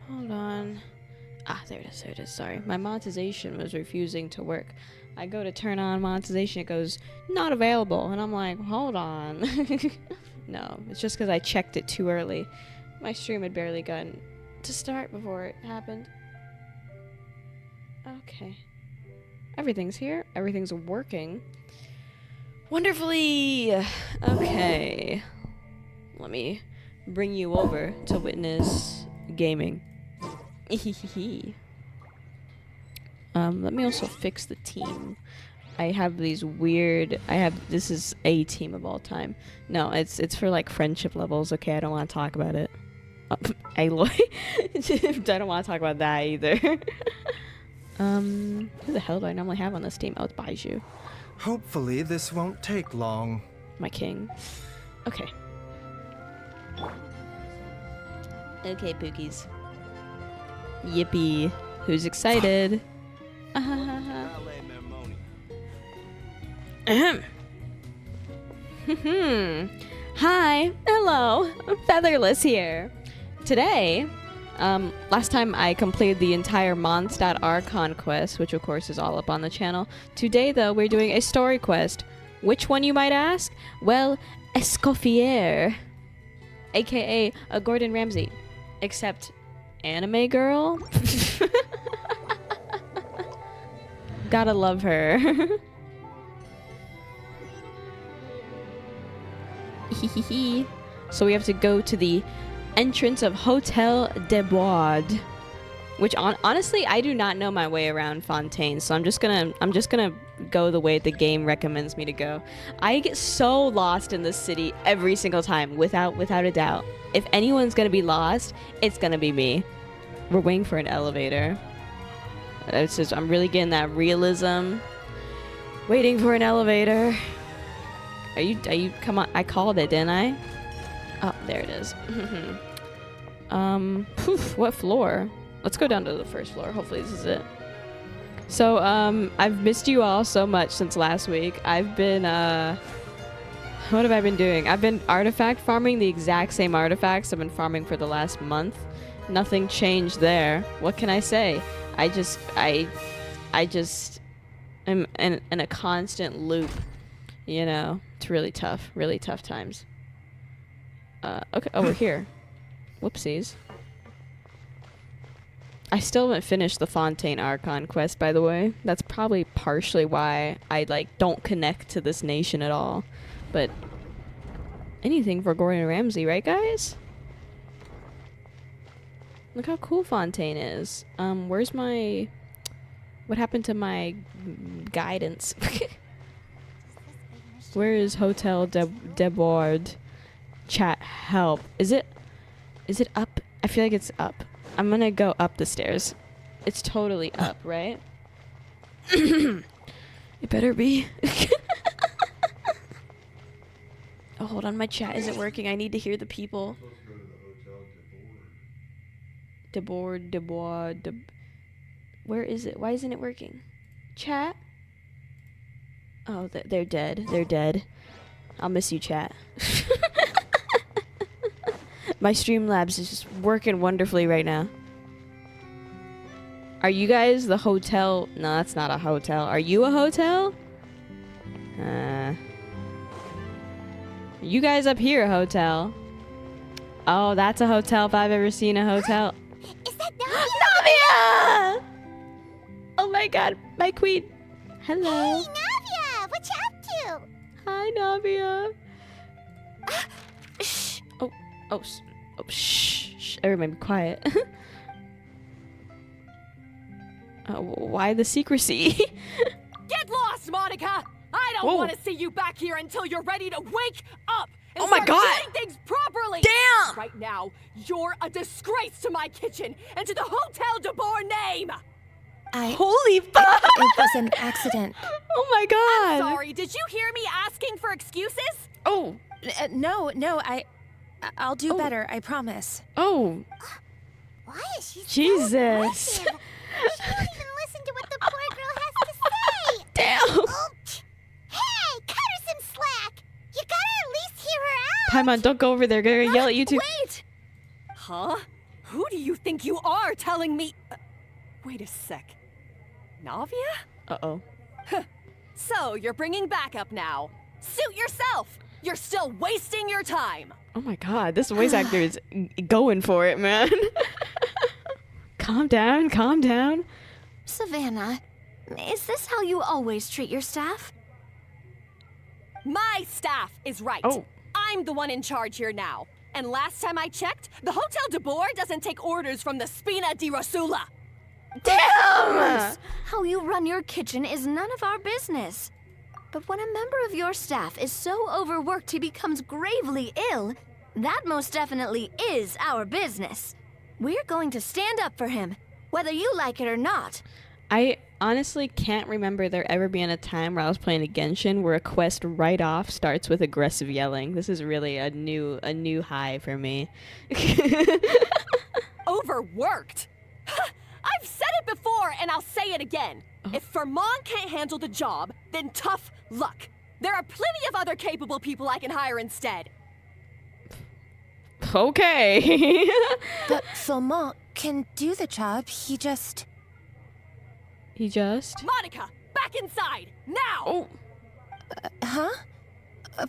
Hold on. Ah, there it is. There it is. Sorry. My monetization was refusing to work. I go to turn on monetization. It goes, not available. And I'm like, hold on. No, it's just because I checked it too early. My stream had barely gotten to start before it happened. Okay. Everything's here. Everything's working. Wonderfully. Okay. Let me bring you over to witness gaming. Let me also fix the team. I have these weird. This is a team of all time. No, it's for like friendship levels. Okay, I don't want to talk about it. Aloy. I don't want to talk about that either. Who the hell do I normally have on this team? Oh, it's Baiju. Hopefully this won't take long. My king. Okay. Okay, Pookies. Yippee. Who's excited? Ahem. Hi. Hello. Featherless here. Today, last time I completed the entire Mons.Archon quest, which of course is all up on the channel. Today, though, we're doing a story quest. Which one, you might ask? Well, Escoffier, aka a Gordon Ramsay, except anime girl. Gotta love her. So we have to go to the entrance of Hotel de Bois, which honestly I do not know my way around Fontaine, so I'm just gonna go the way the game recommends me to go. I get so lost in this city every single time, without a doubt. If anyone's gonna be lost, it's gonna be me. We're waiting for an elevator. It's just, I'm really getting that realism. Waiting for an elevator. Are you, come on, I called it, didn't I? Oh, there it is. What floor? Let's go down to the first floor. Hopefully this is it. So, I've missed you all so much since last week. I've been, what have I been doing? I've been artifact farming the exact same artifacts I've been farming for the last month. Nothing changed there. What can I say? I just am in a constant loop, you know. It's really tough times. Okay, oh, we're here. Whoopsies. I still haven't finished the Fontaine Archon quest, by the way. That's probably partially why I, like, don't connect to this nation at all. But anything for Gordon Ramsay, right, guys? Look how cool Fontaine is. Where's my... What happened to my guidance? Where is Hotel de Bois? Chat, help. Is it up? I feel like it's up. I'm gonna go up the stairs. It's totally up, right? It better be. Oh, hold on, my chat isn't working. I need to hear the people. De Bois. Where is it? Why isn't it working? Chat? Oh, they're dead. They're dead. I'll miss you, chat. My Streamlabs is just working wonderfully right now. Are you guys the hotel? No, that's not a hotel. Are you a hotel? You guys up here a hotel? Oh, that's a hotel if I've ever seen a hotel. Is that Navia? Navia! Oh my god, my queen. Hello. Hey, Navia! What you up to? Hi, Navia. Shh. Oh, shh. Everybody be quiet. Why the secrecy? Get lost, Monica! I don't want to see you back here until you're ready to wake up and Oh my start God. doing things properly! Damn! Right now, you're a disgrace to my kitchen and to the Hotel de Bois name! Holy fuck! It was an accident. Oh my god! I'm sorry, did you hear me asking for excuses? Oh! No, I'll do better, I promise. Oh! Why is she Jesus! so aggressive? She won't even listen to what the poor girl has to say. Damn! Oh, hey, cut her some slack. You gotta at least hear her out. Paimon, don't go over there. They're gonna yell at you too. Wait! Huh? Who do you think you are telling me? Wait a sec. Navia? Uh-oh. So, you're bringing backup now. Suit yourself! You're still wasting your time! Oh my god, this voice actor is going for it, man. Calm down, calm down. Savannah, is this how you always treat your staff? My staff is right. Oh. I'm the one in charge here now. And last time I checked, the Hotel de Boer doesn't take orders from the Spina di Rosula. Damn! How you run your kitchen is none of our business. But when a member of your staff is so overworked he becomes gravely ill, that most definitely is our business. We're going to stand up for him, whether you like it or not. I honestly can't remember there ever being a time where I was playing a Genshin where a quest right off starts with aggressive yelling. This is really a new high for me. Overworked? I've said it before and I'll say it again. If Vermont can't handle the job, then tough luck. There are plenty of other capable people I can hire instead. Okay. But Vermont can do the job, he just... Monica, back inside, now! Oh. Huh?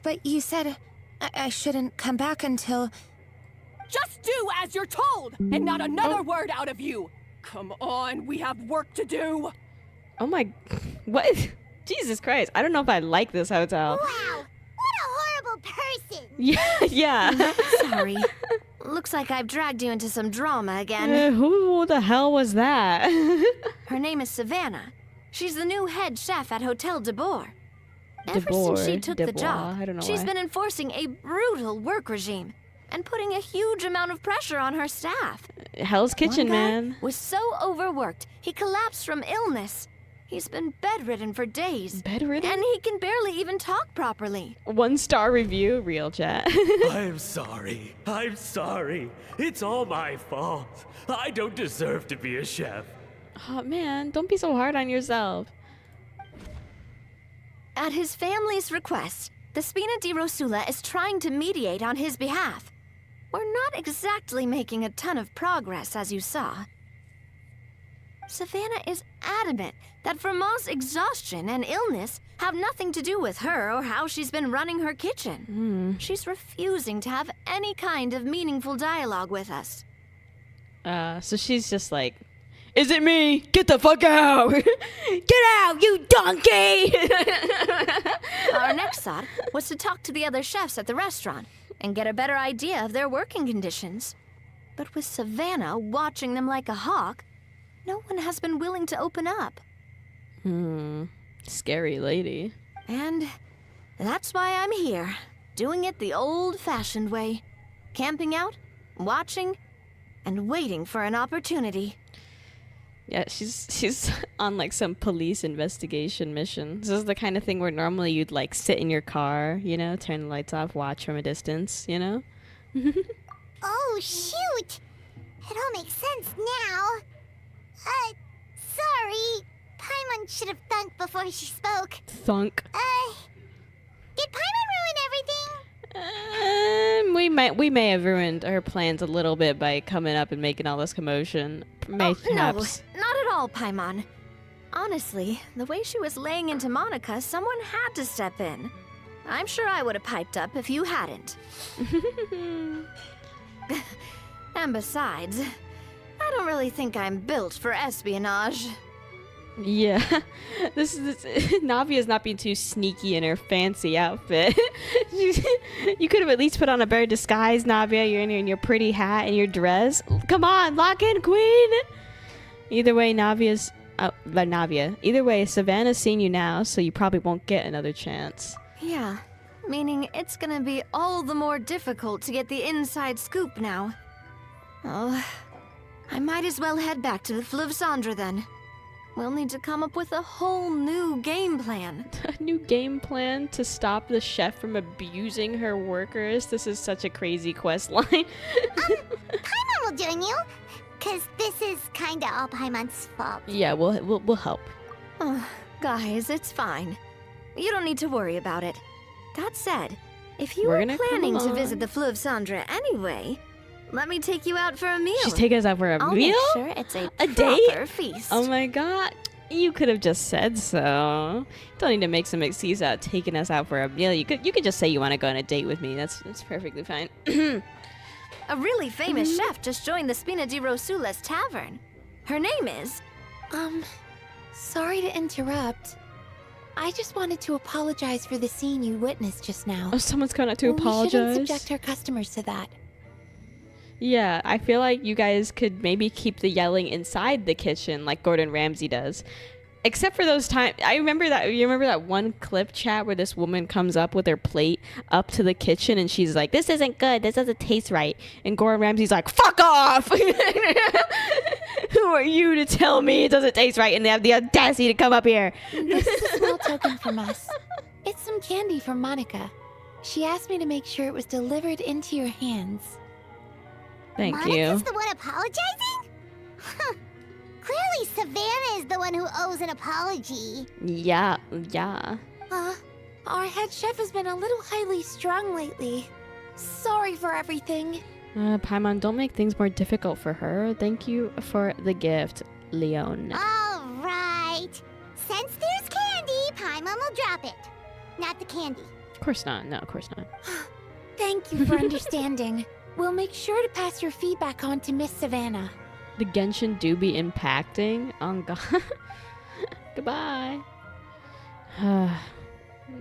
But you said I shouldn't come back until... Just do as you're told, and not another word out of you. Come on, we have work to do. Oh my... What? Jesus Christ. I don't know if I like this hotel. Wow! What a horrible person! Yeah. Sorry. Looks like I've dragged you into some drama again. Who the hell was that? Her name is Savannah. She's the new head chef at Hotel de Boer. Ever Boer, since she took de the Boer, job, I don't know she's why. been enforcing a brutal work regime and putting a huge amount of pressure on her staff. Hell's Kitchen, One guy man. was so overworked, he collapsed from illness. He's been bedridden for days. Bedridden? And he can barely even talk properly. 1-star review, real chat. I'm sorry. I'm sorry. It's all my fault. I don't deserve to be a chef. Oh man, don't be so hard on yourself. At his family's request, the Spina di Rosula is trying to mediate on his behalf. We're not exactly making a ton of progress, as you saw. Savannah is adamant that Vermont's exhaustion and illness have nothing to do with her or how she's been running her kitchen. She's refusing to have any kind of meaningful dialogue with us. So she's just like, is it me? Get the fuck out! Get out, you donkey! Our next thought was to talk to the other chefs at the restaurant and get a better idea of their working conditions. But with Savannah watching them like a hawk, no one has been willing to open up. Scary lady. And that's why I'm here, doing it the old-fashioned way. Camping out, watching, and waiting for an opportunity. Yeah, she's on like some police investigation mission. This is the kind of thing where normally you'd like sit in your car, you know, turn the lights off, watch from a distance, you know? Oh, shoot! It all makes sense now. Sorry. Paimon should have thunked before she spoke. Thunk. Did Paimon ruin everything? We may have ruined her plans a little bit by coming up and making all this commotion. Perhaps. No, not at all, Paimon. Honestly, the way she was laying into Monica, someone had to step in. I'm sure I would have piped up if you hadn't. And besides, I don't really think I'm built for espionage. Yeah, this Navia's not being too sneaky in her fancy outfit. You could have at least put on a better disguise, Navia. You're in your pretty hat and your dress. Come on, lock in, queen. Either way, Either way, Savannah's seen you now, so you probably won't get another chance. Yeah, meaning it's gonna be all the more difficult to get the inside scoop now. Oh, I might as well head back to the Fleuve Cendre then. We'll need to come up with a whole new game plan. A new game plan to stop the chef from abusing her workers? This is such a crazy quest line. Paimon will join you, because this is kinda all Paimon's fault. Yeah, we'll help. Oh, guys, it's fine. You don't need to worry about it. That said, if you We're were gonna come planning to along. visit the Fleuve Cendre anyway, Let me take you out for a meal. She's taking us out for a I'll meal? make sure it's a A proper date? feast. Oh my god. You could have just said so. Don't need to make some excuse out taking us out for a meal. You could just say you want to go on a date with me. That's perfectly fine. A really famous chef just joined the Spina di Rosula's tavern. Her name is... Sorry to interrupt. I just wanted to apologize for the scene you witnessed just now. Oh, someone's coming out to We apologize. shouldn't subject our customers to that. Yeah, I feel like you guys could maybe keep the yelling inside the kitchen like Gordon Ramsay does. Except for those times, you remember that one clip chat where this woman comes up with her plate up to the kitchen and she's like, "This isn't good. This doesn't taste right." And Gordon Ramsay's like, "Fuck off!" Who are you to tell me it doesn't taste right? And they have the audacity to come up here. This is a small token from us. It's some candy from Monica. She asked me to make sure it was delivered into your hands. Thank Monica's you. the one apologizing? Huh. Clearly Savannah is the one who owes an apology. Yeah. Our head chef has been a little highly strung lately. Sorry for everything. Paimon, don't make things more difficult for her. Thank you for the gift, Leon. All right. Since there's candy, Paimon will drop it. Not the candy. Of course not. No, of course not. Thank you for understanding. We'll make sure to pass your feedback on to Miss Savannah. The Genshin do be impacting. Oh god. Goodbye. A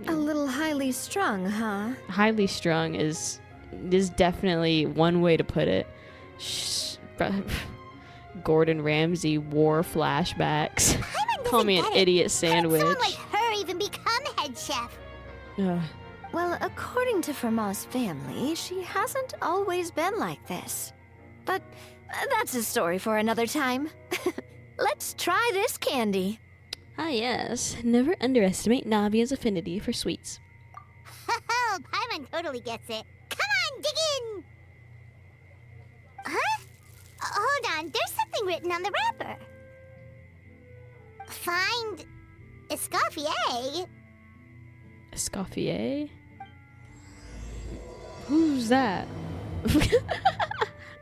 little highly strung, huh? Highly strung is definitely one way to put it. Gordon Ramsay war flashbacks. Paimon Call me an doesn't get it. idiot How did sandwich. someone like her even become head chef? Ugh. Well, according to Fermat's family, she hasn't always been like this. But that's a story for another time. Let's try this candy. Ah yes. Never underestimate Navia's affinity for sweets. Oh, Paimon totally gets it. Come on, dig in! Huh? Hold on, there's something written on the wrapper. Find Escoffier. Escoffier? Who's that?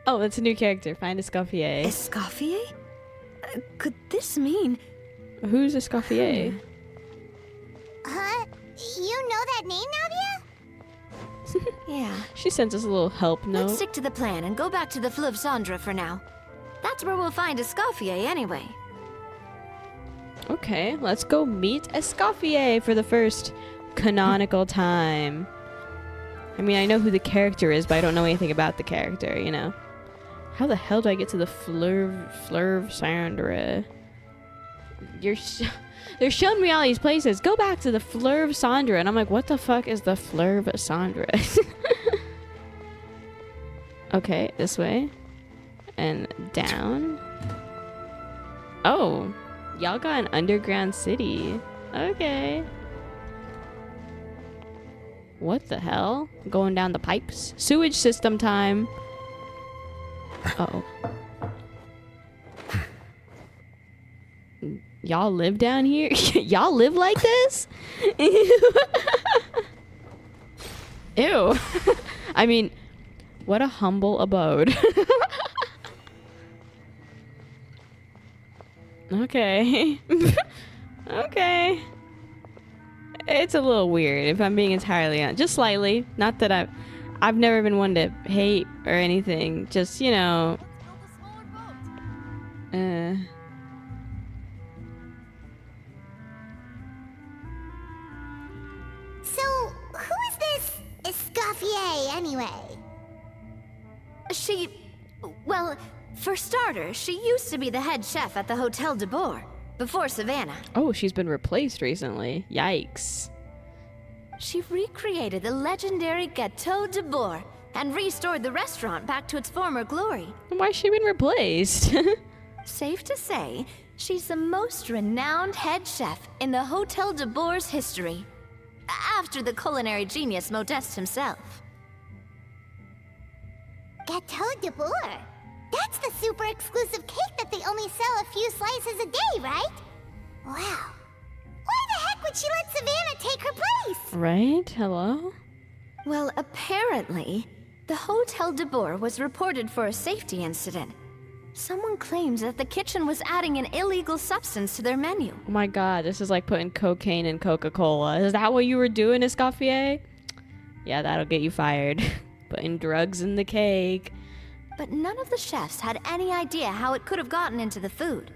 Oh, that's a new character. Find Escoffier. Escoffier? Could this mean... Who's Escoffier? Huh? You know that name, Navia? Yeah. She sends us a little help Let's note. stick to the plan and go back to the Fleuve Cendre for now. That's where we'll find Escoffier anyway. Okay, let's go meet Escoffier for the first canonical time. I mean, I know who the character is, but I don't know anything about the character, you know? How the hell do I get to the Fleuve Cendre? They're showing me all these places. Go back to the Fleuve Cendre. And I'm like, what the fuck is the Fleuve Cendre? Okay, this way. And down. Oh, y'all got an underground city. Okay. What the hell? Going down the pipes? Sewage system time. Uh-oh. Y'all live down here? Y'all live like this? Ew. I mean, what a humble abode. Okay. Okay. It's a little weird, if I'm being entirely honest. Just slightly. Not that I've never been one to hate or anything. Just, you know. So, who is this Escoffier anyway? Well, for starters, she used to be the head chef at the Hotel de Boer, before Savannah. Oh, she's been replaced recently. Yikes. She recreated the legendary Gâteau de Boer and restored the restaurant back to its former glory. Why's she been replaced? Safe to say, she's the most renowned head chef in the Hotel de Boer's history, after the culinary genius Modeste himself. Gâteau de Boer? That's the super exclusive cake that they only sell a few slices a day, right? Wow. Why the heck would she let Savannah take her place? Right? Hello? Well, apparently, The Hotel de Boer was reported for a safety incident. Someone claims that the kitchen was adding an illegal substance to their menu. Oh my god, this is like putting cocaine in Coca-Cola. Is that what you were doing, Escoffier? Yeah, that'll get you fired. Putting drugs in the cake. But none of the chefs had any idea how it could have gotten into the food.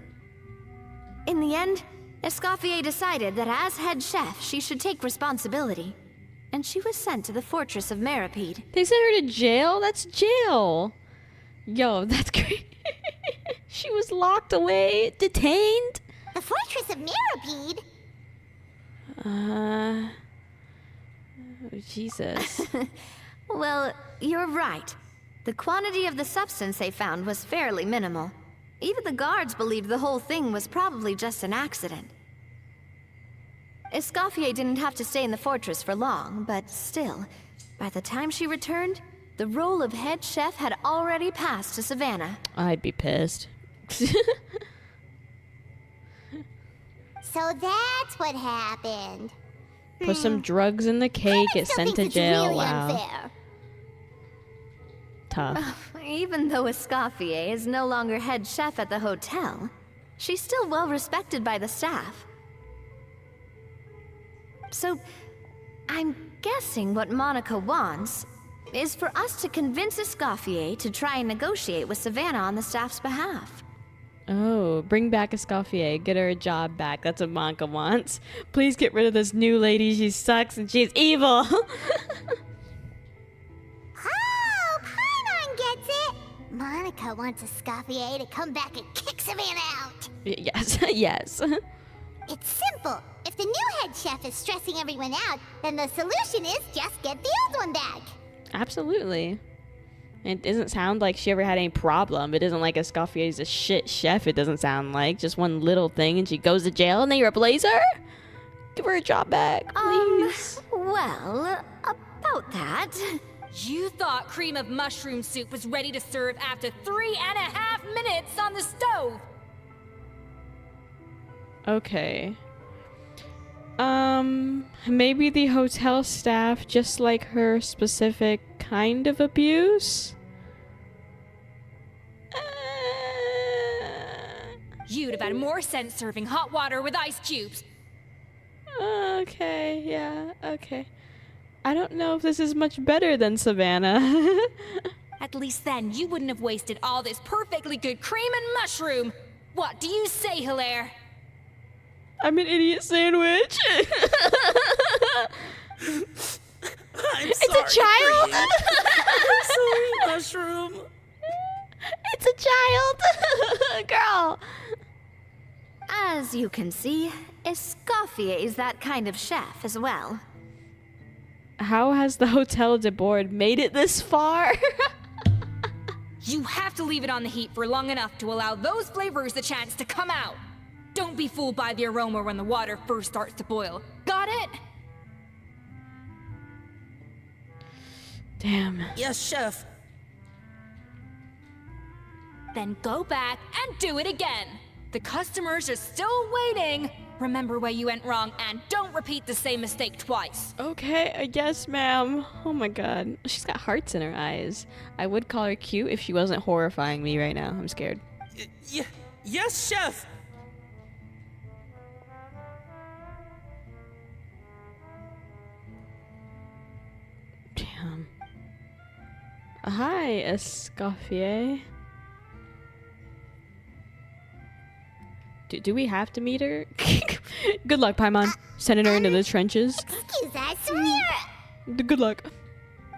In the end, Escoffier decided that as head chef, she should take responsibility. And she was sent to the fortress of Meripede. They sent her to jail? That's jail. Yo, that's great. She was locked away, detained. The Fortress of Meripede? Oh, Jesus. Well, you're right. The quantity of the substance they found was fairly minimal. Even the guards believed the whole thing was probably just an accident. Escoffier didn't have to stay in the fortress for long, but still, by the time she returned, the role of head chef had already passed to Savannah. I'd be pissed. So that's what happened. Put some drugs in the cake, get Still sent thinks to it's jail. really Wow. unfair. Tough. Even though Escoffier is no longer head chef at the hotel, she's still well respected by the staff. So, I'm guessing what Monica wants is for us to convince Escoffier to try and negotiate with Savannah on the staff's behalf. Oh, bring back Escoffier. Get her a job back. That's what Monica wants. Please get rid of this new lady. She sucks and she's evil. Oh, Paimon gets it. Monica wants Escoffier to come back and kick Savannah out. Yes, yes. It's simple. If the new head chef is stressing everyone out, then the solution is just get the old one back. Absolutely. It doesn't sound like she ever had any problem. It isn't like Escoffier's a shit chef, it doesn't sound like. Just one little thing and she goes to jail and they replace her? Give her a job back, please. Well, about that. You thought cream of mushroom soup was ready to serve after 3.5 minutes on the stove. Okay. Maybe the hotel staff just like her specific kind of abuse? You'd have had more sense serving hot water with ice cubes. Okay, yeah, okay. I don't know if this is much better than Savannah. At least then you wouldn't have wasted all this perfectly good cream and mushroom. What do you say, Hilaire? I'm an idiot sandwich. It's a child. Sorry, mushroom. It's a child. Girl. As you can see, Escoffier is that kind of chef as well. How has the Hotel de Boer made it this far? You have to leave it on the heat for long enough to allow those flavors the chance to come out. Don't be fooled by the aroma when the water first starts to boil. Got it? Damn. Yes, chef. Then go back and do it again. The customers are still waiting. Remember where you went wrong and don't repeat the same mistake twice. Okay, I guess, ma'am. Oh my god. She's got hearts in her eyes. I would call her cute if she wasn't horrifying me right now. I'm scared. Yes, chef. Damn. Hi, Escoffier. Do we have to meet her? Good luck, Paimon. Sending her into the trenches. Excuse us, we're... Good luck.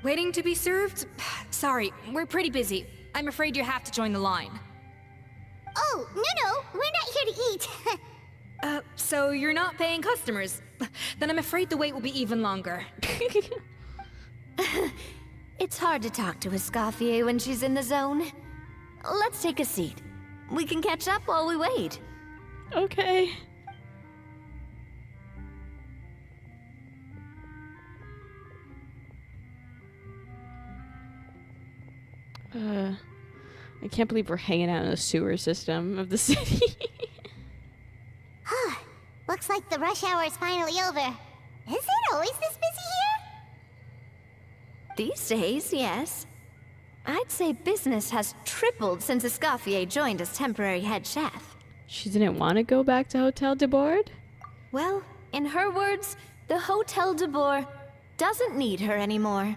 Waiting to be served? Sorry, we're pretty busy. I'm afraid you have to join the line. Oh, no, we're not here to eat. So you're not paying customers? Then I'm afraid the wait will be even longer. It's hard to talk to Escoffier when she's in the zone. Let's take a seat. We can catch up while we wait. Okay. I can't believe we're hanging out in the sewer system of the city. Looks like the rush hour is finally over. Is it always this busy here? These days, yes. I'd say business has tripled since Escoffier joined as temporary head chef. She didn't want to go back to Hotel de Board? Well, in her words, the Hotel de Boer doesn't need her anymore.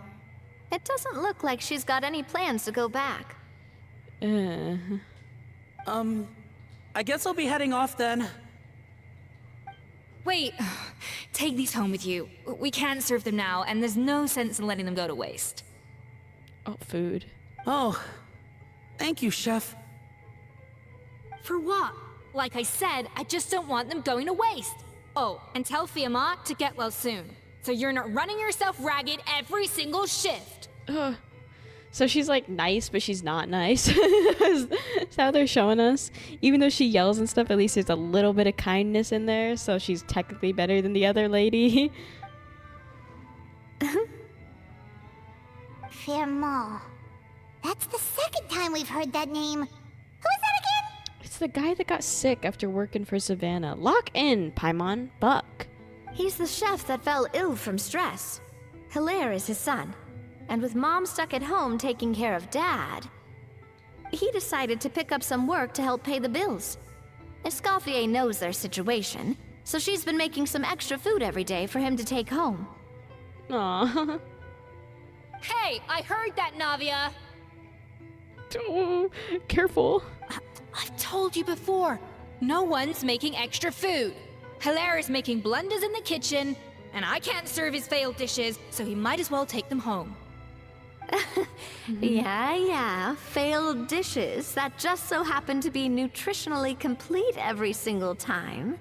It doesn't look like she's got any plans to go back. I guess I'll be heading off then. Wait, take these home with you. We can't serve them now, and there's no sense in letting them go to waste. Oh, food. Oh, thank you, Chef. For what? Like I said, I just don't want them going to waste. Oh, and tell Fiamma to get well soon, so you're not running yourself ragged every single shift. So she's like nice, but she's not nice. That's how they're showing us. Even though she yells and stuff, at least there's a little bit of kindness in there, so she's technically better than the other lady. Firmo. That's the second time we've heard that name. Who is that again? It's the guy that got sick after working for Savannah. Lock in, Paimon. Buck. He's the chef that fell ill from stress. Hilaire is his son. And with Mom stuck at home taking care of Dad, he decided to pick up some work to help pay the bills. Escoffier knows their situation, so she's been making some extra food every day for him to take home. Aww. Hey, I heard that, Navia! Oh, careful. I've told you before, no one's making extra food. Hilaire is making blunders in the kitchen, and I can't serve his failed dishes, so he might as well take them home. Yeah, failed dishes that just so happen to be nutritionally complete every single time.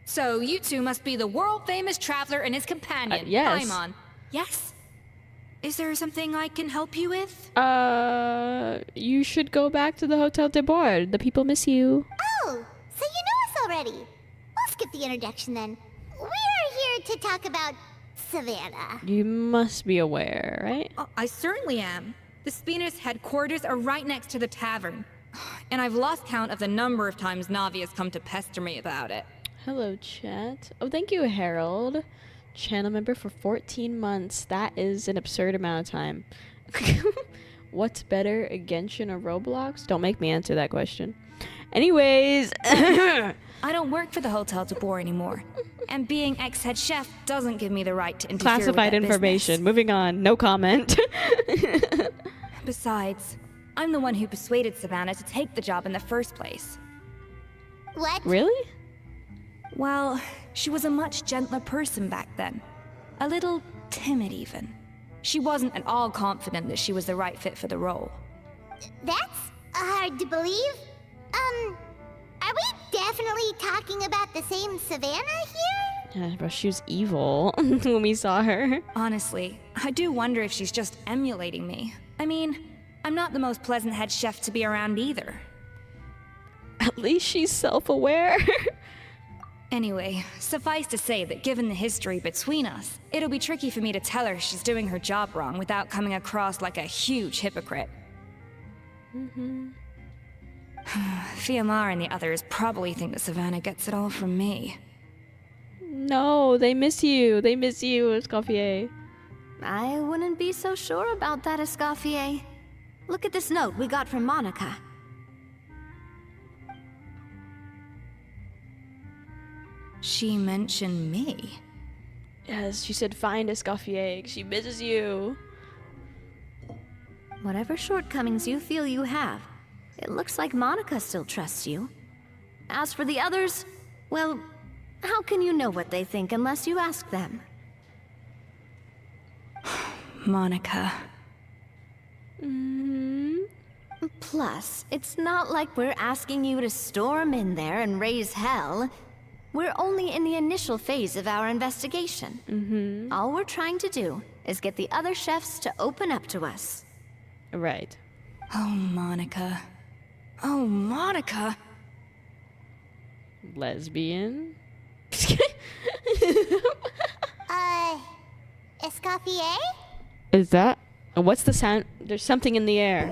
So you two must be the world-famous traveler and his companion, yes. Paimon. Yes? Is there something I can help you with? You should go back to the Hotel de Board. The people miss you. Oh, so you know us already. We'll skip the introduction then. We are here to talk about Savannah. You must be aware, right? Oh, I certainly am. The Spina's headquarters are right next to the tavern. And I've lost count of the number of times Navi has come to pester me about it. Hello, chat. Oh, thank you, Harold. Channel member for 14 months. That is an absurd amount of time. What's better, a Genshin or Roblox? Don't make me answer that question. Anyways. I don't work for the Hotel de Boer anymore. And being ex-head chef doesn't give me the right to interfere Classified with that information. business. Moving on. No comment. Besides, I'm the one who persuaded Savannah to take the job in the first place. What? Really? Well, she was a much gentler person back then. A little timid, even. She wasn't at all confident that she was the right fit for the role. That's hard to believe. Are we definitely talking about the same Savannah here? Yeah, bro, she was evil when we saw her. Honestly, I do wonder if she's just emulating me. I mean, I'm not the most pleasant head chef to be around either. At least she's self-aware. Anyway, suffice to say that given the history between us, it'll be tricky for me to tell her she's doing her job wrong without coming across like a huge hypocrite. Fiamma and the others probably think that Savannah gets it all from me. No, they miss you. They miss you, Escoffier. I wouldn't be so sure about that, Escoffier. Look at this note we got from Monica. She mentioned me. Yes, she said find Escoffier. She misses you. Whatever shortcomings you feel you have, it looks like Monica still trusts you. As for the others, well, how can you know what they think unless you ask them? Monica. Plus, it's not like we're asking you to storm in there and raise hell. We're only in the initial phase of our investigation. All we're trying to do is get the other chefs to open up to us. Right. Oh, Monica. Oh, Monica. Lesbian? Escoffier? Is that? What's the sound? There's something in the air.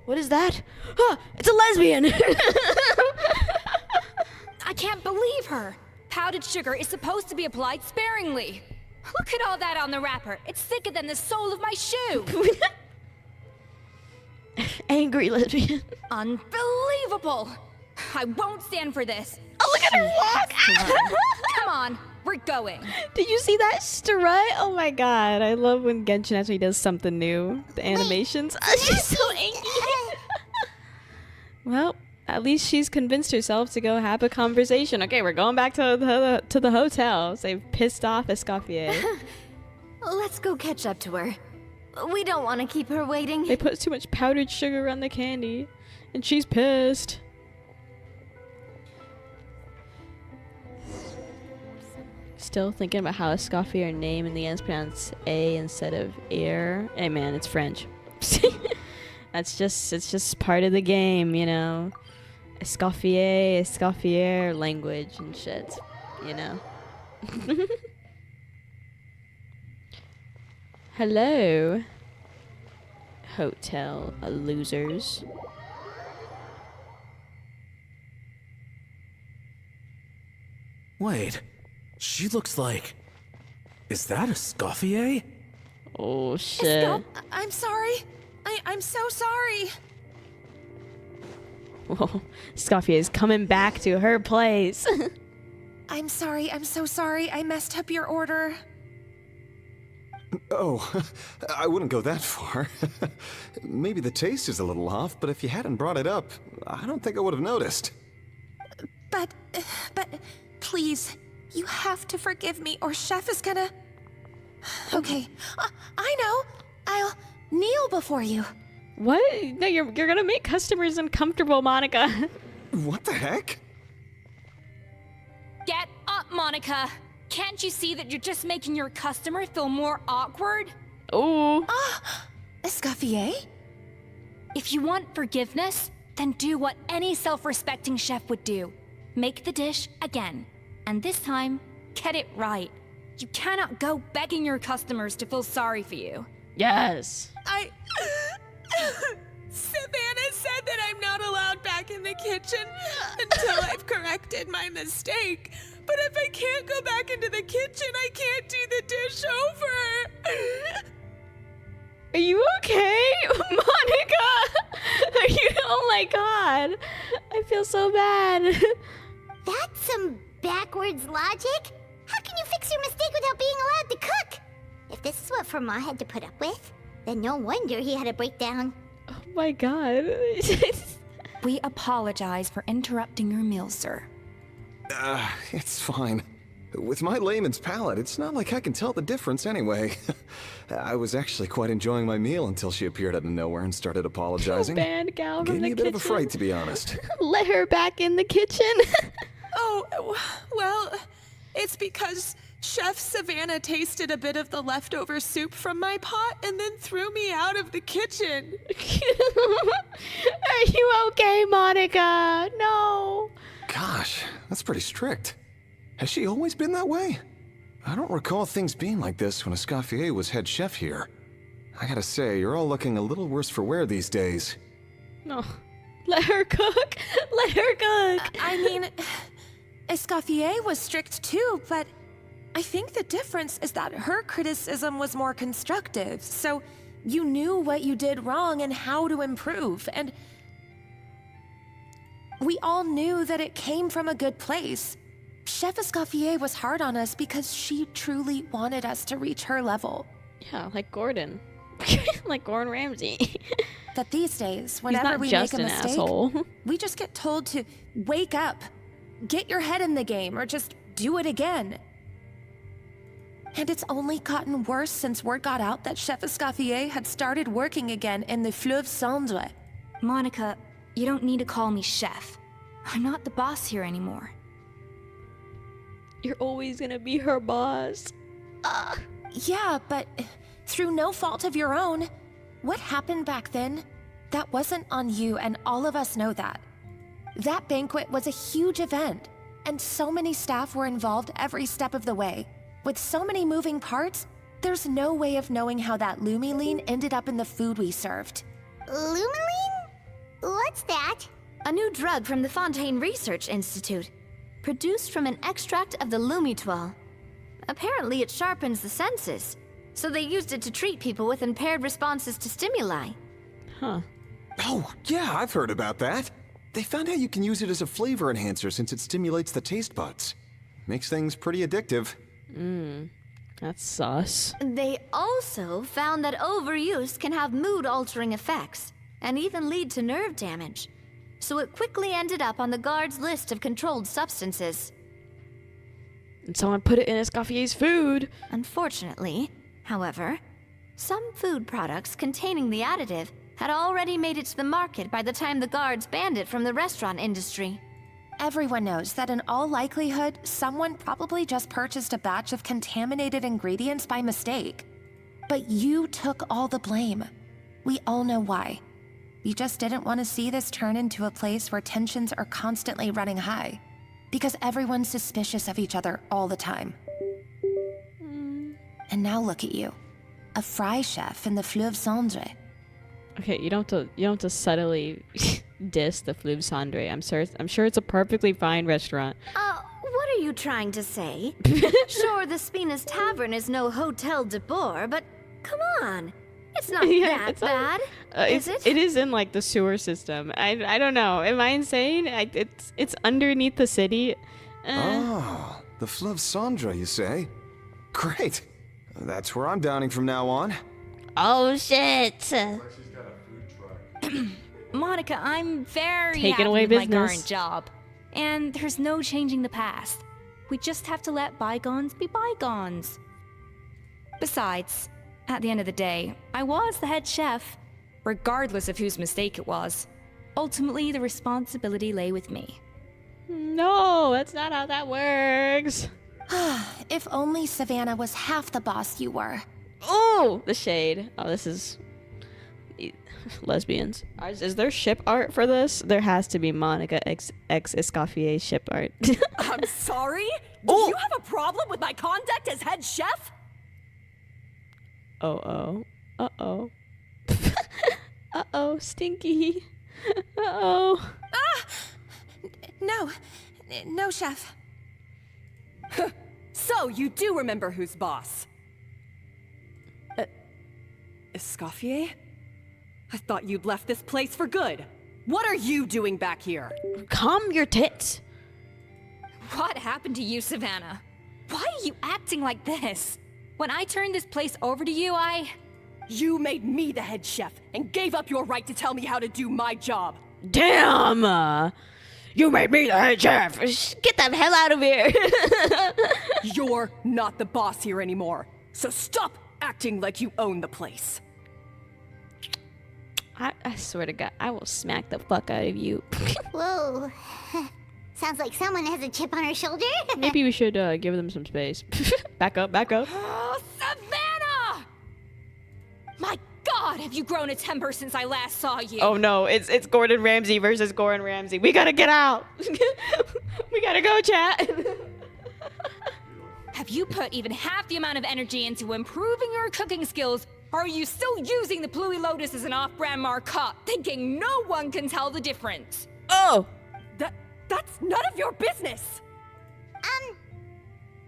What is that? It's a lesbian! I can't believe her! powdered sugar is supposed to be applied sparingly. Look at all that on the wrapper. It's thicker than the sole of my shoe. Angry lesbian. Unbelievable. I won't stand for this. Oh, look at her walk! Come on, we're going. Did you see that strut? Oh my god, I love when Genshin actually does something new. The animations. She's so angry. Well, at least she's convinced herself to go have a conversation. Okay, we're going back to the hotel. So they've pissed off Escoffier. Let's go catch up to her. We don't want to keep her waiting. They put too much powdered sugar on the candy, and she's pissed. Still thinking about how Escoffier name in the end's pronounced A instead of ear. Hey man, it's French. It's just part of the game, you know. Escoffier language and shit, you know. Hello, hotel losers. Wait, she looks like... Is that Escoffier? Oh shit. I'm sorry. I'm so sorry. Whoa, Escoffier is coming back to her place. I'm sorry. I'm so sorry. I messed up your order. Oh, I wouldn't go that far. Maybe the taste is a little off, but if you hadn't brought it up, I don't think I would have noticed. But, please, you have to forgive me or Chef is gonna... Okay, I know. I'll kneel before you. What? No, you're gonna make customers uncomfortable, Monica. What the heck? Get up, Monica. Can't you see that you're just making your customer feel more awkward? Oh. Escoffier? If you want forgiveness, then do what any self-respecting chef would do. Make the dish again. And this time, get it right. You cannot go begging your customers to feel sorry for you. Yes. Savannah said that I'm not allowed back in the kitchen until I've corrected my mistake. But if I can't go back into the kitchen, I can't do the dish over. Are you okay, Monica? Are you? Oh my god. I feel so bad. That's some backwards logic. How can you fix your mistake without being allowed to cook? If this is what Fermat had to put up with, then no wonder he had a breakdown. Oh my god. We apologize for interrupting your meal, sir. It's fine. With my layman's palate, it's not like I can tell the difference anyway. I was actually quite enjoying my meal until she appeared out of nowhere and started apologizing. Bad gal Gave from me the a bit kitchen. of a fright, to be honest. Let her back in the kitchen. Oh, well, it's because Chef Savannah tasted a bit of the leftover soup from my pot and then threw me out of the kitchen. Are you okay, Monica? No. Gosh, that's pretty strict. Has she always been that way? I don't recall things being like this when Escoffier was head chef here. I gotta say, you're all looking a little worse for wear these days. No. Let her cook. Let her cook. I mean, Escoffier was strict too, but I think the difference is that her criticism was more constructive, so you knew what you did wrong and how to improve, and we all knew that it came from a good place. Chef Escoffier was hard on us because she truly wanted us to reach her level. Yeah, like Gordon. Like Gordon Ramsay. But these days, He's whenever not we just make a an mistake, asshole. we just get told to wake up, get your head in the game, or just do it again. And it's only gotten worse since word got out that Chef Escoffier had started working again in the Fleuve Cendre. Monica, you don't need to call me chef. I'm not the boss here anymore. You're always gonna be her boss. Yeah, but through no fault of your own. What happened back then, that wasn't on you, and all of us know that. That banquet was a huge event, and so many staff were involved every step of the way. With so many moving parts, there's no way of knowing how that lumiline ended up in the food we served. Lumiline? What's that? A new drug from the Fontaine Research Institute. produced from an extract of the lumitoile. Apparently it sharpens the senses, so they used it to treat people with impaired responses to stimuli. Huh. Oh, yeah, I've heard about that. They found out you can use it as a flavor enhancer since it stimulates the taste buds. Makes things pretty addictive. That's sus. They also found that overuse can have mood-altering effects, and even lead to nerve damage. So it quickly ended up on the guard's list of controlled substances. And someone put it in Escoffier's food. Unfortunately, however, some food products containing the additive had already made it to the market by the time the guards banned it from the restaurant industry. Everyone knows that in all likelihood, someone probably just purchased a batch of contaminated ingredients by mistake. But you took all the blame. We all know why. You just didn't want to see this turn into a place where tensions are constantly running high. Because everyone's suspicious of each other all the time. And now look at you. A fry chef in the Fleuve Cendre. Okay, you don't have to subtly diss the Fleuve Cendre. I'm sure it's a perfectly fine restaurant. What are you trying to say? Sure, the Spina's Tavern is no Hotel de Boer, but come on. It's not that bad, is it? It is in like the sewer system. I don't know. Am I insane? It's underneath the city. Oh, the Fleuve Cendre, you say? Great. That's where I'm dining from now on. Oh shit! Monica, I'm very Taking happy away with business. my current job. And there's no changing the past. We just have to let bygones be bygones. Besides, at the end of the day, I was the head chef, regardless of whose mistake it was. Ultimately, the responsibility lay with me. No, that's not how that works. If only Savannah was half the boss you were. Oh, the shade. Oh, this is lesbians. Is there ship art for this? There has to be Monica ex Escoffier ship art. I'm sorry? Do you have a problem with my conduct as head chef? Uh-oh. Uh-oh. Uh-oh, stinky. Uh-oh. No, chef. So, you do remember who's boss? Escoffier? I thought you'd left this place for good. What are you doing back here? Calm your tits. What happened to you, Savannah? Why are you acting like this? When I turned this place over to you, You made me the head chef and gave up your right to tell me how to do my job. Damn! You made me the head chef! Get the hell out of here! You're not the boss here anymore, so stop acting like you own the place. I swear to God, I will smack the fuck out of you. Whoa. Sounds like someone has a chip on her shoulder. Maybe we should give them some space. Back up, back up. Oh, Savannah! My God, have you grown a temper since I last saw you? Oh no, it's Gordon Ramsay versus Gordon Ramsay. We gotta get out. We gotta go, chat. Have you put even half the amount of energy into improving your cooking skills, or are you still using the Pluie Lotus as an off-brand marcotte, thinking no one can tell the difference? Oh! That's none of your business!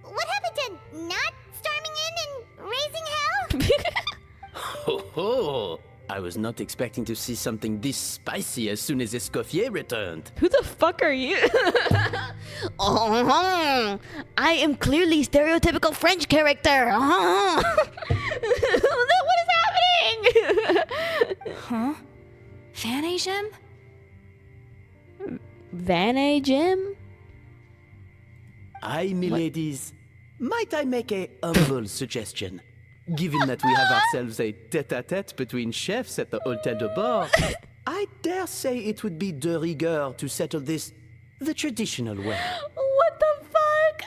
What happened to not storming in and raising hell? Ho ho! I was not expecting to see something this spicy as soon as Escoffier returned. Who the fuck are you? I am clearly stereotypical French character. What is happening? Huh? Fanny Jim? Vanna Jim? Aye, miladies. Might I make a humble suggestion? Given that we have ourselves a tête-à-tête between chefs at the Hôtel de Bord, I dare say it would be de rigueur to settle this the traditional way. What the fuck?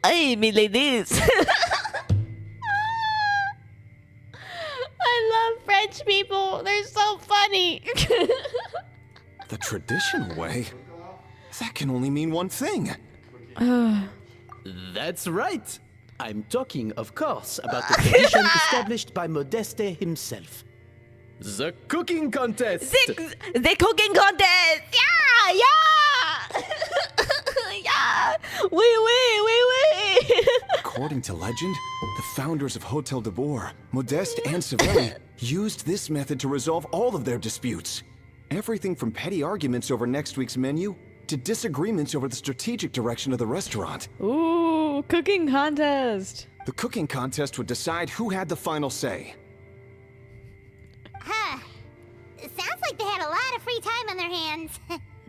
Hey, me ladies. I love French people. They're so funny. The traditional way? That can only mean one thing. That's right. I'm talking, of course, about the tradition established by Modeste himself. The cooking contest! The cooking contest! Yeah! Yeah! Yeah! Oui! According to legend, the founders of Hotel de Boer, Modeste and Savelli, used this method to resolve all of their disputes. Everything from petty arguments over next week's menu to disagreements over the strategic direction of the restaurant. Ooh, cooking contest. The cooking contest would decide who had the final say. Huh. It sounds like they had a lot of free time on their hands.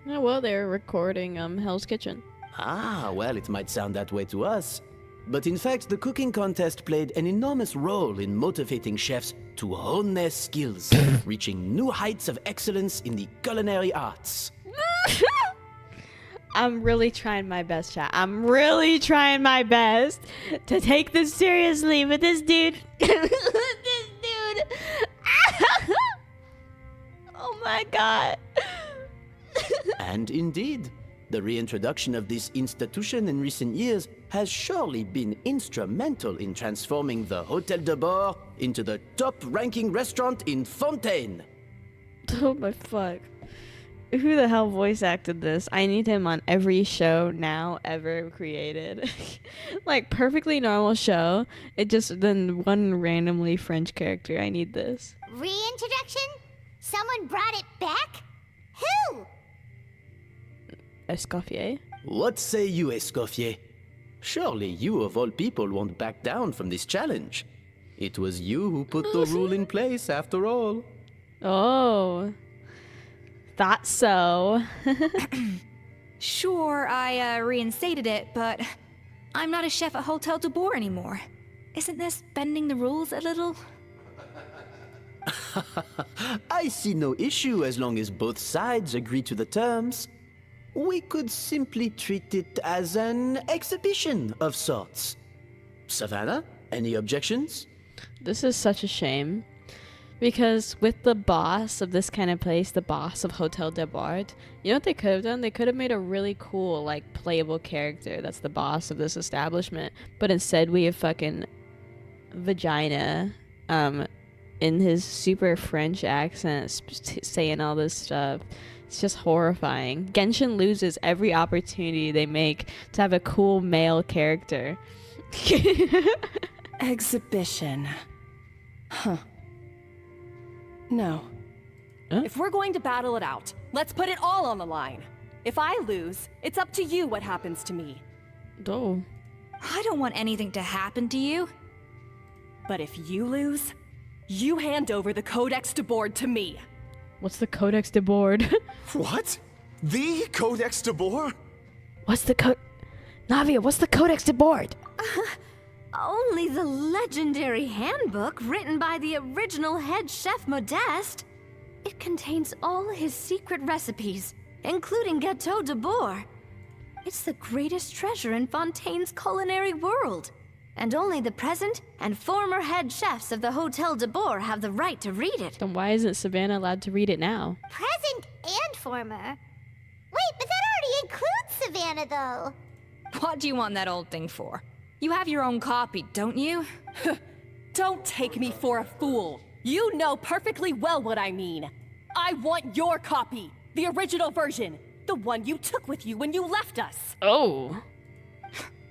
Oh, well, they're recording Hell's Kitchen. Ah, well, it might sound that way to us. But in fact, the cooking contest played an enormous role in motivating chefs to hone their skills, reaching new heights of excellence in the culinary arts. I'm really trying my best, chat. I'm really trying my best to take this seriously, but this dude... Oh my god. And indeed, the reintroduction of this institution in recent years has surely been instrumental in transforming the Hotel de Boer into the top-ranking restaurant in Fontaine. Oh my fuck. Who the hell voice acted this? I need him on every show now ever created. Like, perfectly normal show. It just, then one randomly French character. I need this. Reintroduction? Someone brought it back? Who? Escoffier? What say you, Escoffier? Surely you of all people won't back down from this challenge. It was you who put the rule in place, after all. Oh. Thought so. Sure, I reinstated it, but I'm not a chef at Hotel de Boer anymore. Isn't this bending the rules a little? I see no issue as long as both sides agree to the terms. We could simply treat it as an exhibition of sorts. Savannah, any objections? This is such a shame. Because with the boss of this kind of place, the boss of Hotel de Boer, you know what they could have done? They could have made a really cool, like, playable character that's the boss of this establishment. But instead we have fucking Vagina, in his super French accent, saying all this stuff. It's just horrifying. Genshin loses every opportunity they make to have a cool male character. Exhibition. Huh. No. Huh? If we're going to battle it out, let's put it all on the line. If I lose, it's up to you what happens to me. Oh. I don't want anything to happen to you. But if you lose, you hand over the Codex de Boer to me. What's the Codex de Boer? What? The Codex de Boer? What's the Navia, what's the Codex de Boer? Only the legendary handbook written by the original head chef Modeste. It contains all his secret recipes, including Gâteau de Boer. It's the greatest treasure in Fontaine's culinary world. And only the present and former head chefs of the Hotel de Boer have the right to read it. Then why isn't Savannah allowed to read it now? Present and former. Wait, but that already includes Savannah, though. What do you want that old thing for? You have your own copy, don't you? Don't take me for a fool. You know perfectly well what I mean. I want your copy, the original version, the one you took with you when you left us. Oh.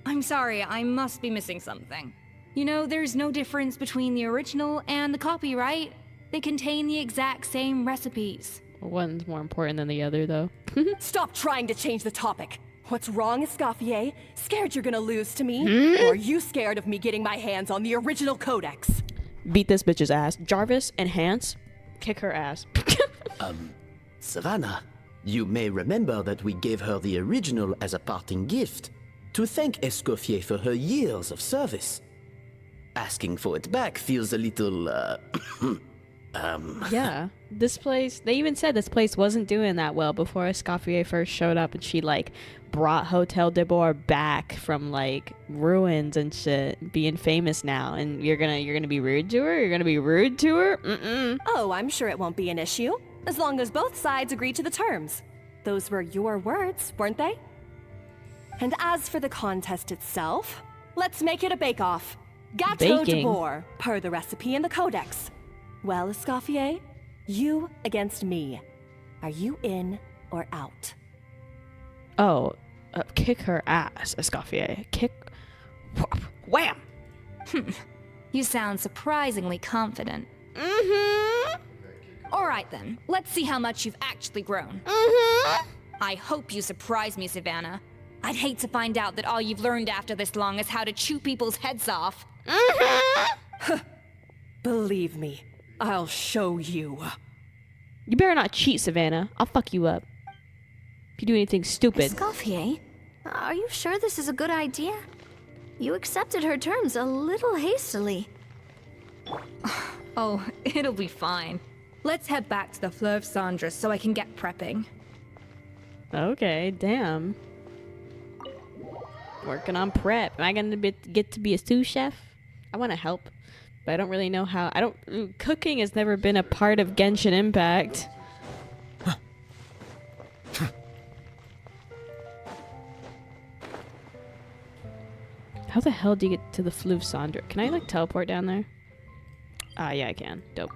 I'm sorry, I must be missing something. You know, there's no difference between the original and the copy, right? They contain the exact same recipes. One's more important than the other, though. Stop trying to change the topic. What's wrong, Escoffier? Scared you're gonna lose to me? Or are you scared of me getting my hands on the original codex? Beat this bitch's ass. Jarvis and Hans, kick her ass. Savannah, you may remember that we gave her the original as a parting gift, to thank Escoffier for her years of service. Asking for it back feels a little, Yeah, this place, they even said this place wasn't doing that well before Escoffier first showed up, and she, like, brought Hotel de Boer back from, like, ruins and shit, being famous now, and you're gonna be rude to her? You're gonna be rude to her? Mm-mm. Oh, I'm sure it won't be an issue, as long as both sides agree to the terms. Those were your words, weren't they? And as for the contest itself, let's make it a bake-off. Gâteau de Baking. Boer, per the recipe in the codex. Well, Escoffier, You against me. Are you in or out? Oh, kick her ass, Escoffier. Kick. Wham! You sound surprisingly confident. Mm-hmm. Alright then, let's see how much you've actually grown. Mm-hmm. I hope you surprise me, Savannah. I'd hate to find out that all you've learned after this long is how to chew people's heads off. Mm-hmm. Believe me, I'll show you. You better not cheat, Savannah. I'll fuck you up. If you do anything stupid. Escoffier, are you sure this is a good idea? You accepted her terms a little hastily. Oh, it'll be fine. Let's head back to the Fleuve Cendres so I can get prepping. Okay, damn. Working on prep. Am I gonna get to be a sous chef? I want to help, but I don't really know how. Cooking has never been a part of Genshin Impact. How the hell do you get to the Fleuve Cendres? Can I like teleport down there? Ah, yeah, I can. Dope.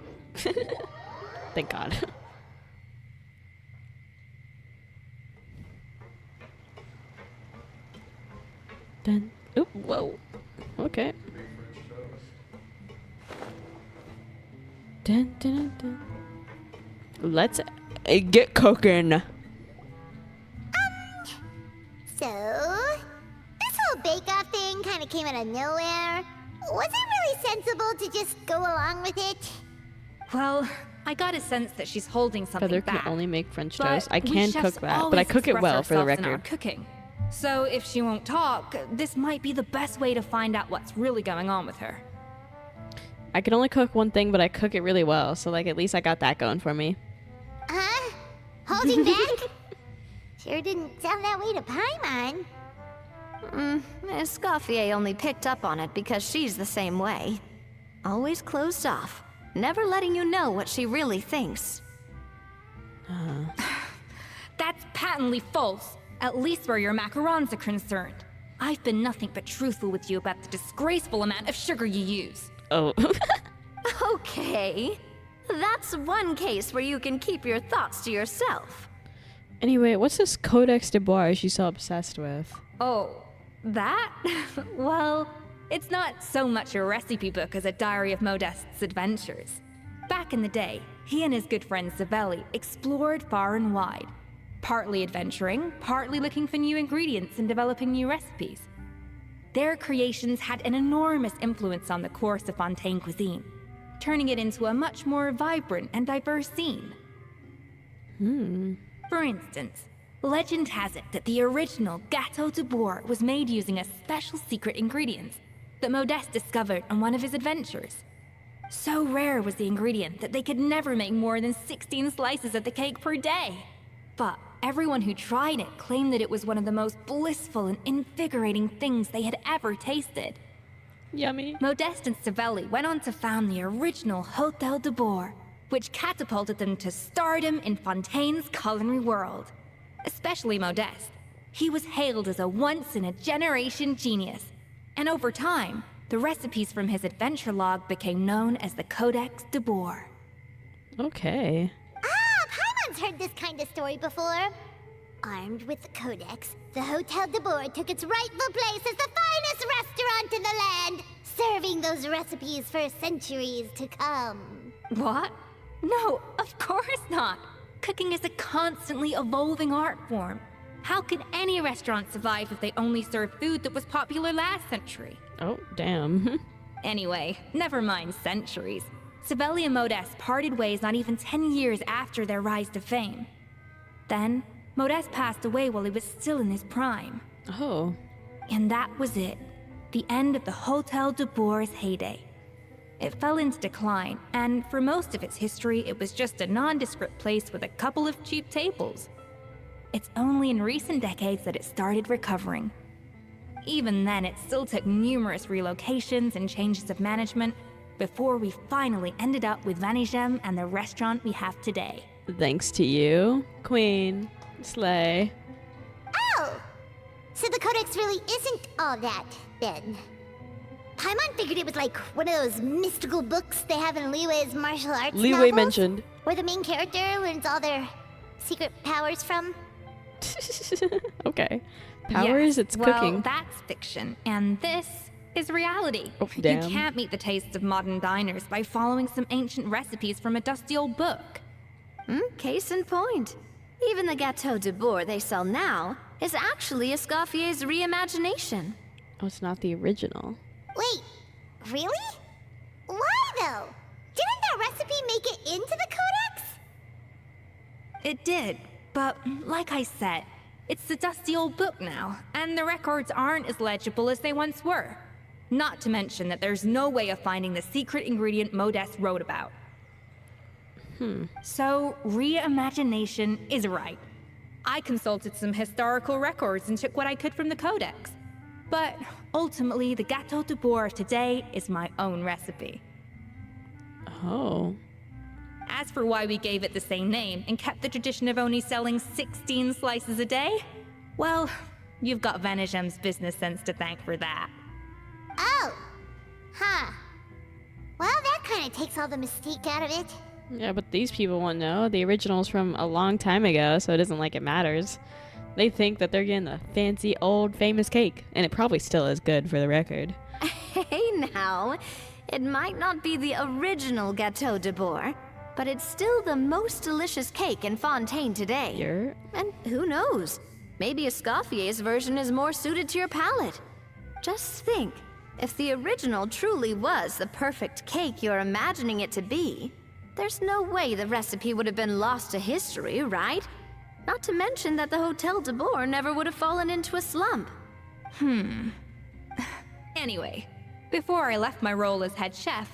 Thank God. Dun. Oop, whoa. Okay. Dun, dun, dun. Let's get cooking. So, this whole bake-off thing kind of came out of nowhere. Was it really sensible to just go along with it? Well, I got a sense that she's holding something Feather back. can only make French But toast. I we can chefs cook that, but I always cook it express well for the ourselves in our record. cooking. So if she won't talk, this might be the best way to find out what's really going on with her. I can only cook one thing, but I cook it really well. So like at least I got that going for me. Huh? Holding back? Sure didn't sound that way to Paimon. Escoffier only picked up on it because she's the same way. Always closed off, never letting you know what she really thinks. That's patently false, at least where your macarons are concerned. I've been nothing but truthful with you about the disgraceful amount of sugar you use. Oh. Okay. That's one case where you can keep your thoughts to yourself. Anyway, what's this Codex de Bois she's so obsessed with? Oh, that? Well, it's not so much a recipe book as a diary of Modeste's adventures. Back in the day, he and his good friend Savelli explored far and wide, partly adventuring, partly looking for new ingredients and developing new recipes. Their creations had an enormous influence on the course of Fontaine cuisine, turning it into a much more vibrant and diverse scene. For instance, legend has it that the original Gâteau de Bois was made using a special secret ingredient that Modeste discovered on one of his adventures. So rare was the ingredient that they could never make more than 16 slices of the cake per day. But everyone who tried it claimed that it was one of the most blissful and invigorating things they had ever tasted. Yummy. Modeste and Savelli went on to found the original Hôtel de Bois, which catapulted them to stardom in Fontaine's culinary world. Especially Modeste. He was hailed as a once-in-a-generation genius, and over time, the recipes from his adventure log became known as the Codex de Bois. Okay. Paimon's heard this kind of story before. Armed with the Codex, the Hôtel de Bois took its rightful place as the finest restaurant in the land, serving those recipes for centuries to come. What? No, of course not. Cooking is a constantly evolving art form. How could any restaurant survive if they only served food that was popular last century? Oh, damn. Anyway, never mind centuries. Savelli and Modeste parted ways not even 10 years after their rise to fame. Then, Modeste passed away while he was still in his prime. Oh. And that was it. The end of the Hôtel de Bois' heyday. It fell into decline, and for most of its history, it was just a nondescript place with a couple of cheap tables. It's only in recent decades that it started recovering. Even then, it still took numerous relocations and changes of management before we finally ended up with Vanigem and the restaurant we have today. Thanks to you, Queen. Slay. Oh! So the Codex really isn't all that, then? Paimon figured it was like one of those mystical books they have in Liwei's martial arts Liwei novels, mentioned. where the main character learns all their secret powers from. Okay. Powers, Yes, it's well, cooking. that's fiction, and this is reality. Oh, You damn. can't meet the tastes of modern diners by following some ancient recipes from a dusty old book. Case in point. Even the Gâteau de Bourg they sell now is actually Escoffier's reimagination. Oh, it's not the original. Wait, really? Why though? Didn't that recipe make it into the codex? It did, but like I said, it's the dusty old book now, and the records aren't as legible as they once were. Not to mention that there's no way of finding the secret ingredient Modest wrote about. So, reimagination is right. I consulted some historical records and took what I could from the codex. But ultimately, the Gâteau de Bourg of today is my own recipe. Oh. As for why we gave it the same name and kept the tradition of only selling 16 slices a day, well, you've got Venegem's business sense to thank for that. Oh. Huh. Well, that kind of takes all the mystique out of it. Yeah, but these people won't know. The original's from a long time ago, so it isn't like it matters. They think that they're getting a fancy, old, famous cake, and it probably still is good for the record. Hey now, it might not be the original Gâteau de Bourg, but it's still the most delicious cake in Fontaine today. You're... And who knows? Maybe Escoffier's version is more suited to your palate. Just think, if the original truly was the perfect cake you're imagining it to be, there's no way the recipe would have been lost to history, right? Not to mention that the Hôtel de Bourg never would have fallen into a slump. Anyway, before I left my role as head chef,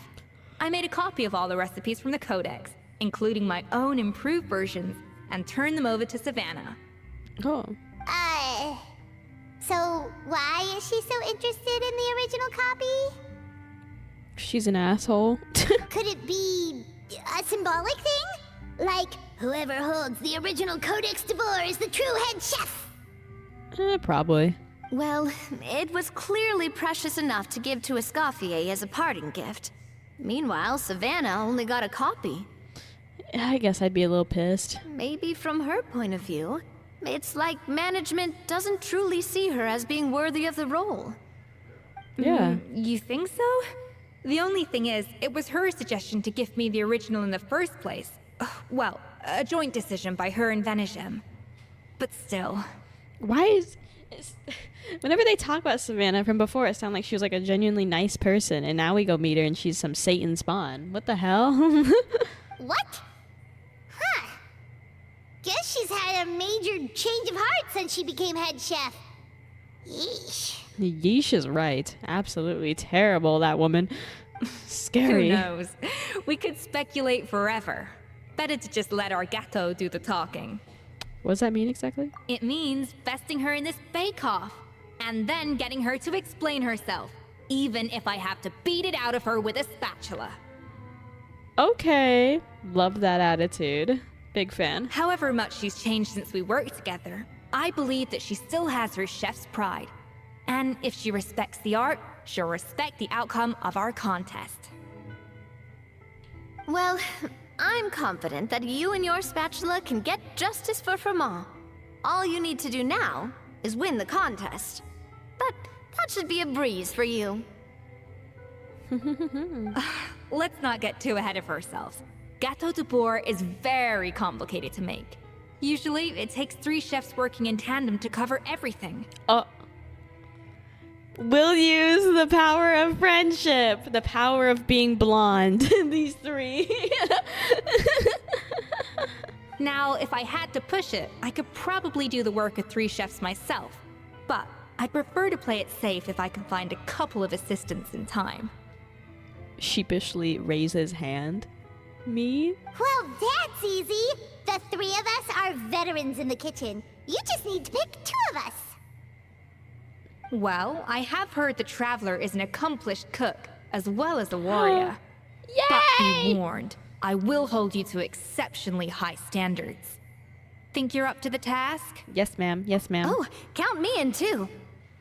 I made a copy of all the recipes from the codex, including my own improved versions, and turned them over to Savannah. Oh. So why is she so interested in the original copy? She's an asshole. Could it be a symbolic thing? Like, whoever holds the original Codex de Bourg is the true head chef? Probably. Well, it was clearly precious enough to give to Escoffier as a parting gift. Meanwhile, Savannah only got a copy. I guess I'd be a little pissed. Maybe from her point of view, it's like management doesn't truly see her as being worthy of the role. Yeah. You think so? The only thing is, it was her suggestion to gift me the original in the first place. Well, a joint decision by her and Venegem. But still. Why is... Whenever they talk about Savannah from before, it sounded like she was like a genuinely nice person, and now we go meet her and she's some Satan spawn. What the hell? What? Huh. Guess she's had a major change of heart since she became head chef. Yeesh. Yeesh is right. Absolutely terrible, that woman. Scary. Who knows? We could speculate forever. Better to just let our Gâteau do the talking. What does that mean exactly? It means besting her in this bake-off, and then getting her to explain herself, even if I have to beat it out of her with a spatula. Okay. Love that attitude. Big fan. However much she's changed since we worked together, I believe that she still has her chef's pride. And if she respects the art, she'll respect the outcome of our contest. Well, I'm confident that you and your spatula can get justice for Froment. All you need to do now is win the contest. But that should be a breeze for you. Let's not get too ahead of ourselves. Gâteau de Bourg is very complicated to make. Usually, it takes 3 chefs working in tandem to cover everything. We'll use the power of friendship, the power of being blonde. These 3. Now, if I had to push it, I could probably do the work of 3 chefs myself. But I'd prefer to play it safe if I can find a couple of assistants in time. Sheepishly raises hand. Me? Well, that's easy. The 3 of us are veterans in the kitchen. You just need to pick 2 of us. Well, I have heard the Traveler is an accomplished cook, as well as a warrior. Yay! But be warned, I will hold you to exceptionally high standards. Think you're up to the task? Yes, ma'am. Yes, ma'am. Oh, count me in too.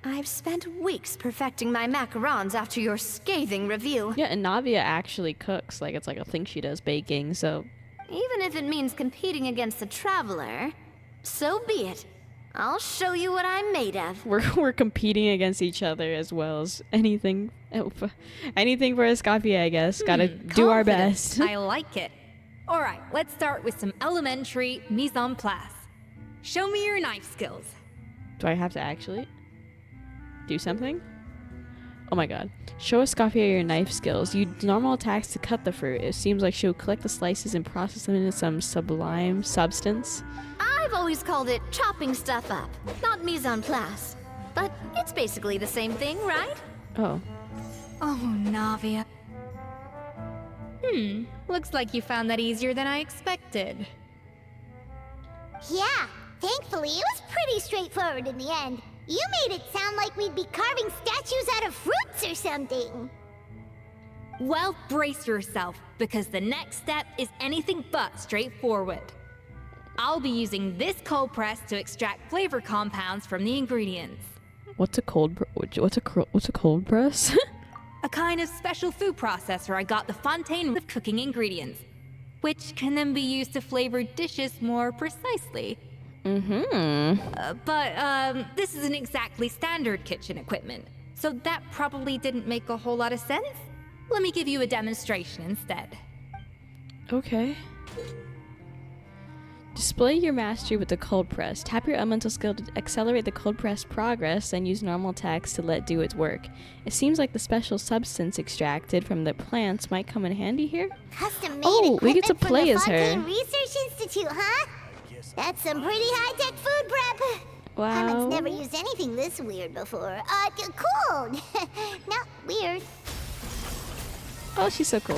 I've spent weeks perfecting my macarons after your scathing review. Yeah, and Navia actually cooks. Like, it's like a thing she does, baking, so... Even if it means competing against the Traveler, so be it. I'll show you what I'm made of. We're competing against each other as well as anything... anything for Escoffier, I guess. Gotta do our best. I like it. Alright, let's start with some elementary mise en place. Show me your knife skills. Do I have to actually do something? Oh my god. Show Escoffier your knife skills. Use normal attacks to cut the fruit. It seems like she'll collect the slices and process them into some sublime substance. I've always called it chopping stuff up, not mise en place. But it's basically the same thing, right? Oh. Oh, Navia. Looks like you found that easier than I expected. Yeah, thankfully it was pretty straightforward in the end. You made it sound like we'd be carving statues out of fruits or something. Well, brace yourself, because the next step is anything but straightforward. I'll be using this cold press to extract flavor compounds from the ingredients. What's a cold press? A kind of special food processor I got the Fontaine of cooking ingredients, which can then be used to flavor dishes more precisely. But this isn't exactly standard kitchen equipment, so that probably didn't make a whole lot of sense. Let me give you a demonstration instead. Okay. Display your mastery with the cold press. Tap your elemental skill to accelerate the cold press progress, then use normal attacks to let it do its work. It seems like the special substance extracted from the plants might come in handy here. Custom made Oh, we get to equipment from play the as her. Fontaine Research Institute, huh? That's some pretty high-tech food prep. Wow. Haven't never used anything this weird before. Cool. Not weird. Oh, she's so cool.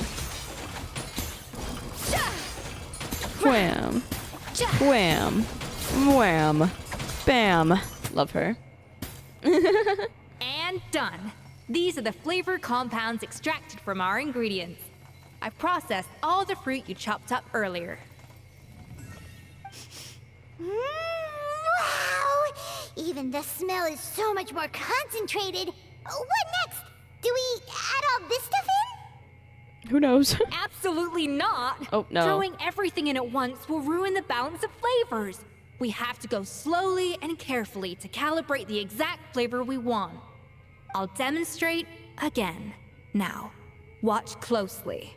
Wham. Wham. Wham. Bam. Love her. And done. These are the flavor compounds extracted from our ingredients. I've processed all the fruit you chopped up earlier. Wow! Even the smell is so much more concentrated. What next? Do we add all this stuff in? Who knows? Absolutely not! Oh, no. Throwing everything in at once will ruin the balance of flavors. We have to go slowly and carefully to calibrate the exact flavor we want. I'll demonstrate again. Now, watch closely.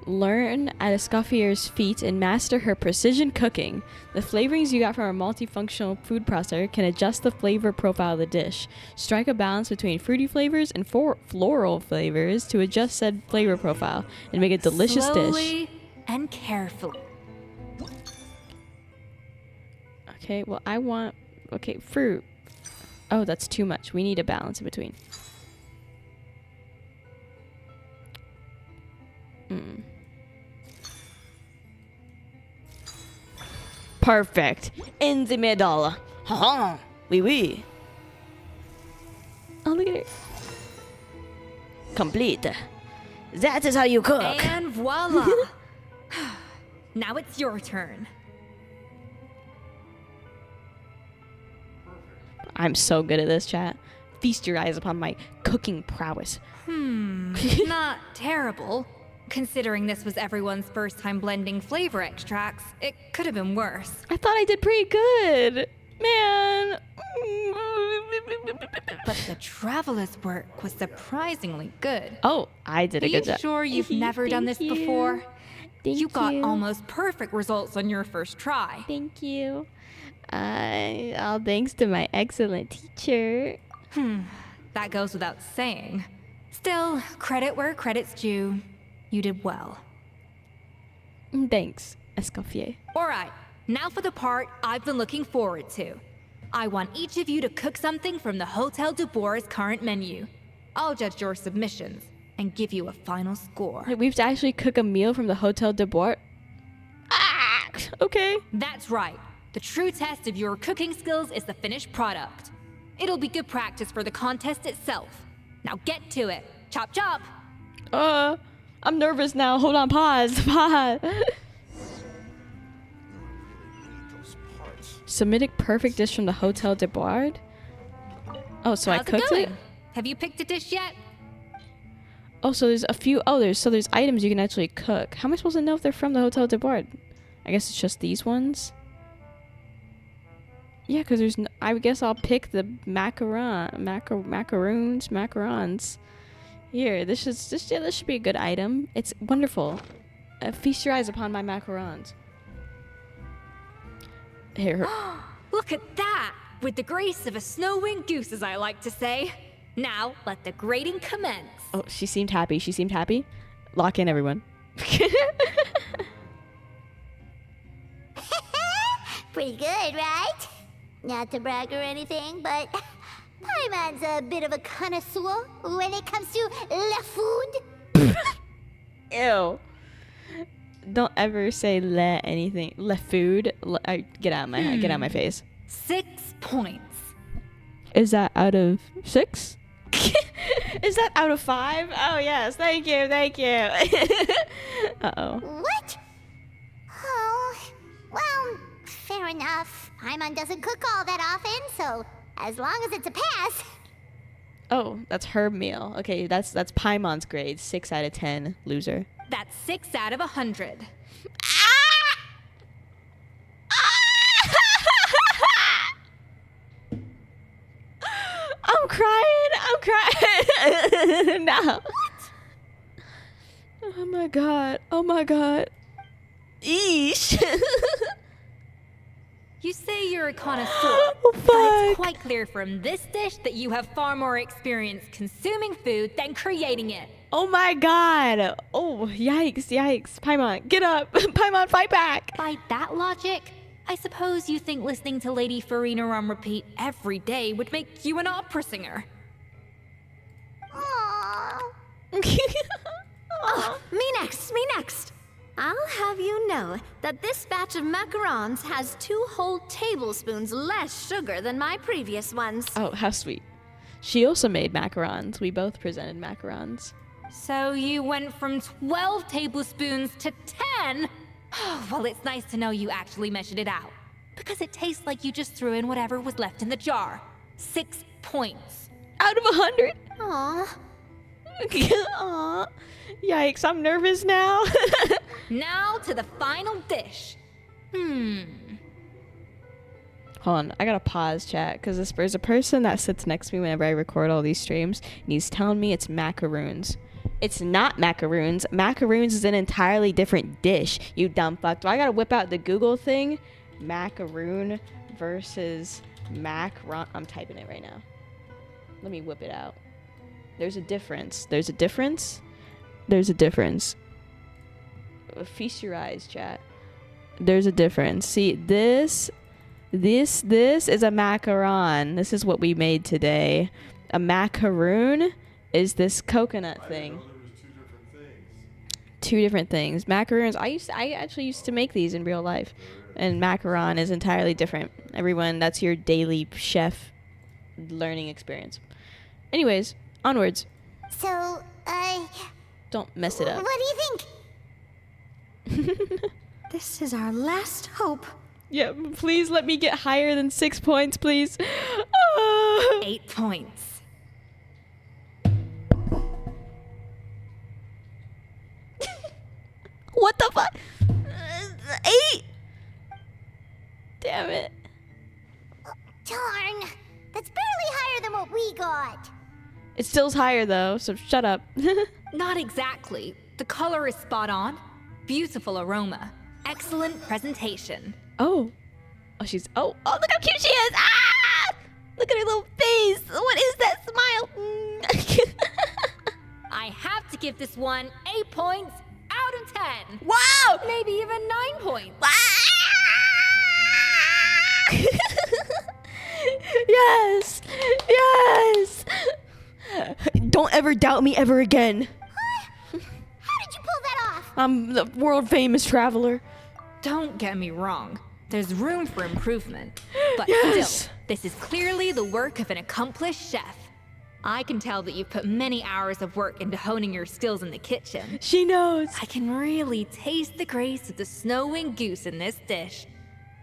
Learn at Escoffier's feet and master her precision cooking. The flavorings you got from our multifunctional food processor can adjust the flavor profile of the dish. Strike a balance between fruity flavors and floral flavors to adjust said flavor profile and make a delicious Slowly dish. and carefully. Okay, well, I want... Okay, fruit. Oh, that's too much. We need a balance in between. Perfect. In the middle. Ha oui, oui. Oh, look at it. Complete. That is how you cook. And voila! Now it's your turn. I'm so good at this, chat. Feast your eyes upon my cooking prowess. Not terrible. Considering this was everyone's first time blending flavor extracts, it could have been worse. I thought I did pretty good. Man. But the Traveler's work was surprisingly good. Oh, I did a good job. Are you sure you've never done this Thank you. before? Thank You got you. almost perfect results on your first try. Thank you. All thanks to my excellent teacher. That goes without saying. Still, credit where credit's due. You did well. Thanks, Escoffier. Alright, now for the part I've been looking forward to. I want each of you to cook something from the Hotel de Boer's current menu. I'll judge your submissions and give you a final score. We have to actually cook a meal from the Hotel de Boer. Ah, okay. That's right. The true test of your cooking skills is the finished product. It'll be good practice for the contest itself. Now get to it. Chop chop! I'm nervous now. Hold on, pause. Submitted perfect dish from the Hotel de Board. Oh, so How's I cooked it? Have you picked a dish yet? Oh, so there's a few. Oh, there's items you can actually cook. How am I supposed to know if they're from the Hotel de Board? I guess it's just these ones. Yeah, because there's. I guess I'll pick the macarons. Here, this should be a good item. It's wonderful. Feast your eyes upon my macarons. Here. Look at that! With the grace of a snow-winged goose, as I like to say. Now, let the grating commence. Oh, she seemed happy. She seemed happy. Lock in, everyone. Pretty good, right? Not to brag or anything, but Paimon's a bit of a connoisseur when it comes to la food. Ew. Don't ever say le anything. Le food. Get out of my face. 6 points. Is that out of 6? Is that out of 5? Oh yes, thank you. Uh-oh. What? Oh, well, fair enough. Paimon doesn't cook all that often, so as long as it's a pass. Oh, that's her meal. Okay, that's Paimon's grade. 6 out of 10, loser. That's 6 out of 100. I'm crying. No. Oh my god. Eesh. You say you're a connoisseur, Oh, but fuck. it's quite clear from this dish that you have far more experience consuming food than creating it. Oh my god. Oh, yikes. Paimon, get up. Paimon, fight back. By that logic, I suppose you think listening to Lady Farina on repeat every day would make you an opera singer. Aww. Oh, me next. I'll have you know that this batch of macarons has 2 whole tablespoons less sugar than my previous ones. Oh, how sweet. She also made macarons. We both presented macarons. So you went from 12 tablespoons to 10? Well, it's nice to know you actually measured it out. Because it tastes like you just threw in whatever was left in the jar. 6 points. Out of 100? Aw. Aw. Yikes, I'm nervous now. Now to the final dish. Hold on, I gotta pause chat because there's a person that sits next to me whenever I record all these streams, and he's telling me it's macaroons. It's not macaroons. Macaroons is an entirely different dish, you dumb fuck. Do I gotta whip out the Google thing? Macaroon versus macaron. I'm typing it right now. Let me whip it out. There's a difference. Feast your eyes, chat. There's a difference. See, this is a macaron. This is what we made today. A macaroon is this coconut thing. Two different things. Macaroons. I actually used to make these in real life, and macaron is entirely different. Everyone, that's your daily chef learning experience. Anyways, onwards. So, Don't mess it up. what do you think? This is our last hope. Yeah, please let me get higher than 6 points, please. 8 points. What the fuck? 8? Damn it. Darn. That's barely higher than what we got. It still's higher though, so shut up. Not exactly. The color is spot on. Beautiful aroma. Excellent presentation. Oh, she's. Oh, look how cute she is. Ah! Look at her little face. What is that smile? I have to give this one 8 points out of 10. Wow! Maybe even 9 points. Yes! Don't ever doubt me ever again. How did you pull that off? I'm the world famous traveler. Don't get me wrong. There's room for improvement. But Yes! still, this is clearly the work of an accomplished chef. I can tell that you've put many hours of work into honing your skills in the kitchen. She knows. I can really taste the grace of the snow-winged goose in this dish.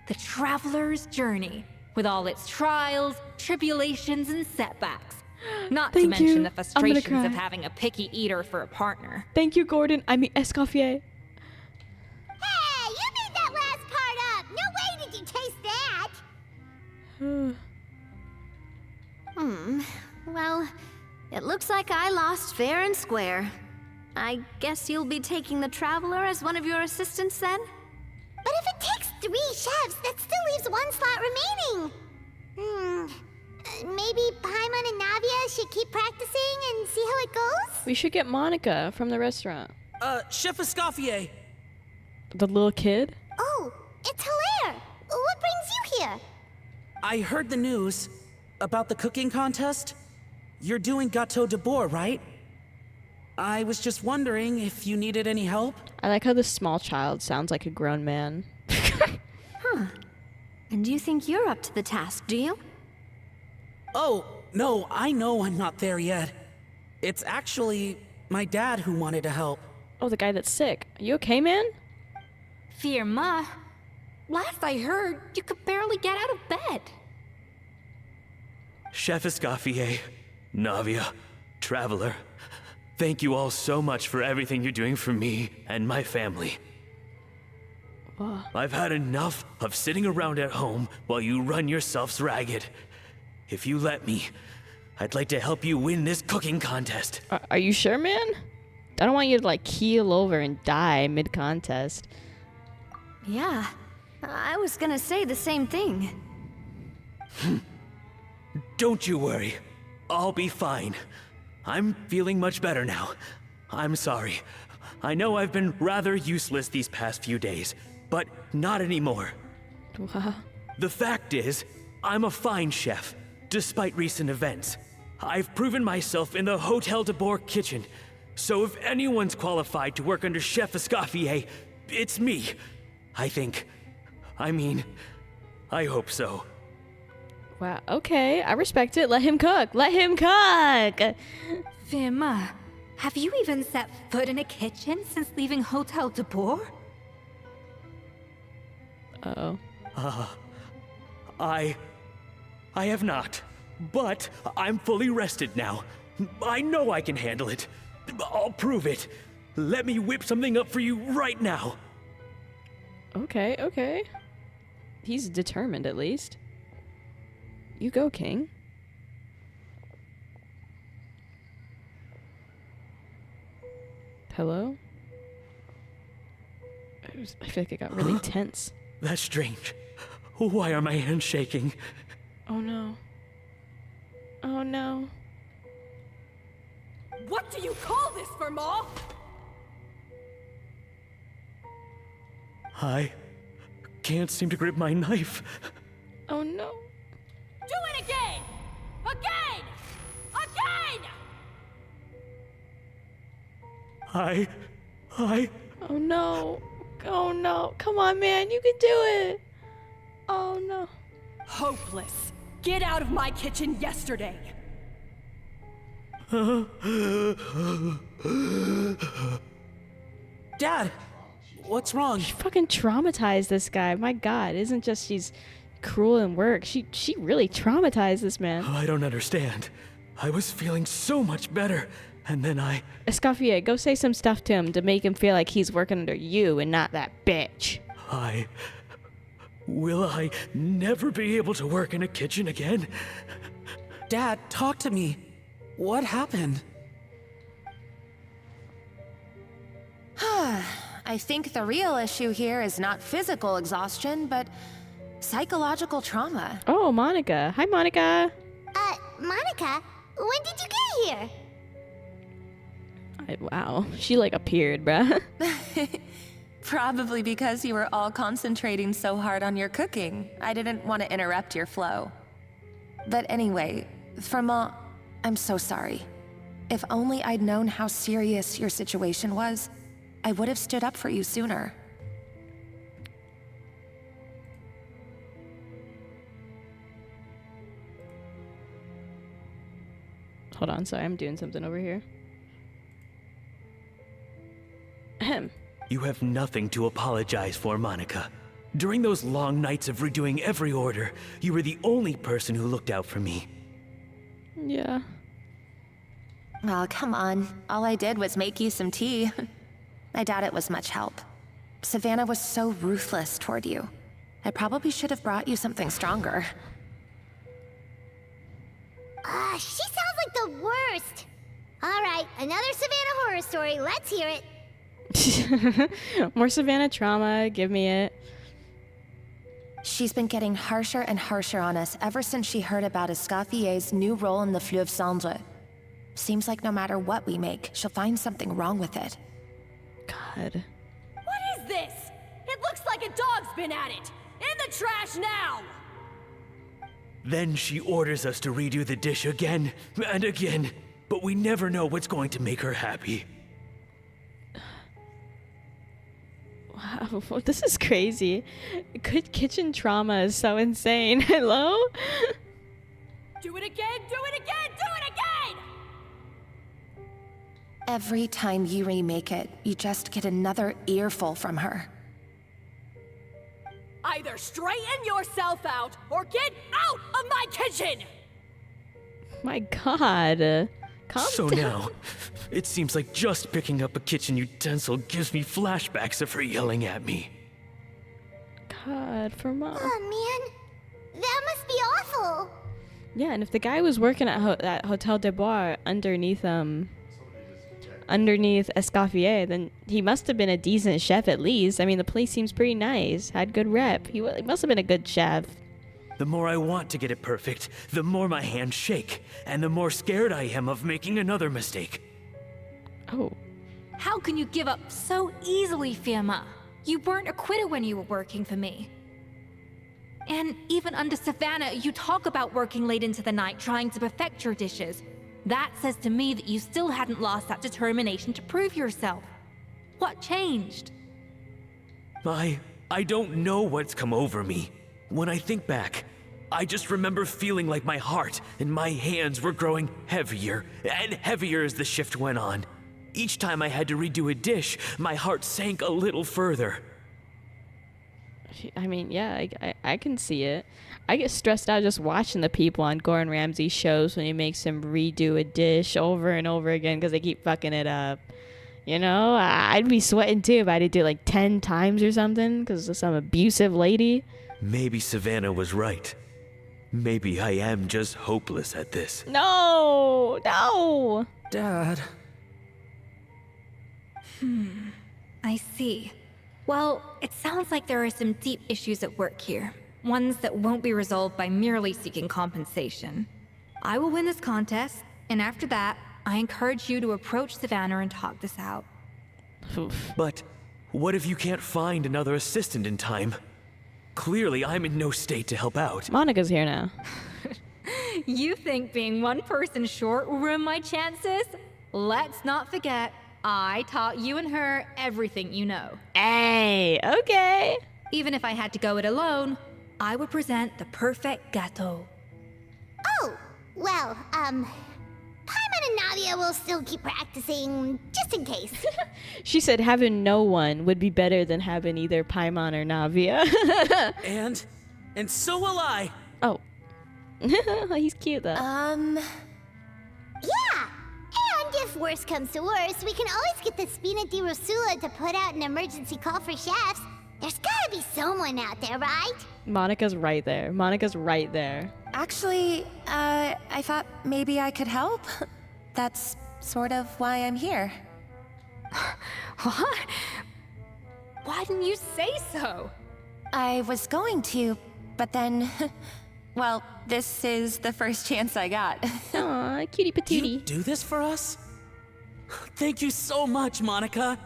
The traveler's journey, with all its trials, tribulations, and setbacks. Not to Thank you. mention the I'm gonna frustrations of cry. having a picky eater for a partner. Thank you, Gordon. I mean, Escoffier. Hey, you made that last part up! No way did you taste that! Well, it looks like I lost fair and square. I guess you'll be taking the Traveler as one of your assistants then? But if it takes 3 chefs, that still leaves 1 slot remaining. Maybe Paimon and Navia should keep practicing and see how it goes? We should get Monica from the restaurant. Chef Escoffier. The little kid? Oh, it's Hilaire! What brings you here? I heard the news about the cooking contest. You're doing Gâteau de Bois, right? I was just wondering if you needed any help. I like how the small child sounds like a grown man. And you think you're up to the task, do you? Oh, no, I know I'm not there yet. It's actually my dad who wanted to help. Oh, the guy that's sick. Are you okay, man? Firma, last I heard, you could barely get out of bed. Chef Escoffier, Navia, Traveler, thank you all so much for everything you're doing for me and my family. I've had enough of sitting around at home while you run yourselves ragged. If you let me, I'd like to help you win this cooking contest. Are you sure, man? I don't want you to, like, keel over and die mid-contest. Yeah, I was gonna say the same thing. Don't you worry. I'll be fine. I'm feeling much better now. I'm sorry. I know I've been rather useless these past few days, but not anymore. Wow. The fact is, I'm a fine chef, despite recent events. I've proven myself in the Hotel de Bois kitchen, so if anyone's qualified to work under Chef Escoffier, it's me. I think. I mean, I hope so. Wow, okay, I respect it. Let him cook. Let him cook! Firma, have you even set foot in a kitchen since leaving Hotel de Bois? Uh-oh. I have not, but I'm fully rested now. I know I can handle it. I'll prove it. Let me whip something up for you right now. Okay, okay. He's determined, at least. You go, King. Hello? I feel like it got really tense. That's strange. Why are my hands shaking? Oh no. Oh no. What do you call this, Firma? I can't seem to grip my knife. Oh no. Do it again! Again! Again! I... Oh no. Oh no. Come on, man. You can do it. Oh no. Hopeless. Get out of my kitchen yesterday. Dad, what's wrong? She fucking traumatized this guy. My god. It isn't just she's cruel in work. She really traumatized this man. I don't understand. I was feeling so much better, and then I... Escoffier, go say some stuff to him to make him feel like he's working under you and not that bitch. Will I never be able to work in a kitchen again? Dad, talk to me. What happened? I think the real issue here is not physical exhaustion, but psychological trauma. Oh, Monica. Hi, Monica. Monica, when did you get here? Wow. She, like, appeared, bruh. Probably because you were all concentrating so hard on your cooking. I didn't want to interrupt your flow. But anyway, Firma, I'm so sorry. If only I'd known how serious your situation was, I would have stood up for you sooner. Hold on, sorry, I'm doing something over here. Ahem. You have nothing to apologize for, Monica. During those long nights of redoing every order, you were the only person who looked out for me. Yeah. Oh, come on. All I did was make you some tea. I doubt it was much help. Savannah was so ruthless toward you. I probably should have brought you something stronger. She sounds like the worst. All right, another Savannah horror story. Let's hear it. More Savannah trauma. Give me it. She's been getting harsher and harsher on us ever since she heard about Escoffier's new role in the Fleuve Cendre. Seems like no matter what we make, she'll find something wrong with it. God. What is this? It looks like a dog's been at it! In the trash now! Then she orders us to redo the dish again and again, but we never know what's going to make her happy. Wow, this is crazy. Good kitchen trauma is so insane. Hello? Do it again! Do it again! Do it again! Every time you remake it, you just get another earful from her. Either straighten yourself out or get out of my kitchen! My God. Calm So down. now, it seems like just picking up a kitchen utensil gives me flashbacks of her yelling at me. God, for Mom. Oh, man. That must be awful. Yeah, and if the guy was working at Hotel des Bois underneath Escoffier, then he must have been a decent chef at least. I mean, the place seems pretty nice. Had good rep. He must have been a good chef. The more I want to get it perfect, the more my hands shake, and the more scared I am of making another mistake. Oh. How can you give up so easily, Firma? You weren't a quitter when you were working for me. And even under Savannah, you talk about working late into the night trying to perfect your dishes. That says to me that you still hadn't lost that determination to prove yourself. What changed? I don't know what's come over me. When I think back, I just remember feeling like my heart and my hands were growing heavier and heavier as the shift went on. Each time I had to redo a dish, my heart sank a little further. I mean, yeah, I can see it. I get stressed out just watching the people on Gordon Ramsay's shows when he makes them redo a dish over and over again because they keep fucking it up. You know, I'd be sweating too if I had to do it like 10 times or something because of some abusive lady. Maybe Savannah was right. Maybe I am just hopeless at this. No! Dad. I see. Well, it sounds like there are some deep issues at work here. Ones that won't be resolved by merely seeking compensation. I will win this contest, and after that, I encourage you to approach Savannah and talk this out. But what if you can't find another assistant in time? Clearly, I'm in no state to help out. Monica's here now. You think being one person short will ruin my chances? Let's not forget, I taught you and her everything you know. Hey, okay. Even if I had to go it alone, I would present the perfect gâteau. Oh, well, Paimon and Navia will still keep practicing, just in case. She said having no one would be better than having either Paimon or Navia. And so will I. Oh. He's cute though. Yeah, and if worse comes to worse, we can always get the Spina di Rosula to put out an emergency call for chefs. There's gotta be someone out there, right? Monica's right there. Actually, I thought maybe I could help. That's sort of why I'm here. What? Why didn't you say so? I was going to, but then... Well, this is the first chance I got. Aw, cutie patootie. You do this for us? Thank you so much, Monica.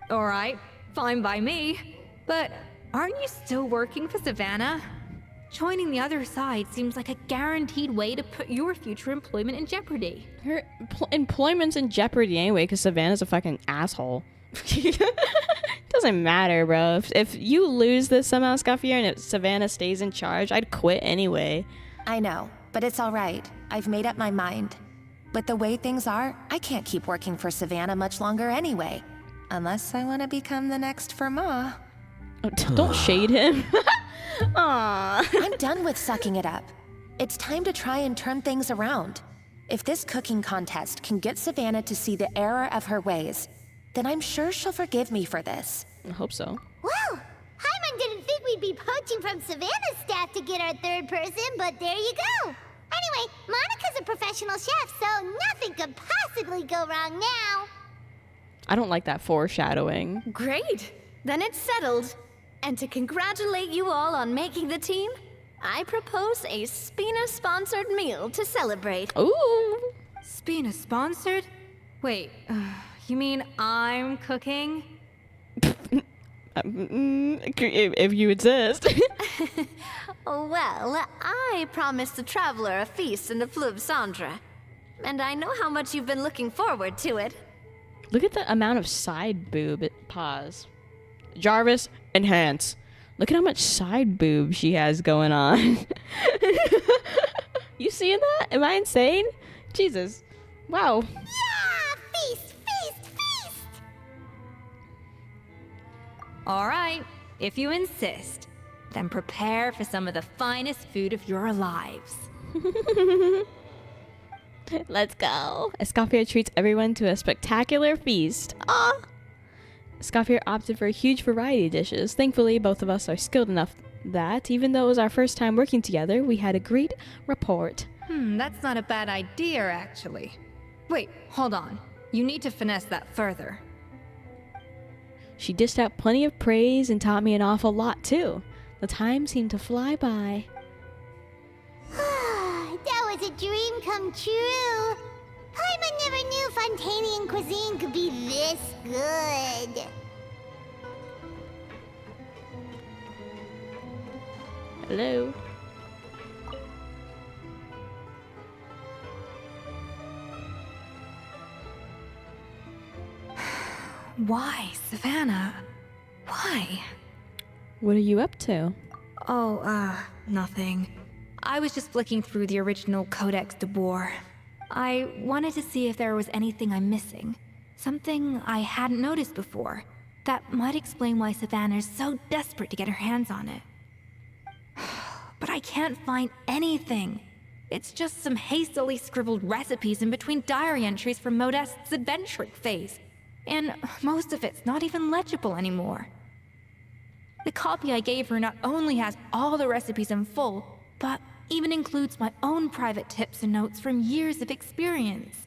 All right, fine by me. But aren't you still working for Savannah? Joining the other side seems like a guaranteed way to put your future employment in jeopardy. Her employment's in jeopardy anyway because Savannah's a fucking asshole. Doesn't matter, bro. If you lose this somehow, Escoffier, and Savannah stays in charge, I'd quit anyway. I know, but it's all right. I've made up my mind. With the way things are, I can't keep working for Savannah much longer anyway. Unless I want to become the next Firma. Oh, don't shade him. Aww. I'm done with sucking it up. It's time to try and turn things around. If this cooking contest can get Savannah to see the error of her ways, then I'm sure she'll forgive me for this. I hope so. Well, Hyman didn't think we'd be poaching from Savannah's staff to get our third person, but there you go. Anyway, Monica's a professional chef, so nothing could possibly go wrong now. I don't like that foreshadowing. Great! Then it's settled. And to congratulate you all on making the team, I propose a Spina-sponsored meal to celebrate. Ooh. Spina sponsored? Wait, you mean I'm cooking? If you insist. Well, I promised the traveler a feast in the Fleuve Cendre. And I know how much you've been looking forward to it. Look at the amount of side boob. Pause. Jarvis, enhance. Look at how much side boob she has going on. You seeing that? Am I insane? Jesus. Wow. Yeah! Feast, feast, feast! All right, if you insist, then prepare for some of the finest food of your lives. Let's go. Escoffier treats everyone to a spectacular feast. Ah! Escoffier opted for a huge variety of dishes. Thankfully, both of us are skilled enough that, even though it was our first time working together, we had a great rapport. That's not a bad idea, actually. Wait, hold on. You need to finesse that further. She dished out plenty of praise and taught me an awful lot, too. The time seemed to fly by. That was a dream come true. Hyman never knew Fontanian cuisine could be this good. Hello? Why, Savannah? Why? What are you up to? Oh, nothing. I was just flicking through the original Codex de Boer. I wanted to see if there was anything I'm missing. Something I hadn't noticed before. That might explain why Savannah's so desperate to get her hands on it. But I can't find anything. It's just some hastily scribbled recipes in between diary entries from Modeste's adventuring phase. And most of it's not even legible anymore. The copy I gave her not only has all the recipes in full, but even includes my own private tips and notes from years of experience.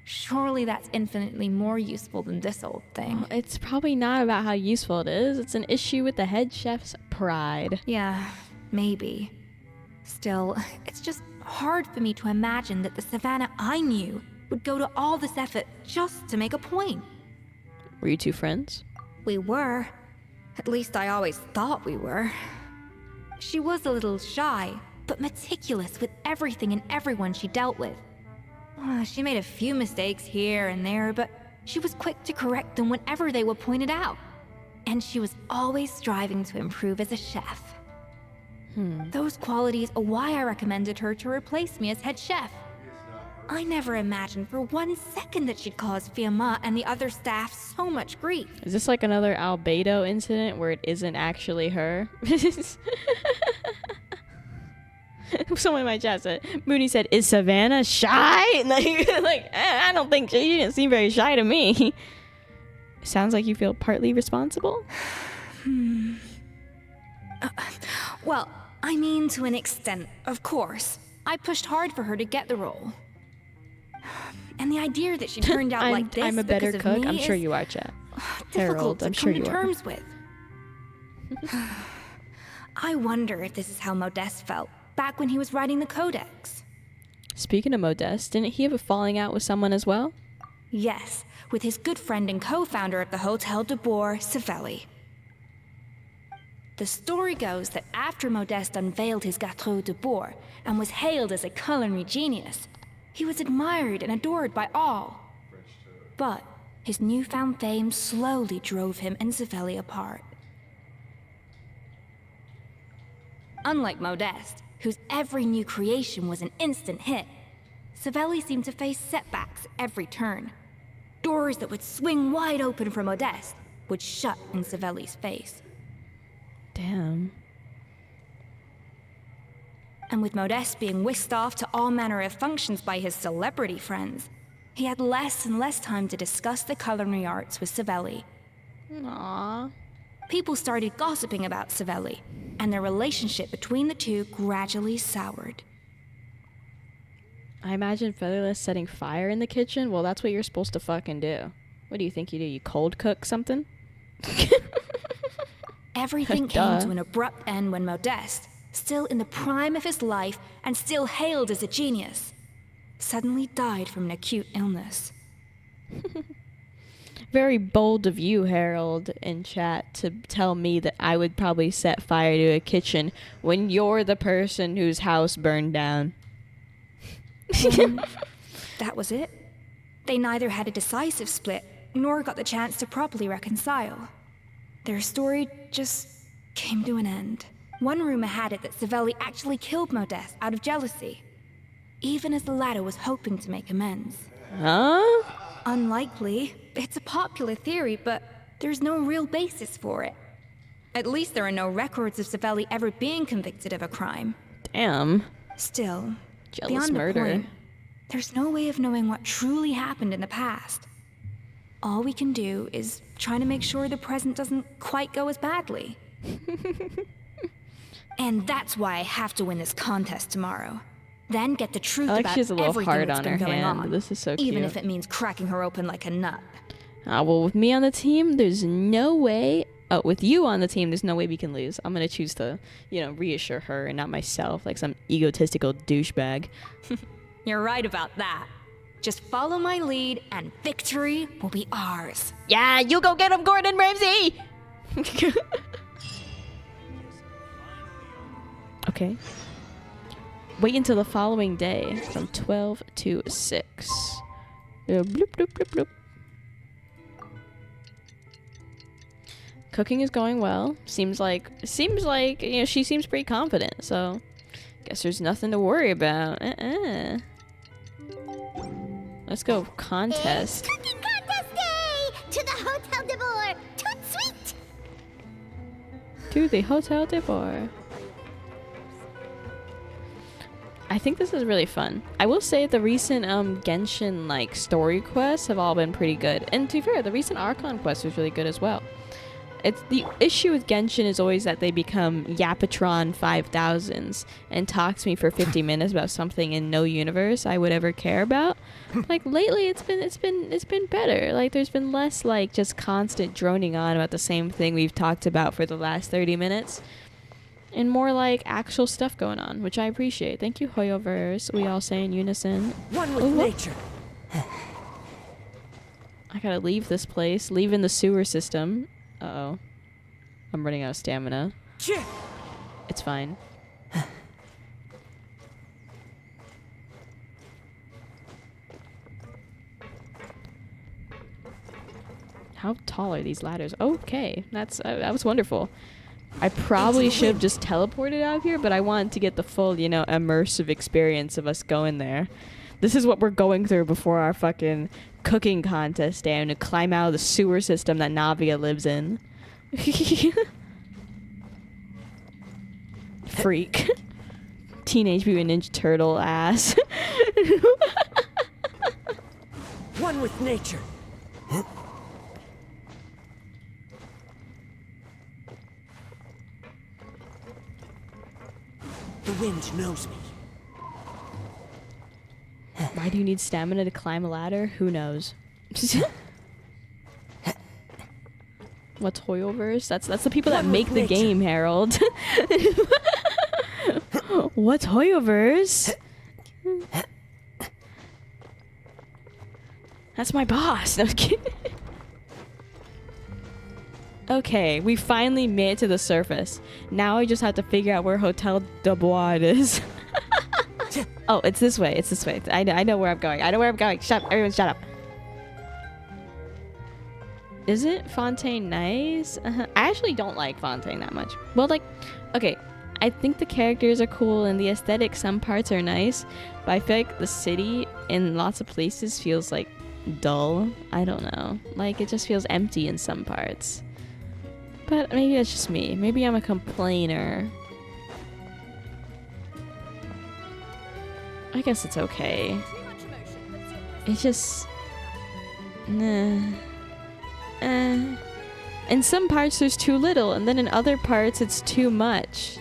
Surely that's infinitely more useful than this old thing. Well, it's probably not about how useful it is. It's an issue with the head chef's pride. Yeah, maybe. Still, it's just hard for me to imagine that the Savannah I knew would go to all this effort just to make a point. Were you two friends? We were. At least I always thought we were. She was a little shy, but meticulous with everything and everyone she dealt with. She made a few mistakes here and there, but she was quick to correct them whenever they were pointed out. And she was always striving to improve as a chef. Those qualities are why I recommended her to replace me as head chef. I never imagined for 1 second that she'd cause Fiamma and the other staff so much grief. Is this like another Albedo incident where it isn't actually her? Someone in my chat said, Mooney said, is Savannah shy? I don't think she didn't seem very shy to me. Sounds like you feel partly responsible? Well, I mean to an extent, of course. I pushed hard for her to get the role. And the idea that she turned out like this I'm a better because of cook. me I'm sure is you are, chat. difficult Harold, to I'm come sure to you are. terms with. I wonder if this is how Modeste felt back when he was writing the Codex. Speaking of Modeste, didn't he have a falling out with someone as well? Yes, with his good friend and co-founder of the Hotel de Boer, Savelli. The story goes that after Modeste unveiled his Gâteau de Boer and was hailed as a culinary genius, he was admired and adored by all. But his newfound fame slowly drove him and Savelli apart. Unlike Modeste, whose every new creation was an instant hit, Savelli seemed to face setbacks at every turn. Doors that would swing wide open for Modeste would shut in Savelli's face. Damn. And with Modeste being whisked off to all manner of functions by his celebrity friends, he had less and less time to discuss the culinary arts with Savelli. Aww. People started gossiping about Savelli, and their relationship between the two gradually soured. I imagine Featherless setting fire in the kitchen. Well, that's what you're supposed to fucking do. What do you think you do? You cold cook something? Everything came to an abrupt end when Modeste, still in the prime of his life and still hailed as a genius, suddenly died from an acute illness. Very bold of you, Harold, in chat, to tell me that I would probably set fire to a kitchen when you're the person whose house burned down. And that was it. They neither had a decisive split, nor got the chance to properly reconcile. Their story just came to an end. One rumor had it that Savelli actually killed Modeste out of jealousy, even as the latter was hoping to make amends. Huh? Unlikely. It's a popular theory, but there's no real basis for it. At least there are no records of Savelli ever being convicted of a crime. Damn. Still, Jealous beyond murder. the point, there's no way of knowing what truly happened in the past. All we can do is try to make sure the present doesn't quite go as badly. And that's why I have to win this contest tomorrow. Then get the truth I like about she's a little everything hard that's on been her going hand. on. This is so cute. Even if it means cracking her open like a nut. Well, with me on the team, there's no way. Oh, with you on the team, there's no way we can lose. I'm gonna choose to, reassure her and not myself, like some egotistical douchebag. You're right about that. Just follow my lead, and victory will be ours. Yeah, you go get him, Gordon Ramsay! Okay. Wait until the following day from 12 to 6. Bloop, bloop, bloop, bloop. Cooking is going well. Seems like she seems pretty confident, so guess there's nothing to worry about. Let's go contest. It's cooking contest day! To the Hotel de Boer! Toot sweet! To the Hotel de Boer. I think this is really fun. I will say the recent Genshin story quests have all been pretty good. And to be fair, the recent Archon quest was really good as well. It's the issue with Genshin is always that they become Yapatron 5000s and talk to me for 50 minutes about something in no universe I would ever care about. Like lately it's been better. Like there's been less just constant droning on about the same thing we've talked about for the last 30 minutes. And more actual stuff going on, which I appreciate. Thank you, Hoyoverse. We all say in unison. One with nature. I gotta leave this place. Leave in the sewer system. Uh-oh. I'm running out of stamina. It's fine. How tall are these ladders? Okay, that was wonderful. I probably should have just teleported out here, but I wanted to get the full, immersive experience of us going there. This is what we're going through before our fucking cooking contest day, and to climb out of the sewer system that Navia lives in. Freak. Teenage Mutant Ninja Turtle ass. One with nature. The wind knows me. Why do you need stamina to climb a ladder? Who knows? What's Hoyoverse? That's the people that make the game, Harold. What's Hoyoverse? That's my boss. No, I'm kidding. Okay, we finally made it to the surface. Now I just have to figure out where Hotel de Bois is. Oh, it's this way. It's this way. I know where I'm going. I know where I'm going. Shut up. Everyone shut up. Isn't Fontaine nice? I actually don't like Fontaine that much. Well, okay, I think the characters are cool and the aesthetic, some parts are nice, but I feel like the city in lots of places feels dull. I don't know. It just feels empty in some parts. But maybe that's just me. Maybe I'm a complainer. I guess it's okay. It's just... Nah. In some parts there's too little, and then in other parts it's too much.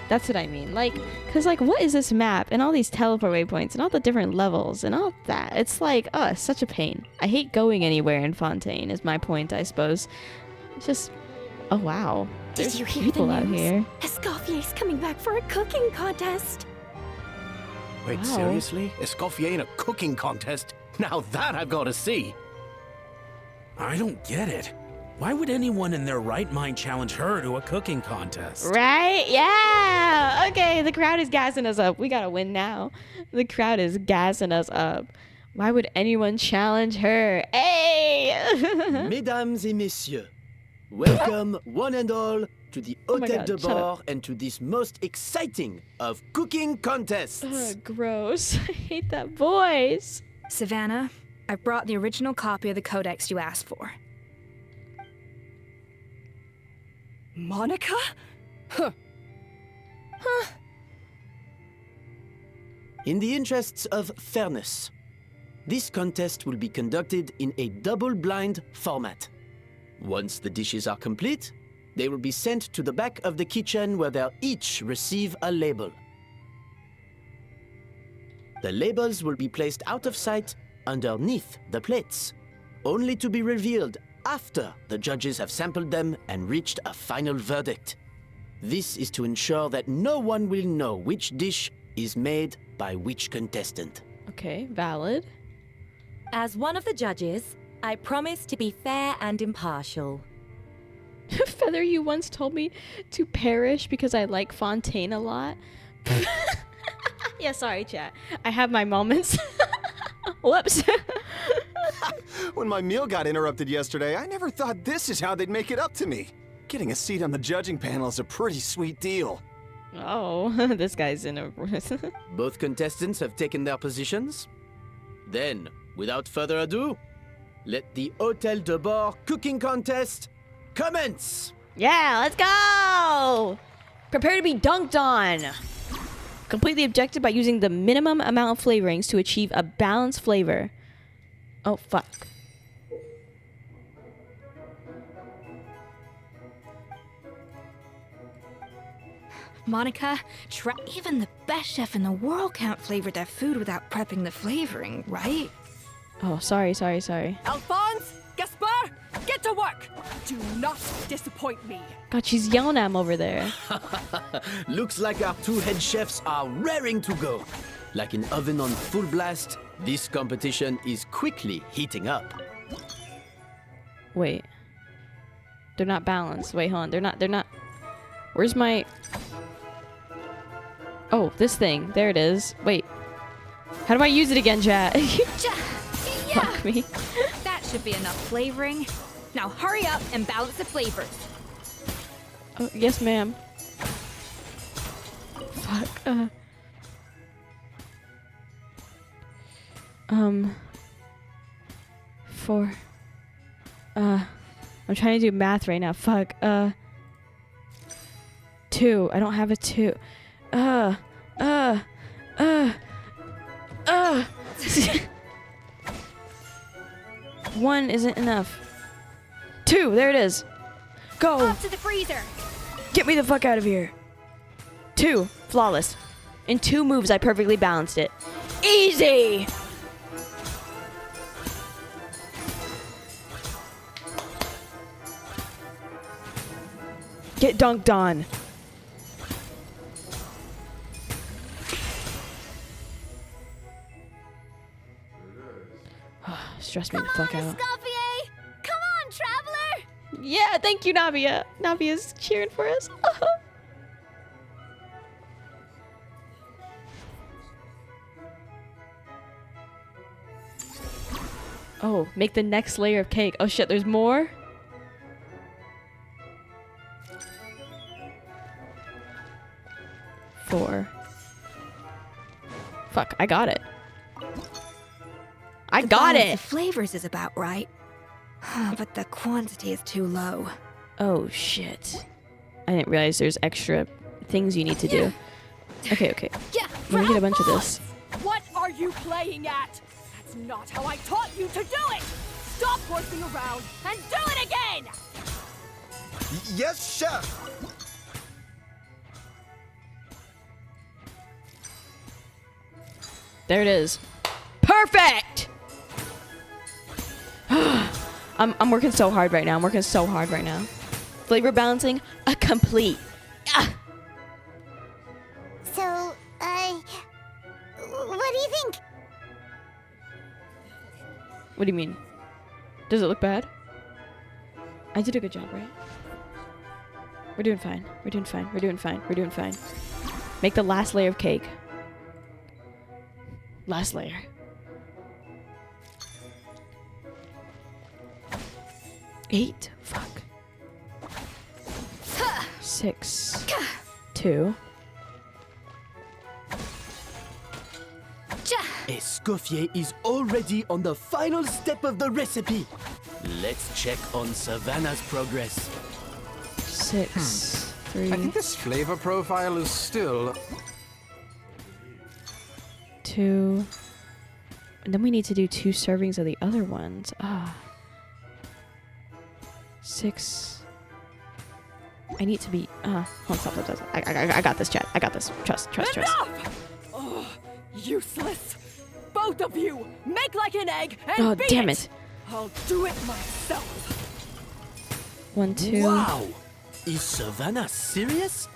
That's what I mean. Like, cause like, what is this map and all these teleport waypoints and all the different levels and all that? It's like, oh, it's such a pain. I hate going anywhere in Fontaine. Is my point, I suppose. It's just, oh wow, there's Did you hear people the out news? here. Escoffier's coming back for a cooking contest. Wait, Wow. seriously? Escoffier in a cooking contest? Now that I've got to see. I don't get it. Why would anyone in their right mind challenge her to a cooking contest? Right? Yeah. Okay, the crowd is gassing us up. We gotta win now. The crowd is gassing us up. Why would anyone challenge her? Hey! Mesdames et messieurs, welcome one and all to the Oh my Hôtel God, de shut Bord up. and to this most exciting of cooking contests. Ugh, gross. I hate that voice. Savannah, I brought the original copy of the codex you asked for. Monica? Huh. In the interests of fairness, this contest will be conducted in a double-blind format. Once the dishes are complete, they will be sent to the back of the kitchen where they'll each receive a label. The labels will be placed out of sight underneath the plates, only to be revealed after the judges have sampled them and reached a final verdict. This is to ensure that no one will know which dish is made by which contestant. Okay, valid. As one of the judges, I promise to be fair and impartial. Feather, you once told me to perish because I like Fontaine a lot. Yeah, sorry, chat. I have my moments. Whoops. When my meal got interrupted yesterday, I never thought this is how they'd make it up to me. Getting a seat on the judging panel is a pretty sweet deal. Oh, this guy's in a... Both contestants have taken their positions. Then, without further ado, let the Hôtel de Bord cooking contest commence! Yeah, let's go! Prepare to be dunked on. Complete the objective by using the minimum amount of flavorings to achieve a balanced flavor. Oh, fuck. Monica, even the best chef in the world can't flavor their food without prepping the flavoring, right? Oh, sorry. Alphonse? Gaspar? Get to work! Do not disappoint me. God, she's yelling at him over there. Looks like our two head chefs are raring to go. Like an oven on full blast, this competition is quickly heating up. Wait. They're not balanced. Wait, hold on. They're not... Where's my... Oh, this thing. There it is. Wait. How do I use it again, chat? Fuck me. That should be enough flavoring. Now hurry up and balance the flavors. Oh, yes, ma'am. Fuck. Four. I'm trying to do math right now. Fuck. 2. I don't have a 2. One isn't enough. 2. There it is. Go. Off to the freezer. Get me the fuck out of here. 2. Flawless. In 2 moves, I perfectly balanced it. Easy! Get dunked on. Stress me the fuck out. Escoffier! Come on, traveler! Yeah, thank you, Navia. Navia's cheering for us. Oh, make the next layer of cake. Oh shit, there's more? Four. Fuck, I got it. I got balance it! of flavors is about right. But the quantity is too low. Oh, shit. I didn't realize there's extra things you need to do. Okay, okay. Let me get a bunch of this. What are you playing at? That's not how I taught you to do it! Stop horsing around and do it again! Yes, chef! There it is. Perfect! I'm working so hard right now. I'm working so hard right now. Flavor balancing, a complete. Ah! So, what do you think? What do you mean? Does it look bad? I did a good job, right? We're doing fine. We're doing fine. We're doing fine. We're doing fine. Make the last layer of cake. Last layer. Eight. Fuck. 6. 2. Escoffier is already on the final step of the recipe. Let's check on Savannah's progress. 6. 3. I think this flavor profile is still... 2. And then we need to do 2 servings of the other ones. Ah. 6. I need to be... hold on, stop. I got this, chat. I got this. Trust. Enough! Oh, useless! Both of you! Make like an egg and Oh, beat damn it. I'll do it myself! 1, 2. Wow! Is Savannah serious?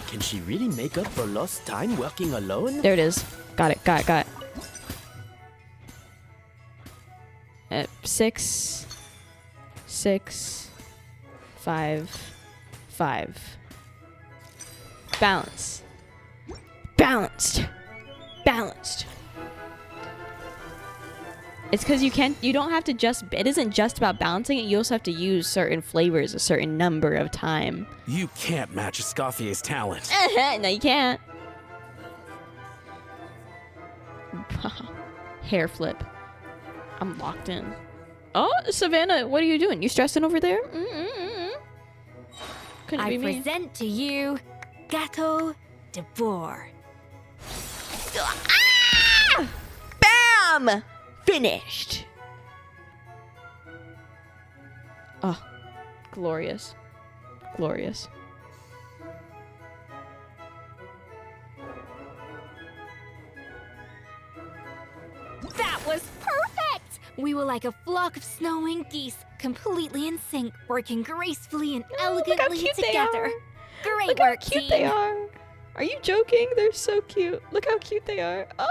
Can she really make up for lost time working alone? There it is. Got it. 6. 6. 5. 5. Balance. Balanced. It's because you don't have to it isn't just about balancing it, you also have to use certain flavors a certain number of time. You can't match Escoffier's talent. No, you can't. Hair flip. I'm locked in. Oh, Savannah, what are you doing? You stressing over there? Couldn't I be me. present to you Gâteau de Bourg. Ah! Bam! Finished. Oh, glorious. That was perfect! We were like a flock of snowing geese, completely in sync, working gracefully and elegantly together. Great Look work, how cute team. they are. Are you joking? They're so cute. Look how cute they are. Ah!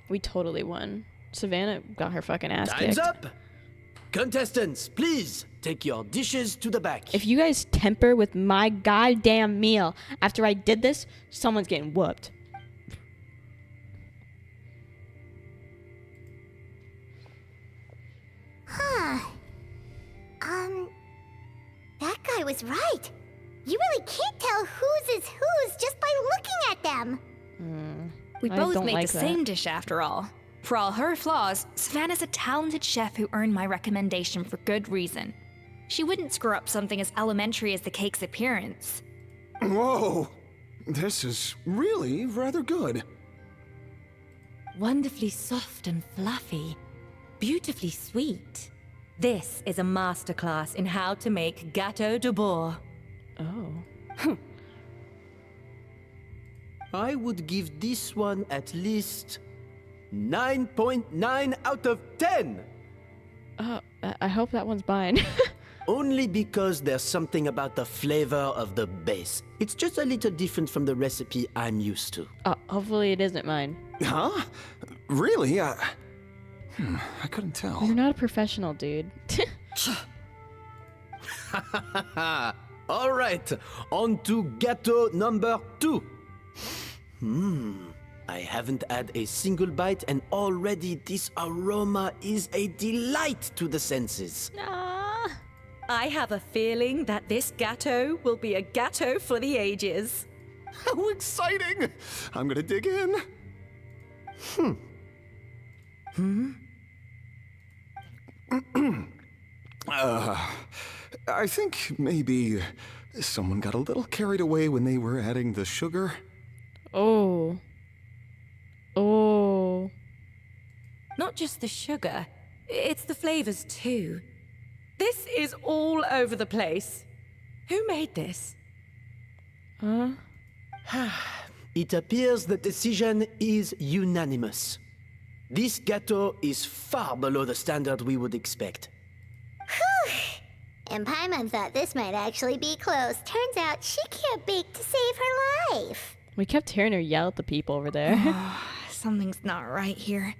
We totally won. Savannah got her fucking ass Time's kicked. up! Contestants, please take your dishes to the back. If you guys temper with my goddamn meal after I did this, someone's getting whooped. That guy was right. You really can't tell whose is whose just by looking at them. We I both don't make like the that. same dish after all. For all her flaws, Savannah's a talented chef who earned my recommendation for good reason. She wouldn't screw up something as elementary as the cake's appearance. Whoa! This is really rather good. Wonderfully soft and fluffy. Beautifully sweet. This is a masterclass in how to make Gâteau de Bourg. Oh. I would give this one at least 9.9 out of 10. Oh, I hope that one's mine. Only because there's something about the flavor of the base. It's just a little different from the recipe I'm used to. Hopefully it isn't mine. Huh? Really? I couldn't tell. You're not a professional, dude. All right, on to gâteau number 2. I haven't had a single bite and already this aroma is a delight to the senses. I have a feeling that this gâteau will be a gâteau for the ages. How exciting! I'm gonna dig in. I think maybe someone got a little carried away when they were adding the sugar. Oh. Oh. Not just the sugar, it's the flavors too. This is all over the place. Who made this? Huh? It appears the decision is unanimous. This gâteau is far below the standard we would expect. And Paimon thought this might actually be close. Turns out she can't bake to save her life. We kept hearing her yell at the people over there. Something's not right here.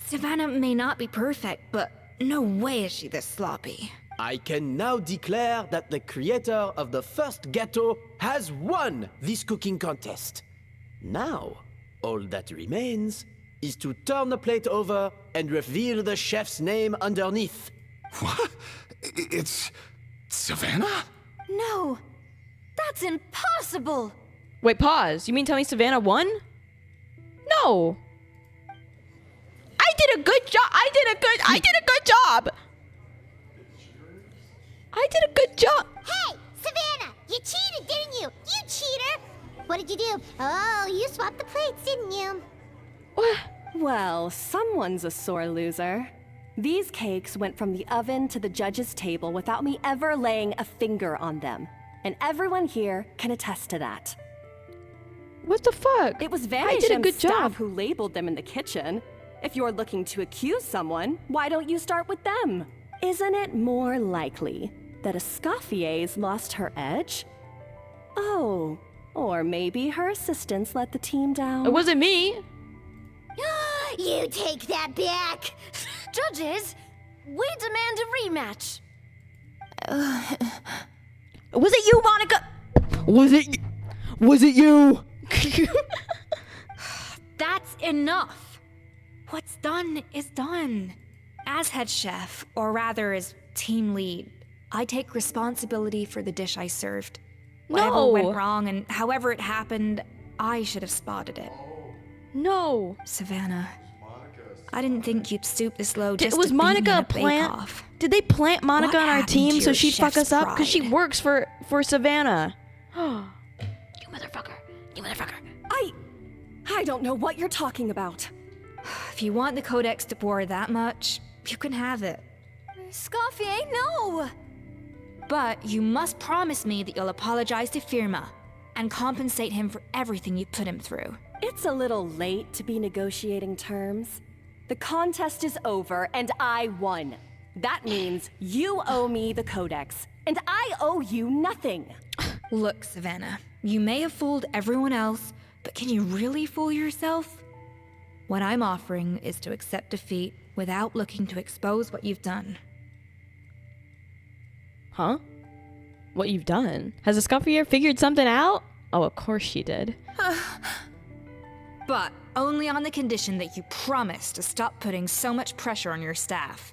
Savannah may not be perfect, but no way is she this sloppy. I can now declare that the creator of the first gâteau has won this cooking contest. Now, all that remains is to turn the plate over and reveal the chef's name underneath. What? It's Savannah? No, that's impossible. Wait, pause. You mean tell me Savannah won? No. I did a good job. I did a good job. I did a good job. Hey, Savannah, you cheated, didn't you? You cheater! What did you do? Oh, you swapped the plates, didn't you? What? Well, someone's a sore loser. These cakes went from the oven to the judge's table without me ever laying a finger on them. And everyone here can attest to that. What the fuck? It was I did a good staff job. who labeled them in the kitchen. If you're looking to accuse someone, why don't you start with them? Isn't it more likely that Escoffier's lost her edge? Oh, or maybe her assistants let the team down. It wasn't me. You take that back! Judges, we demand a rematch. Was it you, Monica? Was it you? That's enough. What's done is done. As head chef, or rather as team lead, I take responsibility for the dish I served. Whatever went wrong and however it happened, I should have spotted it. No. Savannah, I didn't think you'd stoop this low just Was to beat me in Monica a a plant? bake-off. Did they plant Monica What on our happened team to so your she'd fuck chef's us up? Because she pride? works for Savannah. You motherfucker. You motherfucker. I don't know what you're talking about. If you want the Codex de Boer that much, you can have it. Escoffier, no! But you must promise me that you'll apologize to Firma and compensate him for everything you put him through. It's a little late to be negotiating terms. The contest is over and I won. That means you owe me the Codex, and I owe you nothing. Look, Savannah, you may have fooled everyone else, but can you really fool yourself? What I'm offering is to accept defeat without looking to expose what you've done. Huh? What you've done? Has Escoffier figured something out? Oh, of course she did. But only on the condition that you promise to stop putting so much pressure on your staff.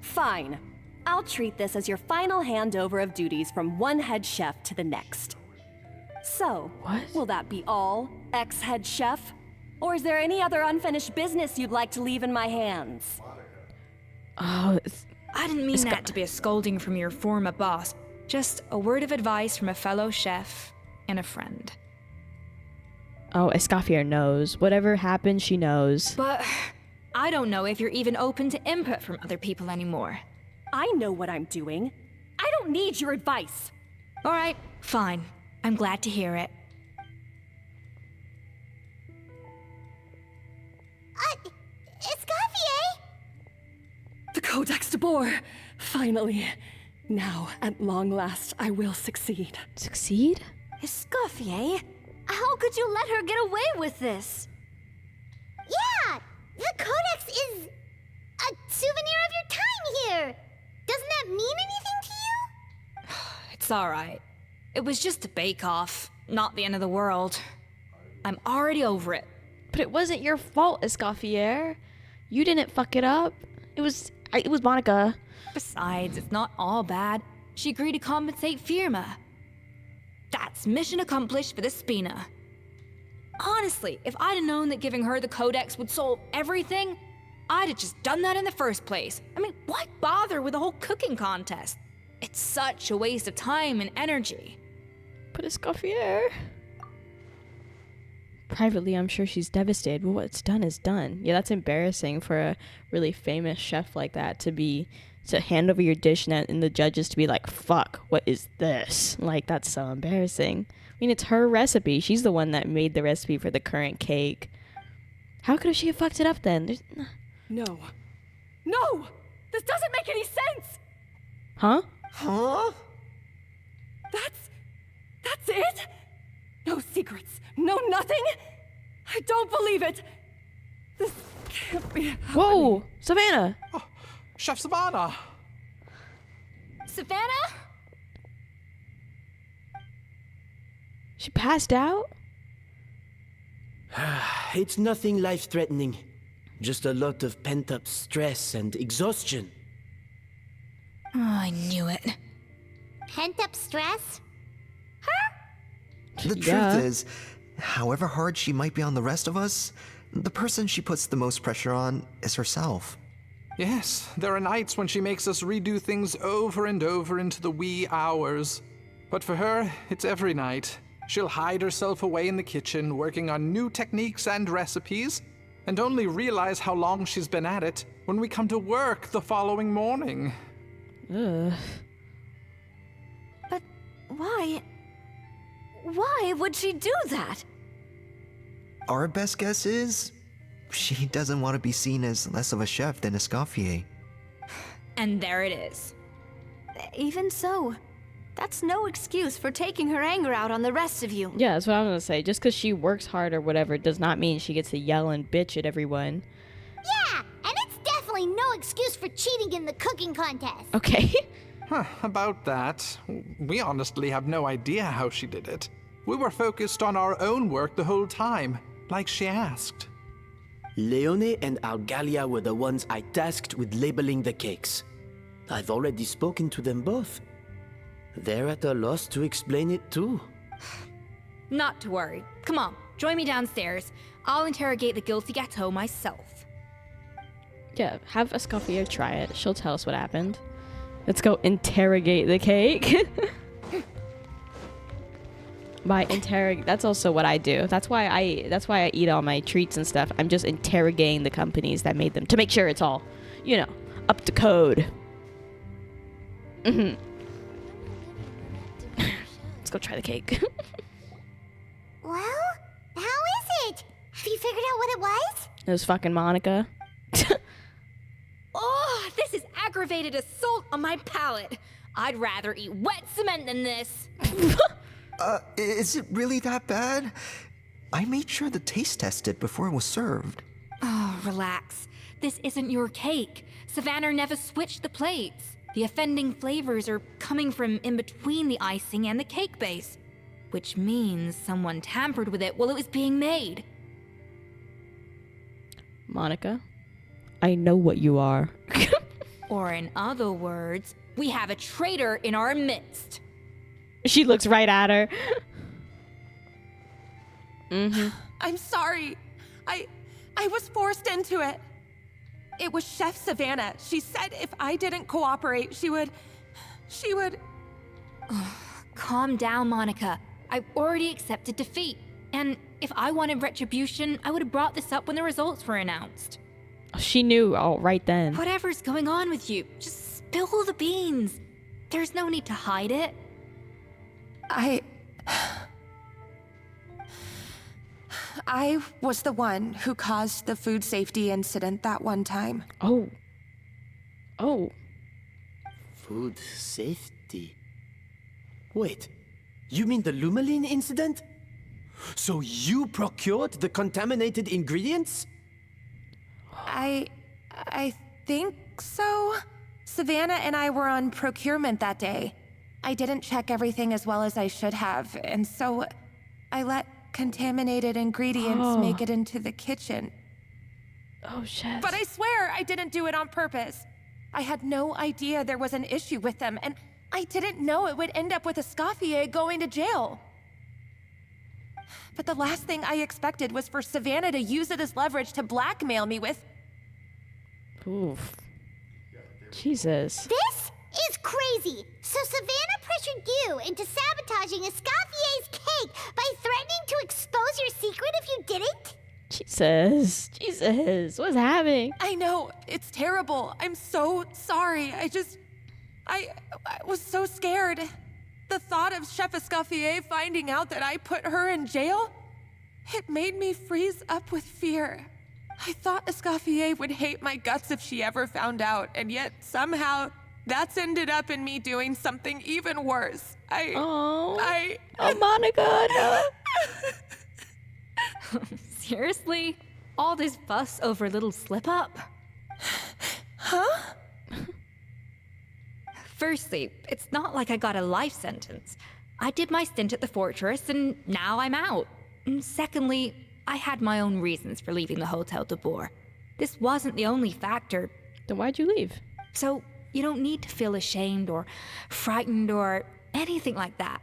Fine. I'll treat this as your final handover of duties from one head chef to the next. So, will that be all, ex-head chef? Or is there any other unfinished business you'd like to leave in my hands? Oh, I didn't mean that to be a scolding from your former boss. Just a word of advice from a fellow chef and a friend. Oh, Escoffier knows. Whatever happened, she knows. But I don't know if you're even open to input from other people anymore. I know what I'm doing. I don't need your advice. All right, fine. I'm glad to hear it. Escoffier? The Codex de Boer! Finally. Now, at long last, I will succeed. Succeed? Escoffier? How could you let her get away with this? Yeah! The Codex is a souvenir of your time here! Doesn't that mean anything to you? It's all right. It was just a bake-off, not the end of the world. I'm already over it. But it wasn't your fault, Escoffier. You didn't fuck it up. It was Monica. Besides, it's not all bad. She agreed to compensate Firma. That That's mission accomplished for the Spina. Honestly, if I'd have known that giving her the codex would solve everything, I'd have just done that in the first place. I mean, why bother with the whole cooking contest? It's such a waste of time and energy. But Escoffier. Privately, I'm sure she's devastated, but what's done is done. Yeah, that's embarrassing for a really famous chef like that to hand over your dish and the judges to be like, fuck, what is this? Like, that's so embarrassing. I mean, it's her recipe. She's the one that made the recipe for the current cake. How could she have fucked it up then? No. No! This doesn't make any sense! Huh? Huh? That's it? No secrets, no nothing? I don't believe it! This can't be happening. Whoa! Savannah! Oh, Chef Savannah! Savannah? She passed out? It's nothing life-threatening. Just a lot of pent-up stress and exhaustion. Oh, I knew it. Pent-up stress? The truth is, however hard she might be on the rest of us, the person she puts the most pressure on is herself. Yes, there are nights when she makes us redo things over and over into the wee hours. But for her, it's every night. She'll hide herself away in the kitchen, working on new techniques and recipes, and only realize how long she's been at it when we come to work the following morning. Ugh. But why? Why would she do that? Our best guess is she doesn't want to be seen as less of a chef than Escoffier. And there it is. Even so, that's no excuse for taking her anger out on the rest of you. Yeah, that's what I'm gonna say. Just because she works hard or whatever does not mean she gets to yell and bitch at everyone. Yeah, and it's definitely no excuse for cheating in the cooking contest. Okay. About that, we honestly have no idea how she did it. We were focused on our own work the whole time, like she asked. Leone and Algalia were the ones I tasked with labeling the cakes. I've already spoken to them both. They're at a loss to explain it too. Not to worry. Come on, join me downstairs. I'll interrogate the guilty gâteau myself. Yeah, have Escoffier try it. She'll tell us what happened. Let's go interrogate the cake. By interrogate, that's also what I do. That's why I eat all my treats and stuff. I'm just interrogating the companies that made them to make sure it's all, up to code. Let's go try the cake. Well, how is it? Have you figured out what it was? It was fucking Monica. Oh, this is aggravated assault on my palate. I'd rather eat wet cement than this. Is it really that bad? I made sure to taste test it before it was served. Oh, relax. This isn't your cake. Savannah never switched the plates. The offending flavors are coming from in between the icing and the cake base, which means someone tampered with it while it was being made. Monica, I know what you are. Or in other words, we have a traitor in our midst. She looks right at her. I'm sorry. I was forced into it. It was Chef Savannah. She said if I didn't cooperate, she would... Calm down, Monica. I already accepted defeat. And if I wanted retribution, I would have brought this up when the results were announced. She knew all right then. Whatever's going on with you, just spill the beans. There's no need to hide it. I was the one who caused the food safety incident that one time. Oh. Food safety? Wait, you mean the Lumaline incident? So you procured the contaminated ingredients? I think so. Savannah and I were on procurement that day. I didn't check everything as well as I should have, and so I let contaminated ingredients make it into the kitchen. Oh, shit. But I swear I didn't do it on purpose. I had no idea there was an issue with them, and I didn't know it would end up with Escoffier going to jail. But the last thing I expected was for Savannah to use it as leverage to blackmail me with... Oof. Jesus. This is crazy! So Savannah pressured you into sabotaging Escoffier's cake by threatening to expose your secret if you didn't? Jesus, what's happening? I know, it's terrible. I'm so sorry. I was so scared. The thought of Chef Escoffier finding out that I put her in jail, it made me freeze up with fear. I thought Escoffier would hate my guts if she ever found out, and yet somehow that's ended up in me doing something even worse. Oh, Monica, no. Seriously? All this fuss over a little slip-up? Huh? Firstly, it's not like I got a life sentence. I did my stint at the fortress, and now I'm out. And secondly, I had my own reasons for leaving the Hotel de Boer. This wasn't the only factor. Then why'd you leave? So, you don't need to feel ashamed or frightened or anything like that.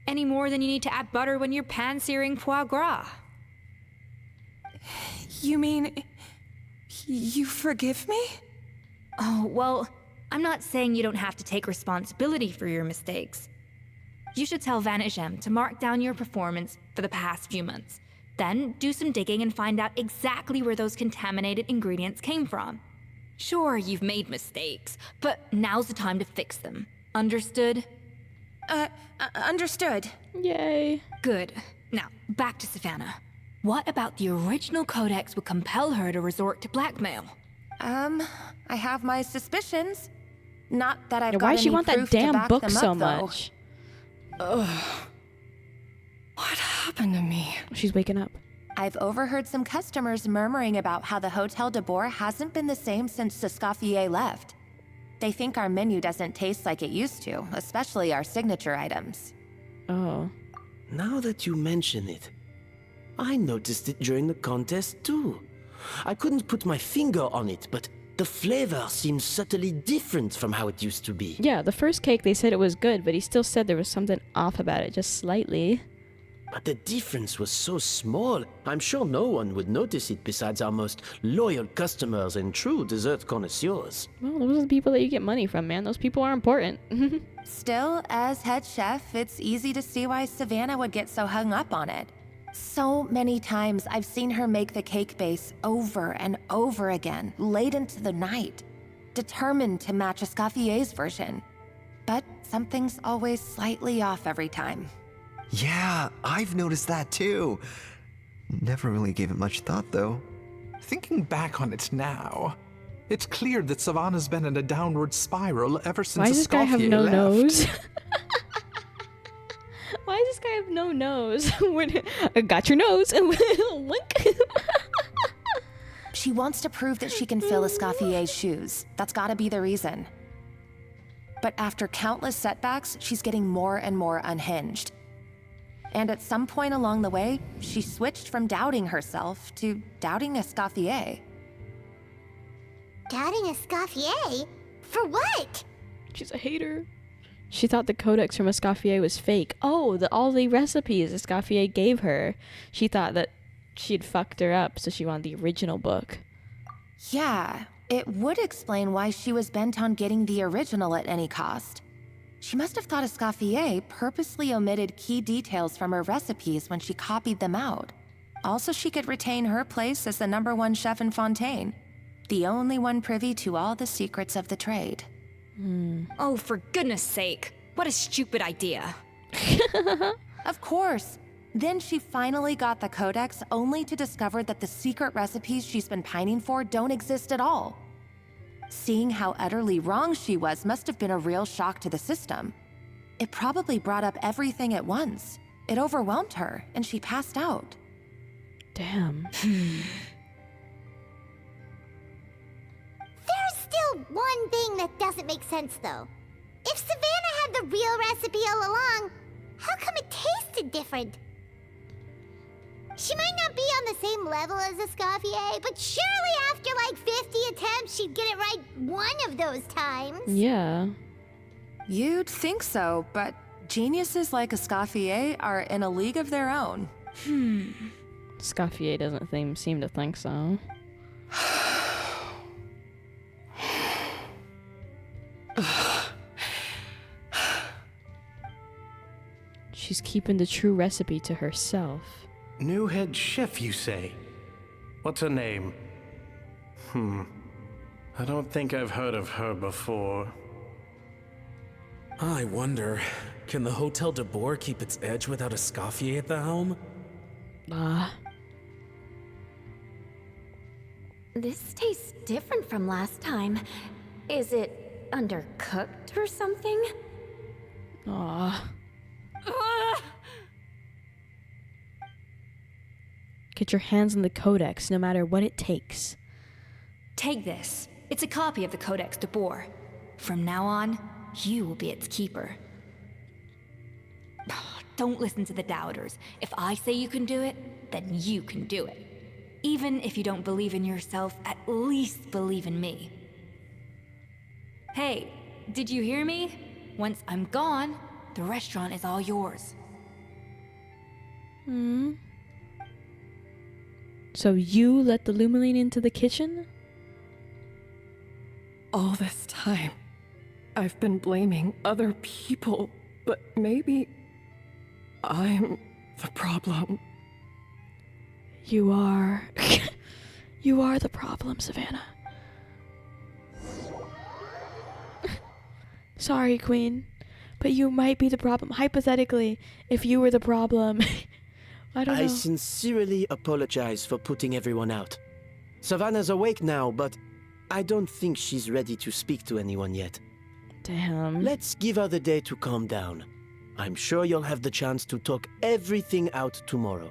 Any more than you need to add butter when you're pan-searing foie gras. You mean... you forgive me? Oh, well, I'm not saying you don't have to take responsibility for your mistakes. You should tell Vanagem to mark down your performance for the past few months. Then do some digging and find out exactly where those contaminated ingredients came from. Sure, you've made mistakes, but now's the time to fix them. Understood? Understood. Yay. Good. Now, back to Savannah. What about the original codex would compel her to resort to blackmail? I have my suspicions. Not that I've got why any does she want that proof to damn back book them so up, though. much? Ugh. What happened to me? She's waking up. I've overheard some customers murmuring about how the Hotel de Boer hasn't been the same since Escoffier left. They think our menu doesn't taste like it used to, especially our signature items. Oh. Now that you mention it, I noticed it during the contest too. I couldn't put my finger on it, but the flavor seems subtly different from how it used to be. Yeah, the first cake they said it was good, but he still said there was something off about it, just slightly. But the difference was so small, I'm sure no one would notice it besides our most loyal customers and true dessert connoisseurs. Well, those are the people that you get money from, man. Those people are important. Still, as head chef, it's easy to see why Savannah would get so hung up on it. So many times I've seen her make the cake base over and over again, late into the night, determined to match Escoffier's version. But something's always slightly off every time. Yeah, I've noticed that too. Never really gave it much thought, though. Thinking back on it now, it's clear that Savannah's been in a downward spiral ever since Why does this guy have no left. nose? Why does this guy have no nose? I got your nose. Link. She wants to prove that she can fill Escoffier's shoes. That's gotta be the reason. But after countless setbacks, she's getting more and more unhinged. And at some point along the way, she switched from doubting herself to doubting Escoffier. Doubting Escoffier? For what? She's a hater. She thought the codex from Escoffier was fake. Oh, all the recipes Escoffier gave her. She thought that she'd fucked her up, so she wanted the original book. Yeah, it would explain why she was bent on getting the original at any cost. She must have thought Escoffier purposely omitted key details from her recipes when she copied them out. Also, she could retain her place as the #1 chef in Fontaine, the only one privy to all the secrets of the trade. Oh, for goodness sake. What a stupid idea. Of course. Then she finally got the codex only to discover that the secret recipes she's been pining for don't exist at all. Seeing how utterly wrong she was must have been a real shock to the system. It probably brought up everything at once. It overwhelmed her, and she passed out. Damn. There's still one thing that doesn't make sense, though. If Savannah had the real recipe all along, how come it tasted different? She might not be on the same level as Escoffier, but surely after like 50 attempts, she'd get it right one of those times. Yeah. You'd think so, but geniuses like Escoffier are in a league of their own. Escoffier doesn't seem to think so. She's keeping the true recipe to herself. New head chef, you say? What's her name? I don't think I've heard of her before. I wonder, can the Hotel de Boer keep its edge without Escoffier at the helm? This tastes different from last time. Is it undercooked or something? Get your hands on the codex, no matter what it takes. Take this. It's a copy of the Codex de Boer. From now on, you will be its keeper. Don't listen to the doubters. If I say you can do it, then you can do it. Even if you don't believe in yourself, at least believe in me. Hey, did you hear me? Once I'm gone, the restaurant is all yours. So you let the Lumiline into the kitchen? All this time, I've been blaming other people, but maybe I'm the problem. You are. You are the problem, Savannah. Sorry, Queen, but you might be the problem. Hypothetically, if you were the problem. I don't know. I sincerely apologize for putting everyone out. Savannah's awake now, but I don't think she's ready to speak to anyone yet. Damn. Let's give her the day to calm down. I'm sure you'll have the chance to talk everything out tomorrow.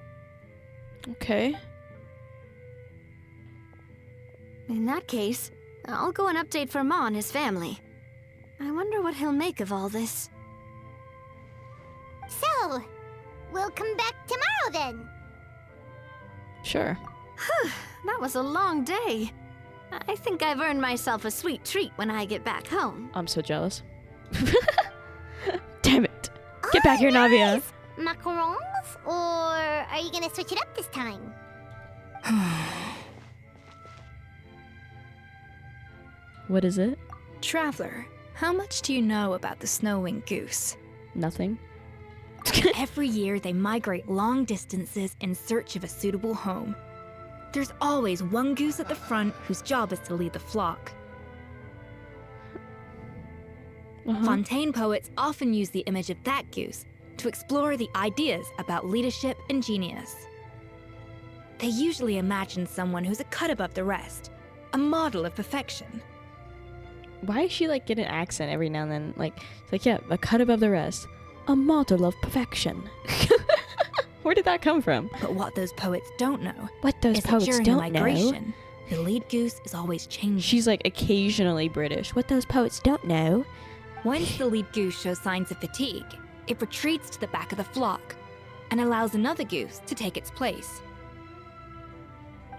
Okay. In that case, I'll go and update for Ma and his family. I wonder what he'll make of all this. So, we'll come back tomorrow then. Sure. That was a long day. I think I've earned myself a sweet treat when I get back home. I'm so jealous. Damn it. Get back here, Navia. Macarons? Or are you gonna switch it up this time? What is it? Traveler, how much do you know about the snow-winged goose? Nothing. Every year they migrate long distances in search of a suitable home. There's always one goose at the front whose job is to lead the flock. Fontaine poets often use the image of that goose to explore the ideas about leadership and genius. They usually imagine someone who's a cut above the rest, a model of perfection. Why is she like get an accent every now and then? Like, yeah, a cut above the rest, a model of perfection. Where did that come from? But what those poets don't know is that during the migration, the lead goose is always changing. She's like occasionally British. What those poets don't know. Once the lead goose shows signs of fatigue, it retreats to the back of the flock and allows another goose to take its place.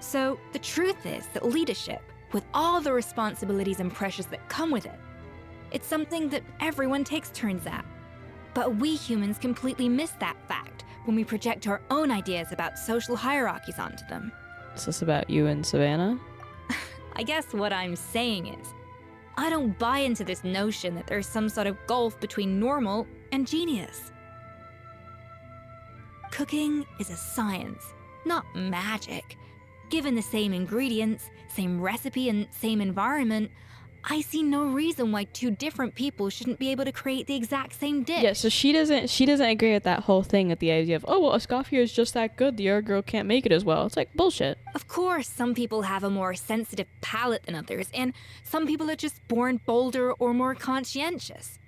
So the truth is that leadership, with all the responsibilities and pressures that come with it, it's something that everyone takes turns at. But we humans completely miss that fact when we project our own ideas about social hierarchies onto them. Is this about you and Savannah? I guess what I'm saying is, I don't buy into this notion that there's some sort of gulf between normal and genius. Cooking is a science, not magic. Given the same ingredients, same recipe, and same environment, I see no reason why two different people shouldn't be able to create the exact same dish. Yeah, so she doesn't agree with that whole thing with the idea of, oh, well, Escoffier is just that good, the other girl can't make it as well. It's like bullshit. Of course, some people have a more sensitive palate than others, and some people are just born bolder or more conscientious.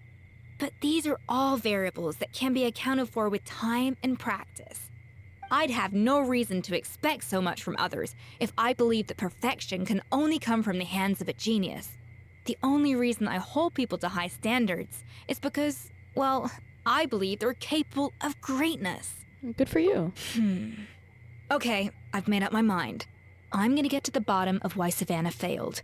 But these are all variables that can be accounted for with time and practice. I'd have no reason to expect so much from others if I believed that perfection can only come from the hands of a genius. The only reason I hold people to high standards is because, well, I believe they're capable of greatness. Good for you. Okay, I've made up my mind. I'm gonna get to the bottom of why Savannah failed.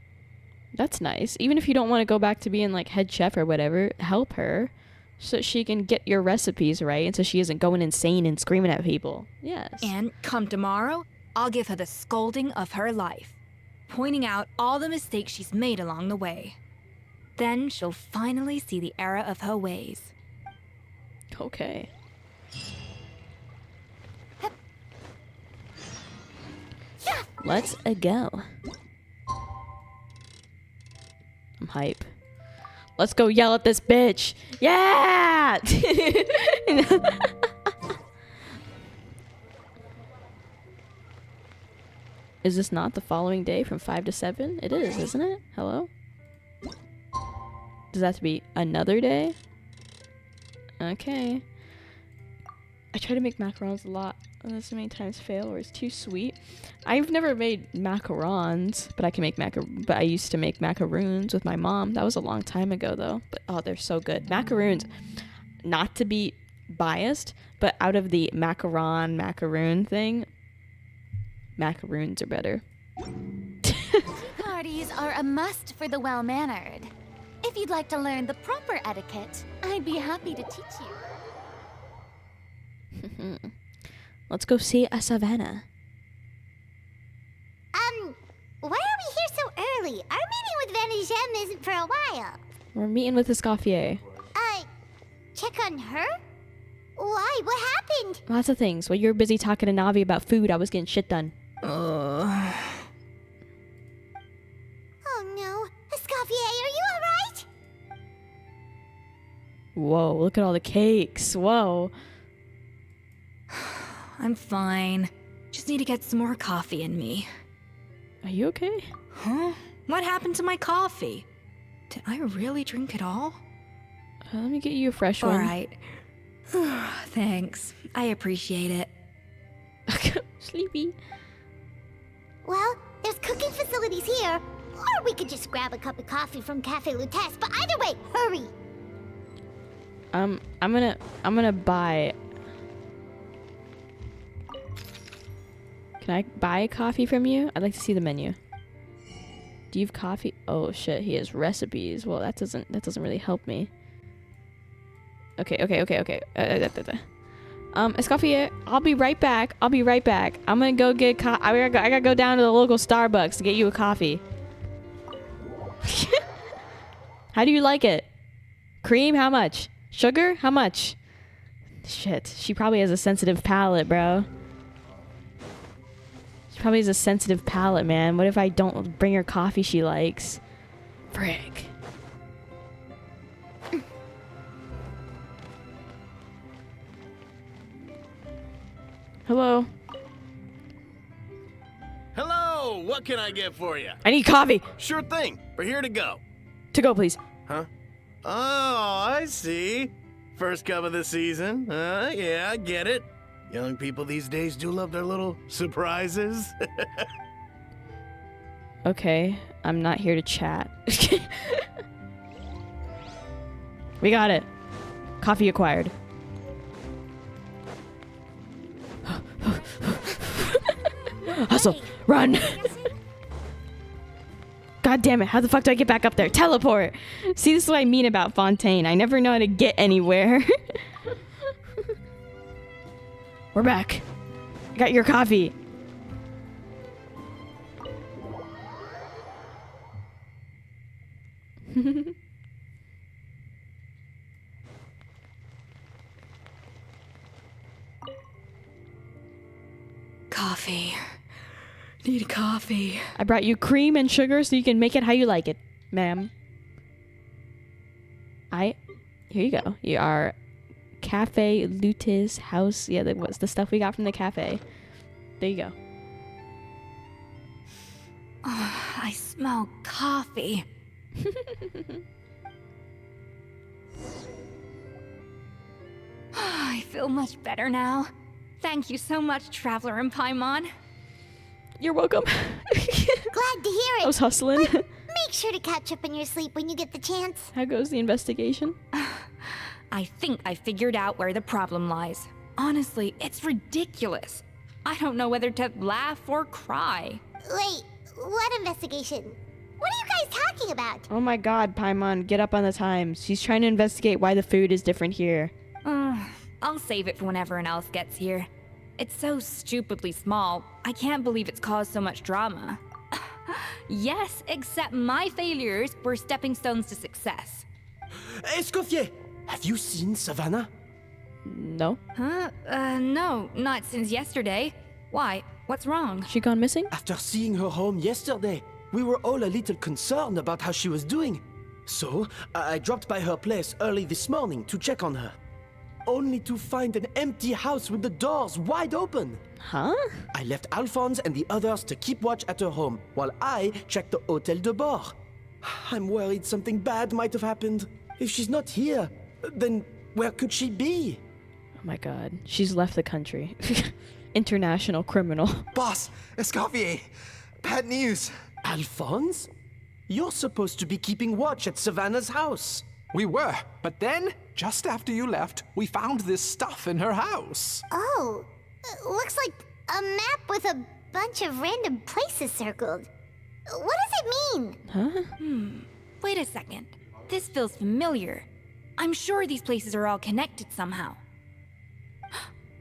That's nice. Even if you don't want to go back to being like head chef or whatever, help her. So she can get your recipes right, and so she isn't going insane and screaming at people. Yes. And come tomorrow, I'll give her the scolding of her life, pointing out all the mistakes she's made along the way. Then she'll finally see the error of her ways. Okay. Let's go. I'm hype. Let's go yell at this bitch. Yeah! Is this not the following day from 5 to 7? It is, isn't it? Hello? Does that have to be another day? Okay. I try to make macarons a lot. And so many times fail or it's too sweet. I've never made macarons, but I can make but I used to make macaroons with my mom. That was a long time ago though. But oh, they're so good. Macaroons, not to be biased, but out of the macaroon thing, macaroons are better. Parties are a must for the well-mannered. If you'd like to learn the proper etiquette, I'd be happy to teach you. Let's go see a savannah. Why are we here so early? Our meeting with Vanigem isn't for a while. We're meeting with Escoffier. Check on her? Why? What happened? Lots of things. While you're busy talking to Navi about food, I was getting shit done. Oh no. Escoffier, are you alright? Whoa, look at all the cakes. Whoa. I'm fine. Just need to get some more coffee in me. Are you okay? Huh? What happened to my coffee? Did I really drink it all? Let me get you a fresh one. All right. Thanks. I appreciate it. Sleepy. Well, there's cooking facilities here. Or we could just grab a cup of coffee from Cafe Lutece, but either way, hurry! I'm gonna buy... Can I buy coffee from you? I'd like to see the menu. Do you have coffee? Oh shit, he has recipes. Well, that doesn't really help me. Okay. Escoffier, I'll be right back. I'm gonna go get I gotta go down to the local Starbucks to get you a coffee. How do you like it? Cream? How much? Sugar? How much? Shit, she probably has a sensitive palate, bro. She probably has a sensitive palate, man. What if I don't bring her coffee she likes? Frick. Hello. Hello, what can I get for you? I need coffee. Sure thing. We're here to go. To go, please. Huh? Oh, I see. First cup of the season. Yeah, I get it. Young people these days do love their little surprises. Okay, I'm not here to chat. We got it. Coffee acquired. Hustle! Run! God damn it, how the fuck do I get back up there? Teleport! See, this is what I mean about Fontaine. I never know how to get anywhere. We're back. I got your coffee. Coffee. Need coffee. I brought you cream and sugar so you can make it how you like it, ma'am. Here you go. You are Cafe Lutis house. Yeah, that was the stuff we got from the cafe. There you go. Oh, I smell coffee. I feel much better now. Thank you so much, Traveler and Paimon. You're welcome. Glad to hear it. I was hustling. But make sure to catch up on your sleep when you get the chance. How goes the investigation? I think I figured out where the problem lies. Honestly, it's ridiculous. I don't know whether to laugh or cry. Wait, what investigation? What are you you guys talking about? Oh my god, Paimon, get up on the times. She's trying to investigate why the food is different here. I'll save it for when everyone else gets here. It's so stupidly small, I can't believe it's caused so much drama. Yes, except my failures were stepping stones to success. Escoffier, have you seen Savannah? No. Huh? No, not since yesterday. Why? What's wrong? She gone missing? After seeing her home yesterday, we were all a little concerned about how she was doing. So, I dropped by her place early this morning to check on her. Only to find an empty house with the doors wide open. Huh? I left Alphonse and the others to keep watch at her home, while I checked the Hôtel de Bord. I'm worried something bad might have happened. If she's not here, then where could she be? Oh my god. She's left the country. International criminal. Boss, Escoffier, bad news. Alphonse? You're supposed to be keeping watch at Savannah's house. We were, but then, just after you left, we found this stuff in her house. Oh, looks like a map with a bunch of random places circled. What does it mean? Huh? Wait a second. This feels familiar. I'm sure these places are all connected somehow.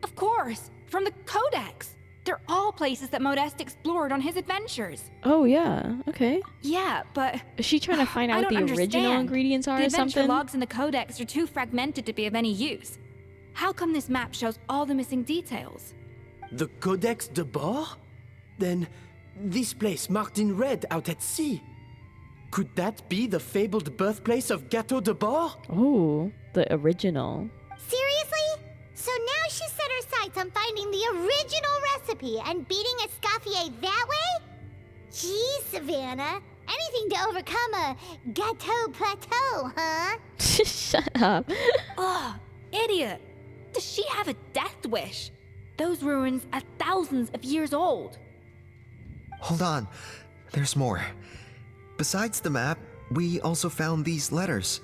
Of course, from the Codex. They're all places that Modeste explored on his adventures. Oh yeah, okay. Yeah, but is she trying to find out what the original ingredients are or something? The adventure logs in the Codex are too fragmented to be of any use. How come this map shows all the missing details? The Codex de Bord? Then, this place marked in red out at sea. Could that be the fabled birthplace of Gâteau de Bord? Oh, the original. Seriously? So now she set her sights on finding the original recipe and beating Escoffier that way? Geez, Savannah. Anything to overcome a gâteau plateau, huh? Shut up. Ugh, idiot. Does she have a death wish? Those ruins are thousands of years old. Hold on, there's more. Besides the map, we also found these letters.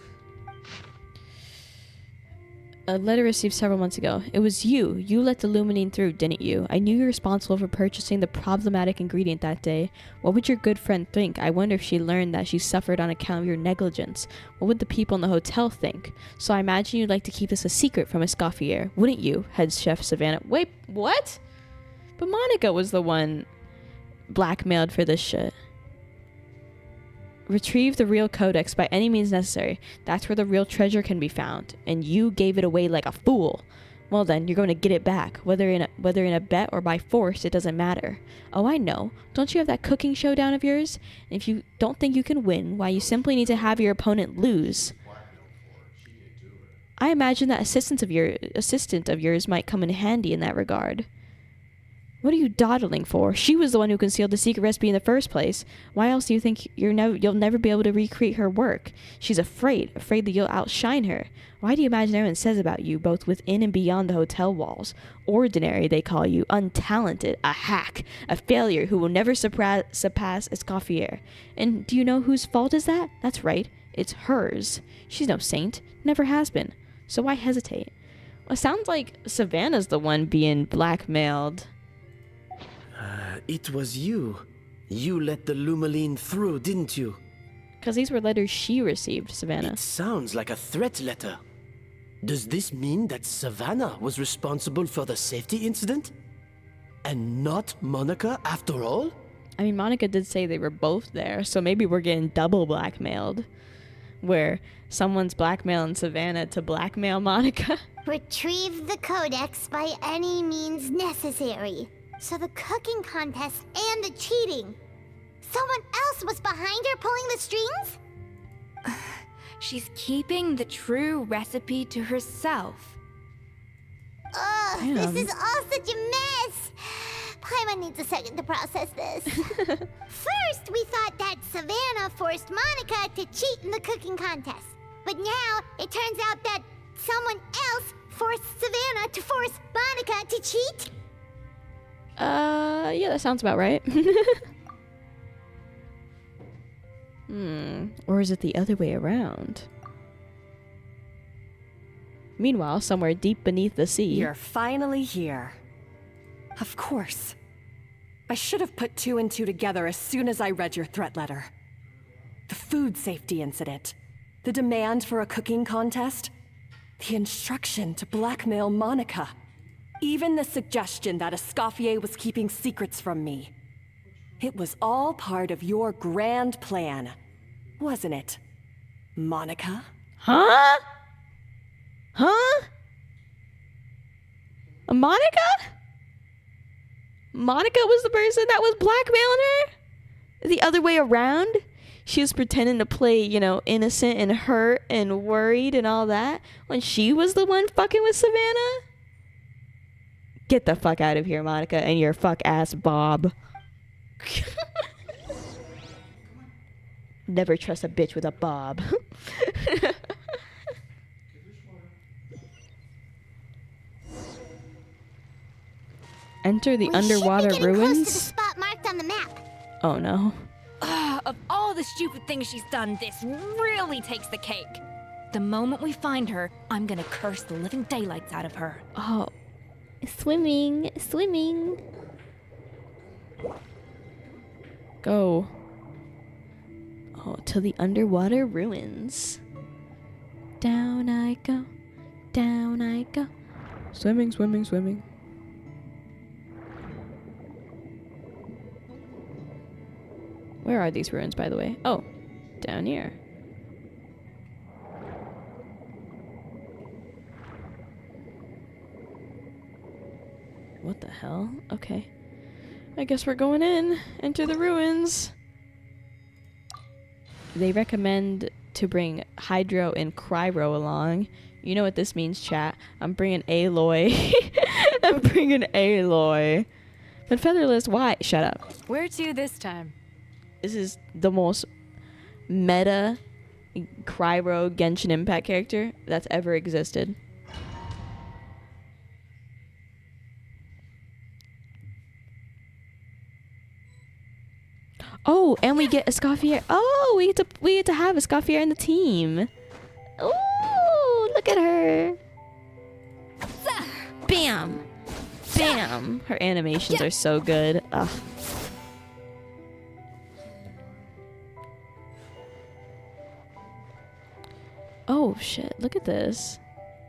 A letter received several months ago. It was you. You let the Luminine through, didn't you? I knew you were responsible for purchasing the problematic ingredient that day. What would your good friend think? I wonder if she learned that she suffered on account of your negligence. What would the people in the hotel think? So I imagine you'd like to keep this a secret from Escoffier, wouldn't you, head chef Savannah? Wait, what? But Monica was the one blackmailed for this shit. Retrieve the real codex by any means necessary. That's where the real treasure can be found. And you gave it away like a fool. Well then, you're going to get it back. Whether in a bet or by force, it doesn't matter. Oh, I know. Don't you have that cooking showdown of yours? And if you don't think you can win, why, you simply need to have your opponent lose. I imagine that assistant of yours might come in handy in that regard. What are you dawdling for? She was the one who concealed the secret recipe in the first place. Why else do you think you'll never be able to recreate her work? She's afraid that you'll outshine her. Why do you imagine everyone says about you, both within and beyond the hotel walls? Ordinary, they call you. Untalented. A hack. A failure who will never surpass Escoffier. And do you know whose fault is that? That's right. It's hers. She's no saint. Never has been. So why hesitate? Well, it sounds like Savannah's the one being blackmailed. It was you. You let the Lumaline through, didn't you? Because these were letters she received, Savannah. It sounds like a threat letter. Does this mean that Savannah was responsible for the safety incident? And not Monica after all? I mean, Monica did say they were both there, so maybe we're getting double blackmailed. Where someone's blackmailing Savannah to blackmail Monica. Retrieve the codex by any means necessary. So the cooking contest and the cheating. Someone else was behind her pulling the strings? She's keeping the true recipe to herself. Ugh, this is all such a mess. Paimon needs a second to process this. First, we thought that Savannah forced Monica to cheat in the cooking contest. But now, it turns out that someone else forced Savannah to force Monica to cheat? Yeah, that sounds about right. Or is it the other way around? Meanwhile, somewhere deep beneath the sea... You're finally here. Of course. I should have put two and two together as soon as I read your threat letter. The food safety incident. The demand for a cooking contest. The instruction to blackmail Monica. Even the suggestion that Escoffier was keeping secrets from me. It was all part of your grand plan, wasn't it, Monica? Huh? Huh? Monica? Monica was the person that was blackmailing her? The other way around? She was pretending to play, you know, innocent and hurt and worried and all that when she was the one fucking with Savannah? Get the fuck out of here, Monica, and your fuck ass Bob. Never trust a bitch with a bob. Enter the underwater we should be getting ruins. Close to the spot marked on the map. Oh no. Of all the stupid things she's done, this really takes the cake. The moment we find her, I'm gonna curse the living daylights out of her. Oh. Swimming. Swimming. Go. Oh, to the underwater ruins. Down I go. Down I go. Swimming, swimming, swimming. Where are these ruins, by the way? Oh, down here. What the hell? Okay. I guess we're going in. Enter the ruins. They recommend to bring Hydro and Cryo along. You know what this means, chat. I'm bringing Aloy. I'm bringing Aloy. But Featherless, why? Shut up. Where to this time? This is the most meta Cryo Genshin Impact character that's ever existed. Oh, and we get Escoffier. Oh, we get to have Escoffier in the team. Oh, look at her. Bam. Bam. Her animations are so good. Ugh. Oh shit, look at this.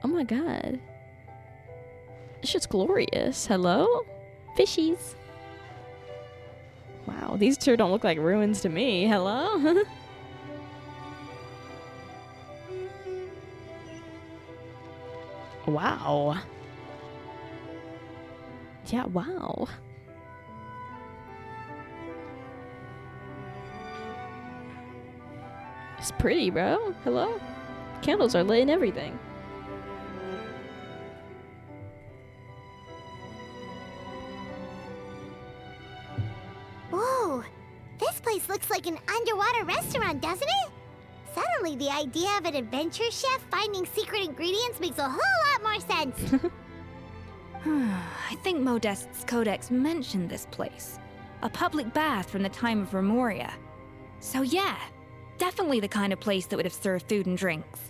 Oh my god. This shit's glorious. Hello? Fishies. Wow, these two don't look like ruins to me. Hello? Wow. Yeah, wow. It's pretty, bro. Hello? Candles are lit and everything. Whoa, this place looks like an underwater restaurant, doesn't it? Suddenly, the idea of an adventure chef finding secret ingredients makes a whole lot more sense. I think Modest's codex mentioned this place. A public bath from the time of Remoria. So yeah, definitely the kind of place that would have served food and drinks.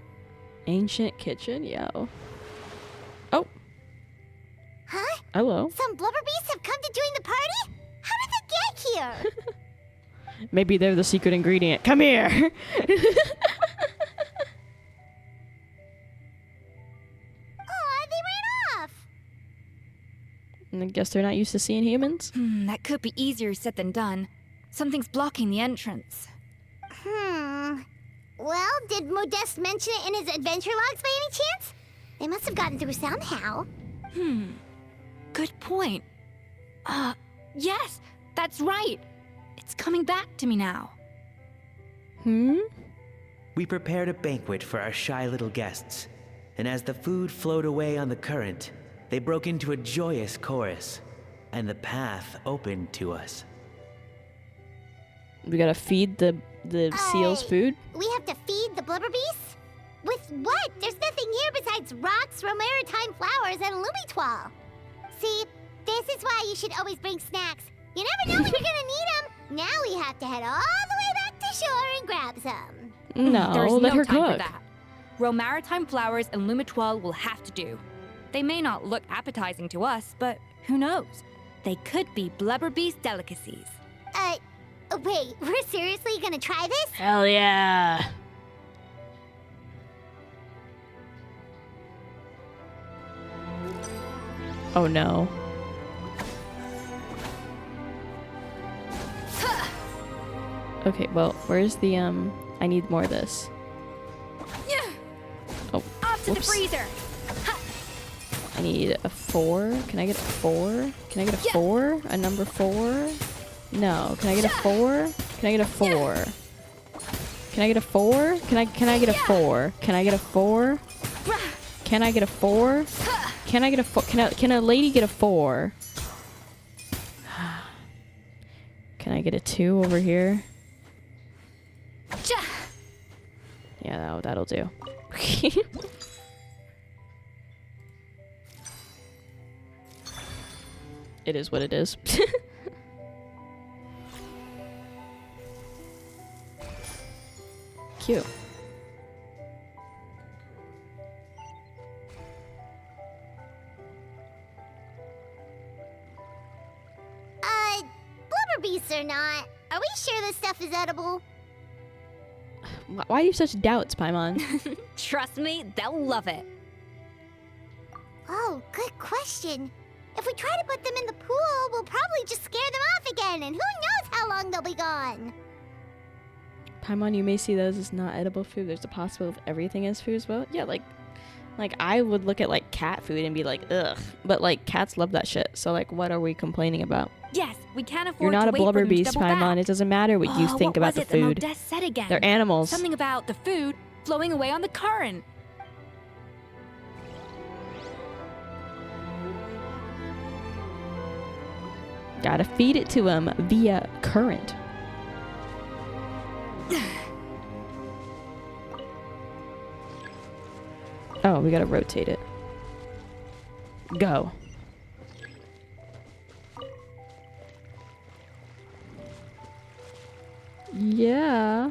Ancient kitchen, yo. Oh. Huh? Hello. Some blubber beasts have come to join the party? How did they get here? Maybe they're the secret ingredient. Come here. Oh, they ran off. I guess they're not used to seeing humans. That could be easier said than done. Something's blocking the entrance. Well, did Modeste mention it in his adventure logs by any chance? They must have gotten through somehow. Good point. Yes, that's right. It's coming back to me now. We prepared a banquet for our shy little guests, and as the food flowed away on the current, they broke into a joyous chorus, and the path opened to us. We gotta feed the seals food? We have to feed the blubber beasts? With what? There's nothing here besides rocks, romaritime flowers, and lumitoile. See, this is why you should always bring snacks. You never know when you're gonna need them. Now we have to head all the way back to shore and grab some. No, There's let no her time cook. for that. Romaritime flowers and lumitoile will have to do. They may not look appetizing to us, but who knows? They could be blubber beast delicacies. Wait, we're seriously gonna try this? Hell yeah. Oh no. Okay, well, where's the I need more of this. Oh, Off to the whoops. freezer. I need a 4. Can I get a 4? Can I get a 4? A number 4? No. Can I get a 4? Can I get a 4? Can I get a 4? Can I get a 4? Can I get a 4? Can I get a 4? Can I get a 4? Can a lady get a 4? Can I get a 2 over here? Yeah, that'll do. It is what it is. Cute. Blubber beasts or not, are we sure this stuff is edible? Why do you have such doubts, Paimon? Trust me, they'll love it. Oh, good question. If we try to put them in the pool, we'll probably just scare them off again, and who knows how long they'll be gone. Paimon, you may see those as not edible food. There's a possibility of everything as food as well. Yeah, like I would look at like cat food and be like, ugh. But like cats love that shit. So like, what are we complaining about? Yes, we can't afford You're not to a wait for blubber them to beast, double Paimon. back. It doesn't matter what you think what about was the it food. Modeste said again? They're animals. Something about the food flowing away on the current. Gotta feed it to him via current. Oh, we gotta rotate it. Go. Yeah.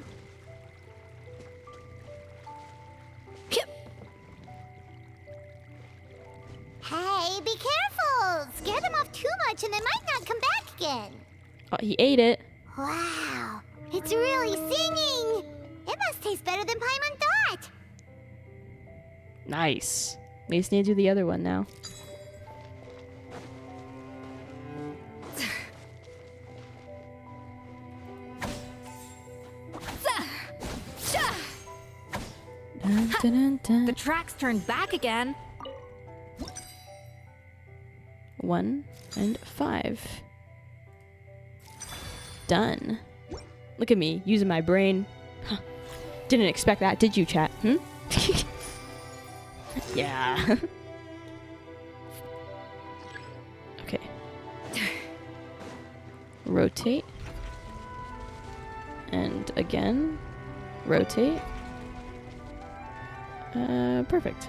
Hey, be careful! Scare them off too much and they might not come back again. Oh, he ate it. Wow, it's really singing! It must taste better than Paimon thought. Nice. We just need to do the other one now. Dun, dun, dun, dun. The tracks turned back again. 1 and 5. Done. Look at me, using my brain. Huh. Didn't expect that, did you, chat? Hmm? Yeah. Okay. Rotate. And again. Rotate. Perfect.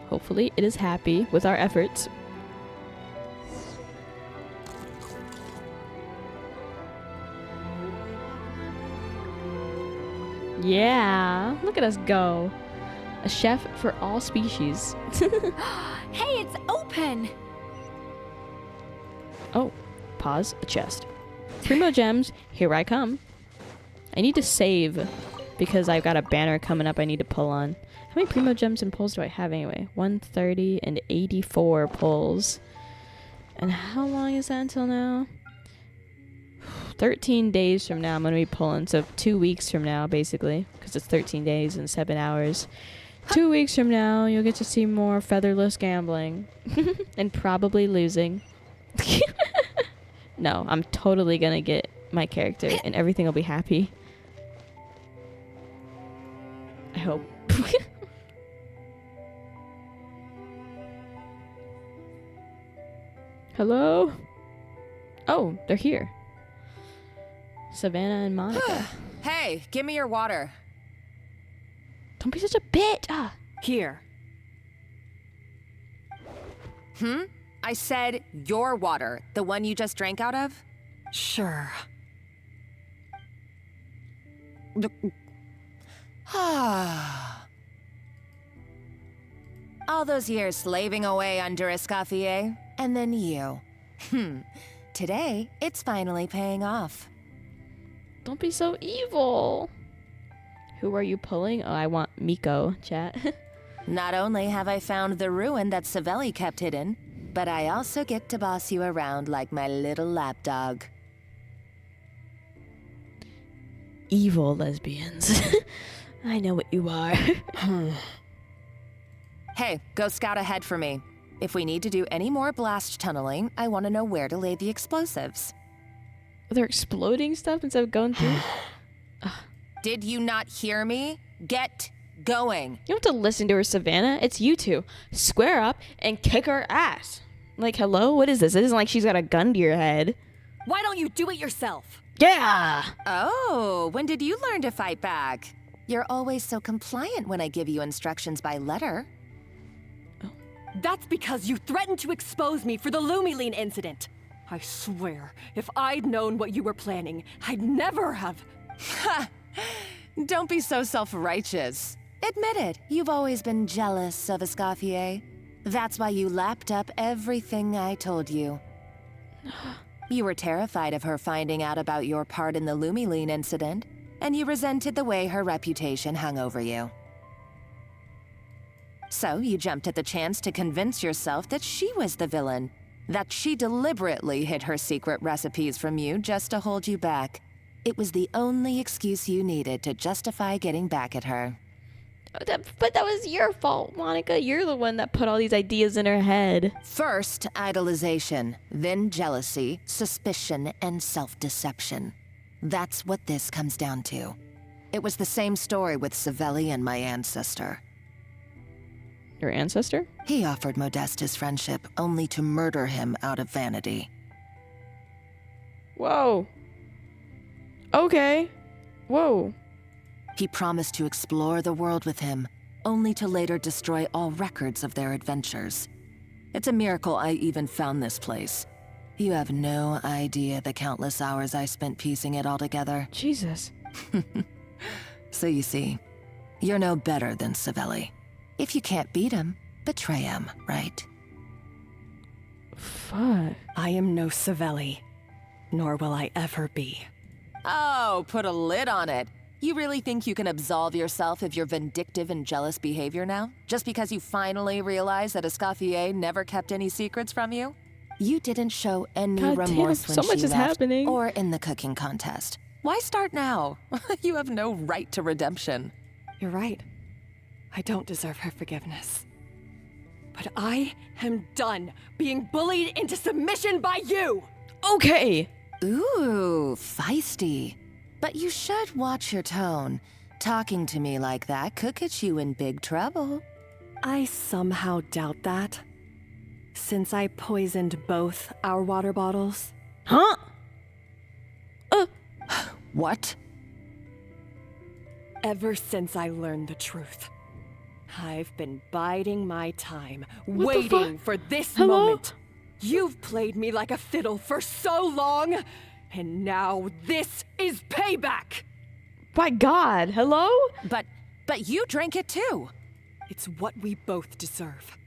Hopefully it is happy with our efforts. Yeah, look at us go. A chef for all species. Hey, it's open! Oh, pause, a chest. Primo gems, here I come. I need to save because I've got a banner coming up I need to pull on. How many Primo gems and pulls do I have anyway? 130 and 84 pulls. And how long is that until now? 13 days from now I'm going to be pulling. So 2 weeks from now, basically. Because it's 13 days and 7 hours. 2 weeks from now, you'll get to see more featherless gambling. And probably losing. No, I'm totally going to get my character and everything will be happy. I hope. Hello? Oh, they're here. Savannah and Monica. Hey, give me your water. Don't be such a bitch. Ah. Here. I said your water, the one you just drank out of? Sure. All those years slaving away under Escoffier, and then you. Today, it's finally paying off. Don't be so evil. Who are you pulling? Oh, I want Miko, chat. Not only have I found the ruin that Savelli kept hidden, but I also get to boss you around like my little lapdog. Evil lesbians. I know what you are. Hey, go scout ahead for me. If we need to do any more blast tunneling, I want to know where to lay the explosives. They're exploding stuff instead of going through? Did you not hear me? Get going. You don't have to listen to her, Savannah. It's you two. Square up and kick her ass. Like, hello? What is this? It isn't like she's got a gun to your head. Why don't you do it yourself? Yeah! Oh, when did you learn to fight back? You're always so compliant when I give you instructions by letter. That's because you threatened to expose me for the Lumiline incident. I swear, if I'd known what you were planning, I'd never have... Ha! Don't be so self-righteous. Admit it, you've always been jealous of Escoffier. That's why you lapped up everything I told you. You were terrified of her finding out about your part in the Lumiline incident, and you resented the way her reputation hung over you. So you jumped at the chance to convince yourself that she was the villain, that she deliberately hid her secret recipes from you just to hold you back. It was the only excuse you needed to justify getting back at her. But that was your fault, Monica. You're the one that put all these ideas in her head. First, idolization, then jealousy, suspicion, and self-deception. That's what this comes down to. It was the same story with Savelli and my ancestor. Your ancestor? He offered Modeste his friendship, only to murder him out of vanity. Whoa. Okay. Whoa. He promised to explore the world with him, only to later destroy all records of their adventures. It's a miracle I even found this place. You have no idea the countless hours I spent piecing it all together. Jesus. So you see, you're no better than Savelli. If you can't beat him, betray him, right? Fuck. I am no Savelli, nor will I ever be. Oh, put a lid on it. You really think you can absolve yourself of your vindictive and jealous behavior now? Just because you finally realized that Escoffier never kept any secrets from you? You didn't show any remorse when so much she is left, happening. or in the cooking contest. Why start now? You have no right to redemption. You're right. I don't deserve her forgiveness. But I am done being bullied into submission by you! Okay! Ooh, feisty. But you should watch your tone. Talking to me like that could get you in big trouble. I somehow doubt that. Since I poisoned both our water bottles. Huh? What? Ever since I learned the truth, I've been biding my time, What waiting for this moment. You've played me like a fiddle for so long, and now this is payback! By God, hello? But you drank it too. It's what we both deserve.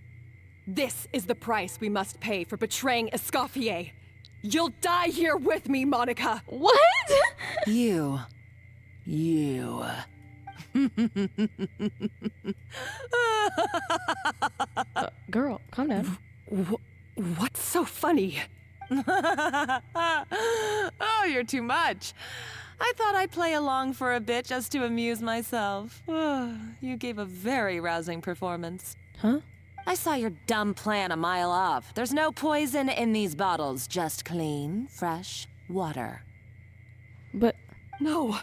This is the price we must pay for betraying Escoffier. You'll die here with me, Monica! What? You. Girl, calm down. What's so funny? Oh, you're too much. I thought I'd play along for a bit just to amuse myself. You gave a very rousing performance. Huh? I saw your dumb plan a mile off. There's no poison in these bottles, just clean, fresh water. But... No.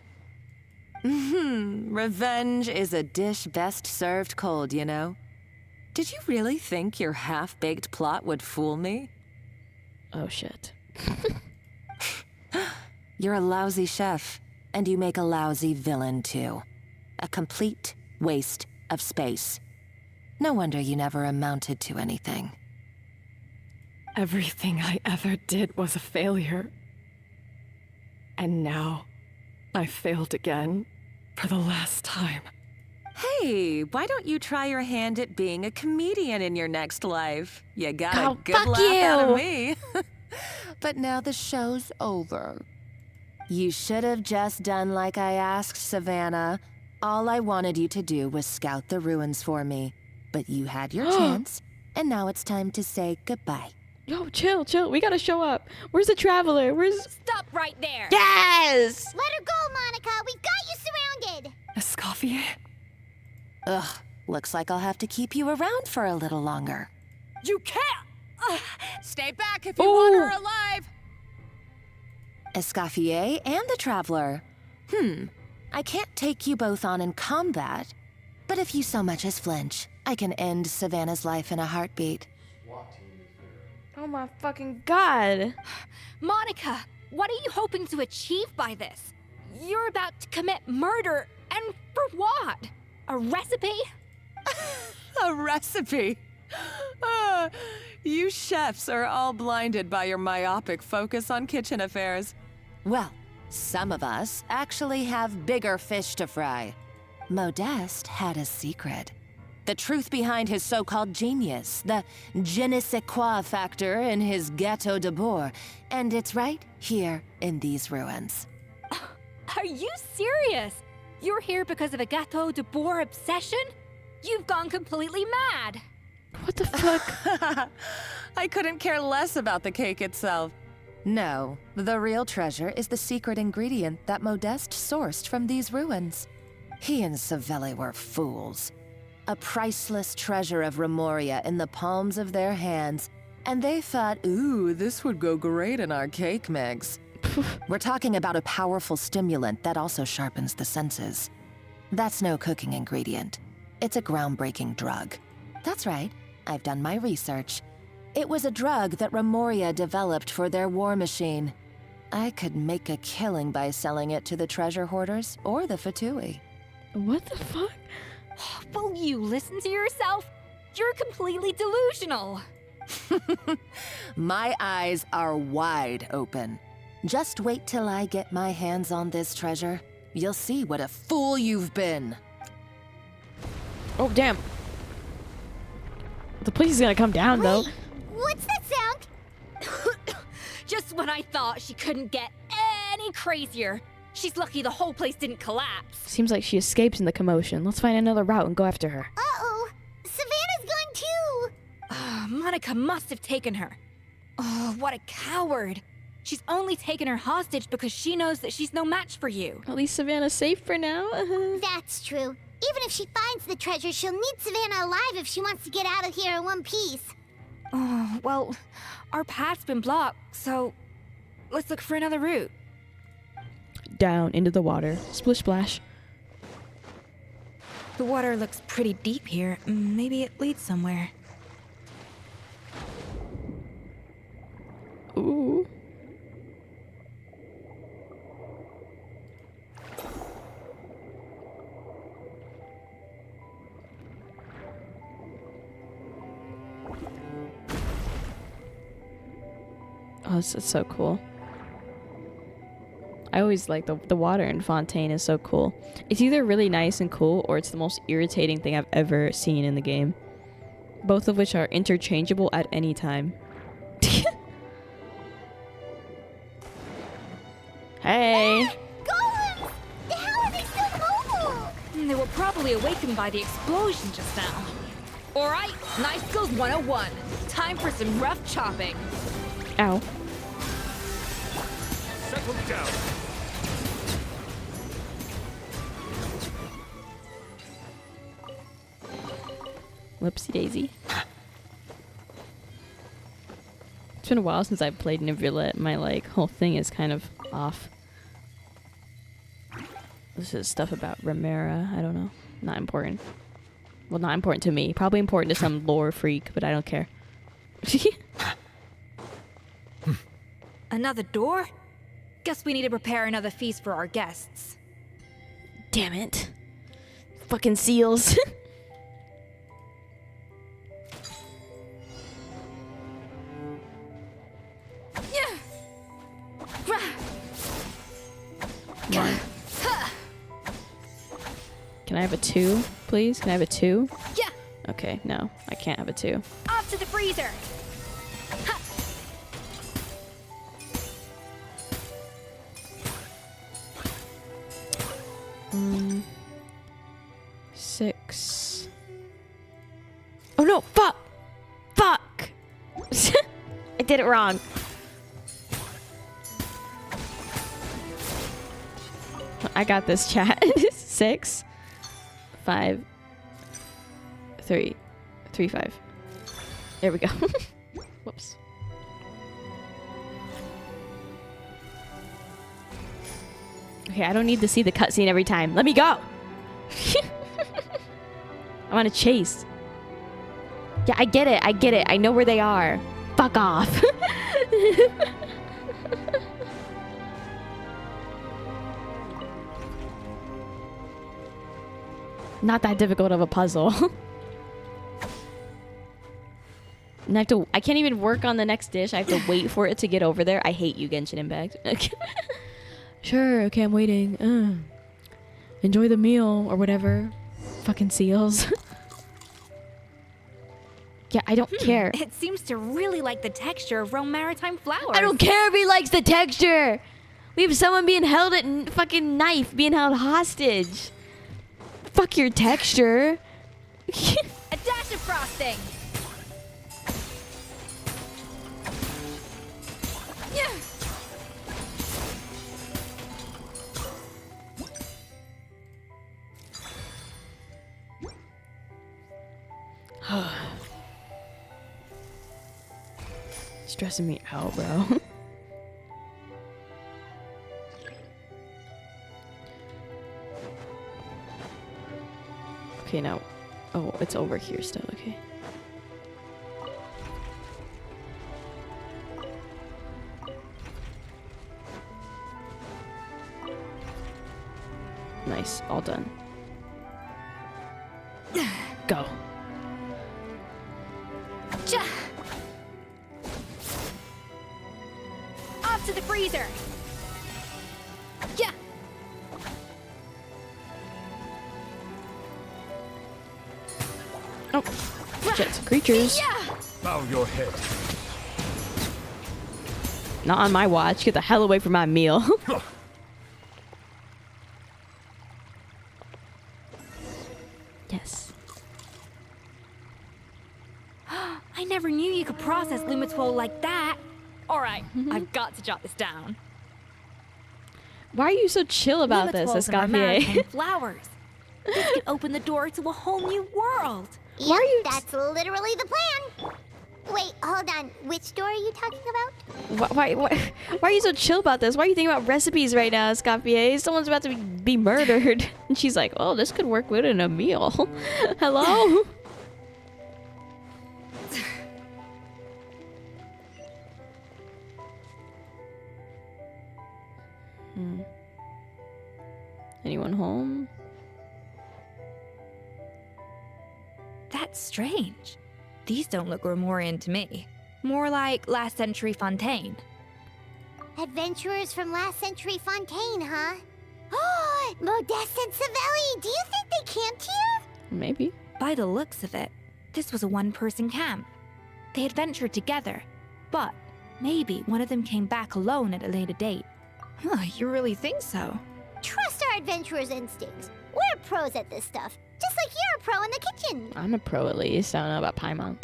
Revenge is a dish best served cold, you know. Did you really think your half-baked plot would fool me? Oh, shit. You're a lousy chef, and you make a lousy villain, too. A complete waste of space. No wonder you never amounted to anything. Everything I ever did was a failure. And now, I failed again for the last time. Hey, why don't you try your hand at being a comedian in your next life? You got a good fuck laugh out you. of me. But now the show's over. You should have just done like I asked, Savannah. All I wanted you to do was scout the ruins for me. But you had your chance, and now it's time to say goodbye. Yo, chill. We gotta show up. Where's the traveler? Stop right there! Yes! Let her go, Monica. We've got you surrounded. Escoffier? Ugh, looks like I'll have to keep you around for a little longer. You can't! Stay back if you want her alive! Escoffier and the Traveler. I can't take you both on in combat, but if you so much as flinch, I can end Savannah's life in a heartbeat. Oh my fucking god. Monica, what are you hoping to achieve by this? You're about to commit murder, and for what? A recipe? A recipe? You chefs are all blinded by your myopic focus on kitchen affairs. Well, some of us actually have bigger fish to fry. Modeste had a secret. The truth behind his so-called genius, the je ne sais quoi factor in his Gâteau de Bourg, and it's right here in these ruins. Are you serious? You're here because of a Gâteau de Bourg obsession? You've gone completely mad. What the fuck? I couldn't care less about the cake itself. No, the real treasure is the secret ingredient that Modeste sourced from these ruins. He and Savelli were fools. A priceless treasure of Remoria in the palms of their hands, and they thought, ooh, this would go great in our cake mix. We're talking about a powerful stimulant that also sharpens the senses. That's no cooking ingredient. It's a groundbreaking drug. That's right, I've done my research. It was a drug that Remoria developed for their war machine. I could make a killing by selling it to the treasure hoarders or the Fatui. What the fuck? Will you listen to yourself? You're completely delusional. My eyes are wide open. Just wait till I get my hands on this treasure. You'll see what a fool you've been. Oh, damn. The place is gonna come down, though. What's that sound? Just when I thought she couldn't get any crazier. She's lucky the whole place didn't collapse. Seems like she escapes in the commotion. Let's find another route and go after her. Uh-oh. Savannah's gone too. Monica must have taken her. Oh, what a coward. She's only taken her hostage because she knows that she's no match for you. At least Savannah's safe for now. That's true. Even if she finds the treasure, she'll need Savannah alive if she wants to get out of here in one piece. Oh, well, our path's been blocked, so let's look for another route. Down into the water. Splish splash. The water looks pretty deep here. Maybe it leads somewhere. Ooh. Oh, this is so cool. I always like the water in Fontaine is so cool. It's either really nice and cool, or it's the most irritating thing I've ever seen in the game. Both of which are interchangeable at any time. Hey! Golems! How are they still mobile? They were probably awakened by the explosion just now. Alright, Knife Skills 101. Time for some rough chopping. Ow. Settle down. Whoopsie daisy. It's been a while since I've played Navia. My whole thing is kind of off. This is stuff about Remera. I don't know. Not important. Well, not important to me. Probably important to some lore freak, but I don't care. Another door? Guess we need to prepare another feast for our guests. Damn it. Fucking seals. Can I have a 2, please? Can I have a 2? Yeah. Okay, no, I can't have a 2. Off to the freezer. Ha. 6. Oh no! Fuck! Fuck! I did it wrong. I got this, chat. 6, 5, 3, 3, 5. There we go. Whoops. Okay, I don't need to see the cutscene every time. Let me go! I want to chase. Yeah, I get it. I get it. I know where they are. Fuck off. Not that difficult of a puzzle. And I can't even work on the next dish. I have to wait for it to get over there. I hate you, Genshin Impact. Sure, okay, I'm waiting. Enjoy the meal or whatever. Fucking seals. Yeah, I don't care. It seems to really like the texture of Rome maritime flowers. I don't care if he likes the texture. We have someone being held at fucking knife, being held hostage. Fuck your texture. A dash of frosting. Yeah. Stressing me out, bro. Okay, now. Oh, it's over here still. Okay. Nice. All done. Go. Off to the freezer. Yeah. Oh, shit, creatures. Yeah. Bow your head. Not on my watch. Get the hell away from my meal. Yes. I never knew you could process Lumitwol like that. All right, I've got to jot this down. Why are you so chill about this, Lumitwols are maritime Escoffier? flowers. This could open the door to a whole new world. Yep, that's literally the plan. Wait, hold on. Which door are you talking about? Why are you so chill about this? Why are you thinking about recipes right now, Escoffier? Someone's about to be murdered. And she's like, oh, this could work good in a meal. Hello? Anyone home? That's strange. These don't look Romorian to me. More like last century Fontaine. Adventurers from last century Fontaine, huh? Oh, Modeste and Savelli, do you think they camped here? Maybe. By the looks of it, this was a one-person camp. They adventured together, but maybe one of them came back alone at a later date. Huh, you really think so? Trust our adventurers' instincts. We're pros at this stuff, just like you're a pro in the kitchen. I'm a pro at least. I don't know about Paimon.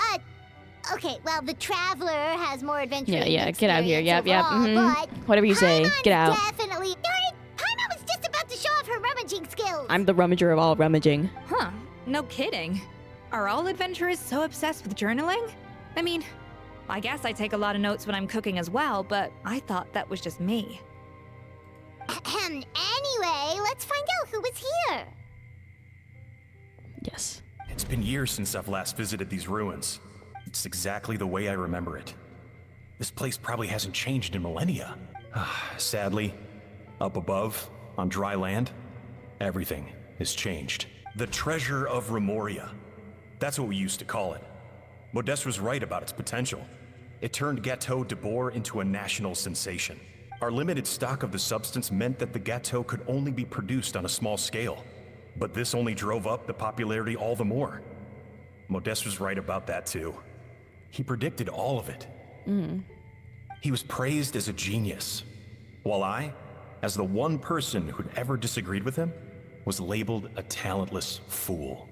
Okay, well, the Traveler has more adventure. Yeah, get out of here. Yep. Overall, but Whatever you say, get out. definitely. Darn it! Paimon was just about to show off her rummaging skills. I'm the rummager of all rummaging. Huh, no kidding. Are all adventurers so obsessed with journaling? I mean, I guess I take a lot of notes when I'm cooking as well, but I thought that was just me. Anyway, let's find out who was here. Yes. It's been years since I've last visited these ruins. It's exactly the way I remember it. This place probably hasn't changed in millennia. Sadly, up above, on dry land, everything has changed. The treasure of Remoria. That's what we used to call it. Modeste was right about its potential. It turned Gâteau de Bourg into a national sensation. Our limited stock of the substance meant that the gâteau could only be produced on a small scale. But this only drove up the popularity all the more. Modeste was right about that too. He predicted all of it. He was praised as a genius, while I, as the one person who'd ever disagreed with him, was labeled a talentless fool.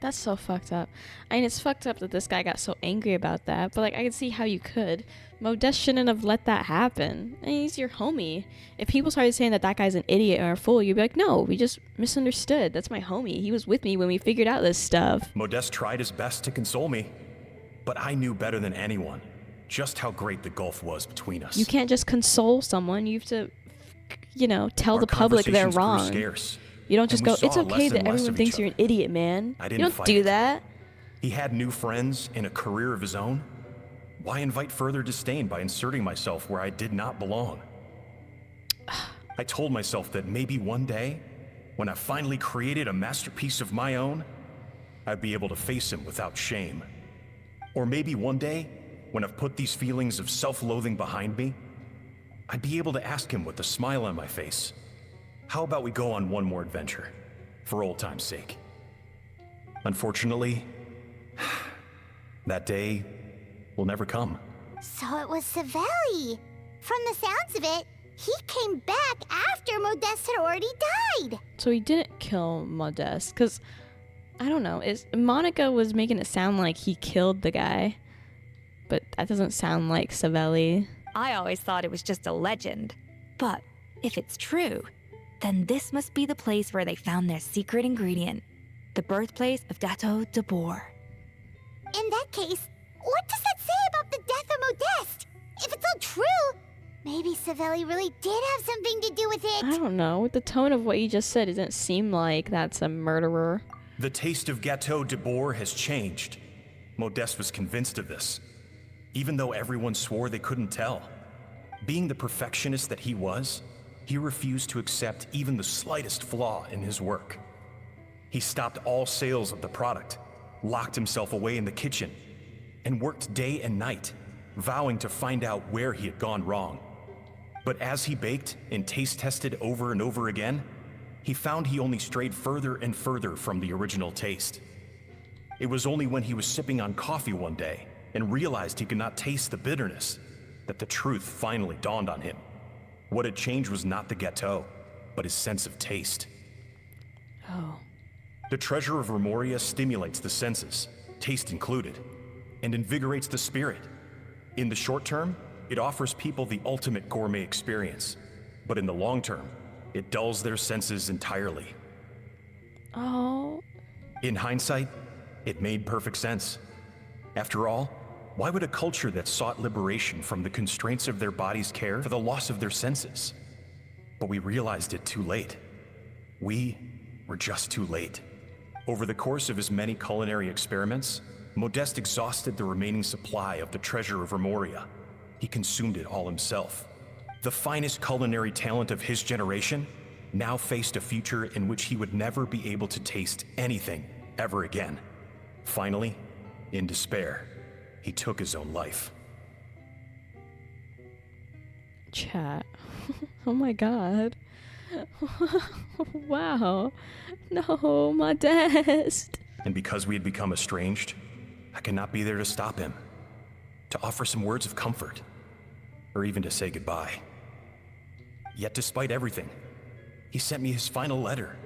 That's so fucked up. I mean, it's fucked up that this guy got so angry about that, but like, I can see how you could. Modeste shouldn't have let that happen. I mean, he's your homie. If people started saying that that guy's an idiot or a fool, you'd be like, no, we just misunderstood. That's my homie. He was with me when we figured out this stuff. Modeste tried his best to console me, but I knew better than anyone just how great the gulf was between us. You can't just console someone. You have to, you know, tell the public they're wrong. Scarce, you don't just go, it's okay that less everyone thinks you're an idiot, man. I didn't You don't fight do it. that. He had new friends and a career of his own. Why invite further disdain by inserting myself where I did not belong? I told myself that maybe one day, when I finally created a masterpiece of my own, I'd be able to face him without shame. Or maybe one day, when I've put these feelings of self-loathing behind me, I'd be able to ask him with a smile on my face, how about we go on one more adventure, for old time's sake? Unfortunately, that day will never come. So it was Savelli. From the sounds of it, he came back after Modeste had already died. So he didn't kill Modeste, because, I don't know, Monica was making it sound like he killed the guy, but that doesn't sound like Savelli. I always thought it was just a legend. But if it's true, then this must be the place where they found their secret ingredient, the birthplace of Dato de Boer. In that case, what does that say about the death of Modeste? If it's all true, maybe Savelli really did have something to do with it. I don't know. With the tone of what you just said, it doesn't seem like that's a murderer. The taste of Gâteau de Boer has changed. Modeste was convinced of this, even though everyone swore they couldn't tell. Being the perfectionist that he was, he refused to accept even the slightest flaw in his work. He stopped all sales of the product, locked himself away in the kitchen, and worked day and night, vowing to find out where he had gone wrong. But as he baked and taste tested over and over again, he found he only strayed further and further from the original taste. It was only when he was sipping on coffee one day and realized he could not taste the bitterness that the truth finally dawned on him. What had changed was not the gâteau, but his sense of taste. Oh. The treasure of Remoria stimulates the senses, taste included, and invigorates the spirit. In the short term, it offers people the ultimate gourmet experience, but in the long term, it dulls their senses entirely. Oh. In hindsight, it made perfect sense. After all, why would a culture that sought liberation from the constraints of their bodies care for the loss of their senses? But we realized it too late. We were just too late. Over the course of his many culinary experiments, Modeste exhausted the remaining supply of the treasure of Remoria. He consumed it all himself. The finest culinary talent of his generation now faced a future in which he would never be able to taste anything ever again. Finally, in despair, he took his own life. Chat. Oh my god. Wow. No, Modeste. And because we had become estranged, I could not be there to stop him, to offer some words of comfort, or even to say goodbye. Yet despite everything, he sent me his final letter.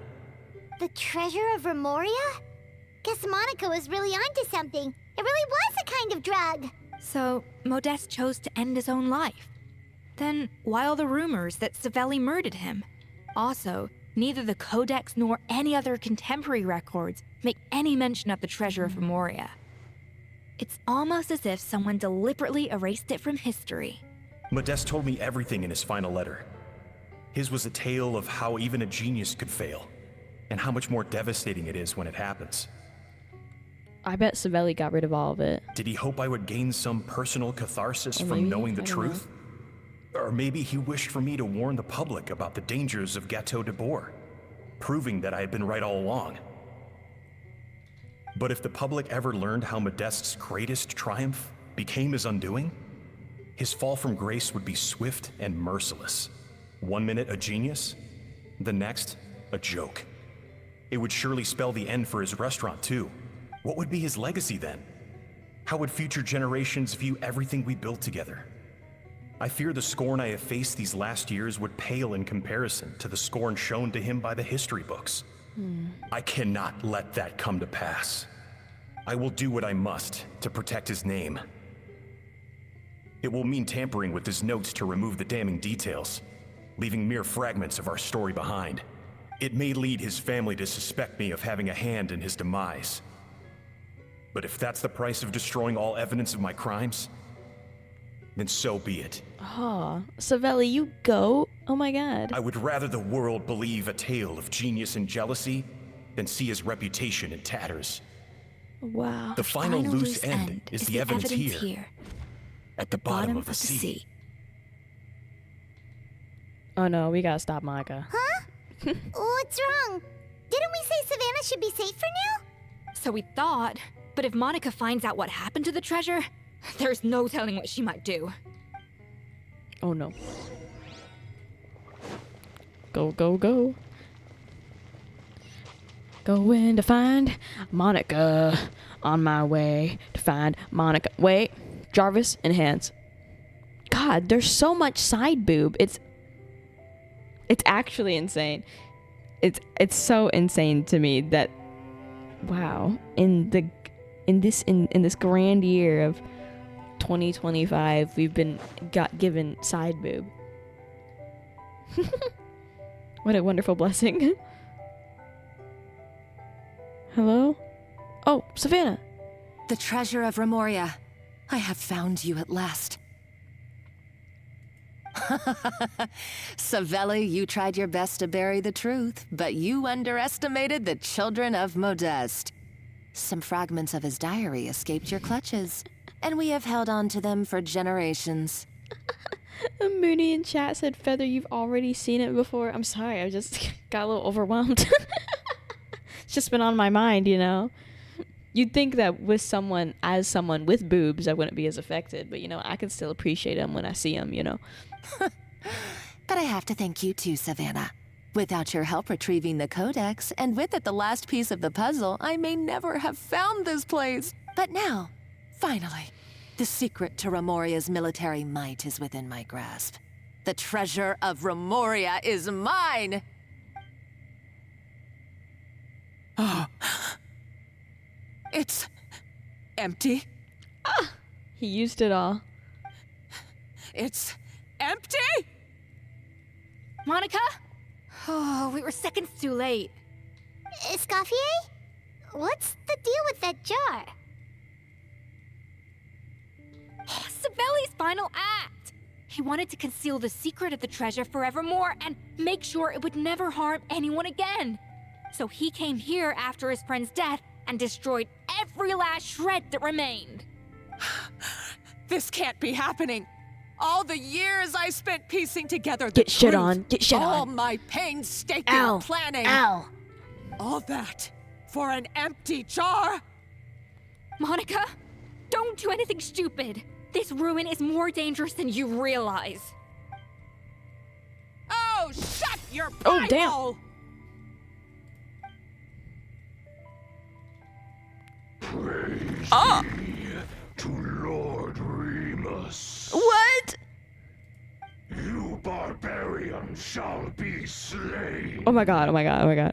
The treasure of Remoria? Guess Monica was really onto something. It really was a kind of drug. So, Modeste chose to end his own life. Then, why all the rumors that Savelli murdered him? Also, neither the Codex nor any other contemporary records make any mention of the treasure of Remoria. It's almost as if someone deliberately erased it from history. Modeste told me everything in his final letter. His was a tale of how even a genius could fail, and how much more devastating it is when it happens. I bet Savelli got rid of all of it. Did he hope I would gain some personal catharsis Or from maybe, knowing the I don't truth? Or maybe he wished for me to warn the public about the dangers of Gâteau de Boer, proving that I had been right all along. But if the public ever learned how Modeste's greatest triumph became his undoing, his fall from grace would be swift and merciless. 1 minute a genius, the next, a joke. It would surely spell the end for his restaurant, too. What would be his legacy then? How would future generations view everything we built together? I fear the scorn I have faced these last years would pale in comparison to the scorn shown to him by the history books. I cannot let that come to pass. I will do what I must to protect his name. It will mean tampering with his notes to remove the damning details, leaving mere fragments of our story behind. It may lead his family to suspect me of having a hand in his demise. But if that's the price of destroying all evidence of my crimes, then so be it. Oh, Savelli, you go? Oh my god. I would rather the world believe a tale of genius and jealousy than see his reputation in tatters. Wow. The final loose end is the evidence here, at the bottom of the sea. Oh no, we gotta stop Monica. Huh? What's wrong? Didn't we say Savannah should be safe for now? So we thought, but if Monica finds out what happened to the treasure, there's no telling what she might do. Oh no. Go, go, go. Going to find Monica. On my way to find Monica. Wait. Jarvis, enhance. God, there's so much side boob. It's actually insane. It's so insane to me that, wow, in this grand year of 2025, we've got given side boob. What a wonderful blessing. Hello? Oh, Savannah. The treasure of Remoria. I have found you at last. Savelli, you tried your best to bury the truth, but you underestimated the children of Modeste. Some fragments of his diary escaped your clutches, and we have held on to them for generations. Mooney in chat said, Feather, you've already seen it before. I'm sorry, I just got a little overwhelmed. It's just been on my mind, you know? You'd think that with someone with boobs, I wouldn't be as affected, but, you know, I can still appreciate them when I see them, you know? But I have to thank you too, Savannah. Without your help retrieving the codex, and with it the last piece of the puzzle, I may never have found this place. But now, finally, the secret to Remoria's military might is within my grasp. The treasure of Remoria is mine! Oh. It's empty. Ah, he used it all. It's empty? Monica? Oh, we were seconds too late. Escoffier? What's the deal with that jar? Savelli's final act! He wanted to conceal the secret of the treasure forevermore and make sure it would never harm anyone again. So he came here after his friend's death and destroyed every last shred that remained. This can't be happening. All the years I spent piecing together the Get shit truth, on. Get shit all on. my painstaking Ow. planning. Ow. All that for an empty jar? Monica, don't do anything stupid. This ruin is more dangerous than you realize. Oh, shut your pie Oh, damn. hole! Oh! To Lord Remus. What? You barbarian shall be slain. Oh my god, oh my god, oh my god.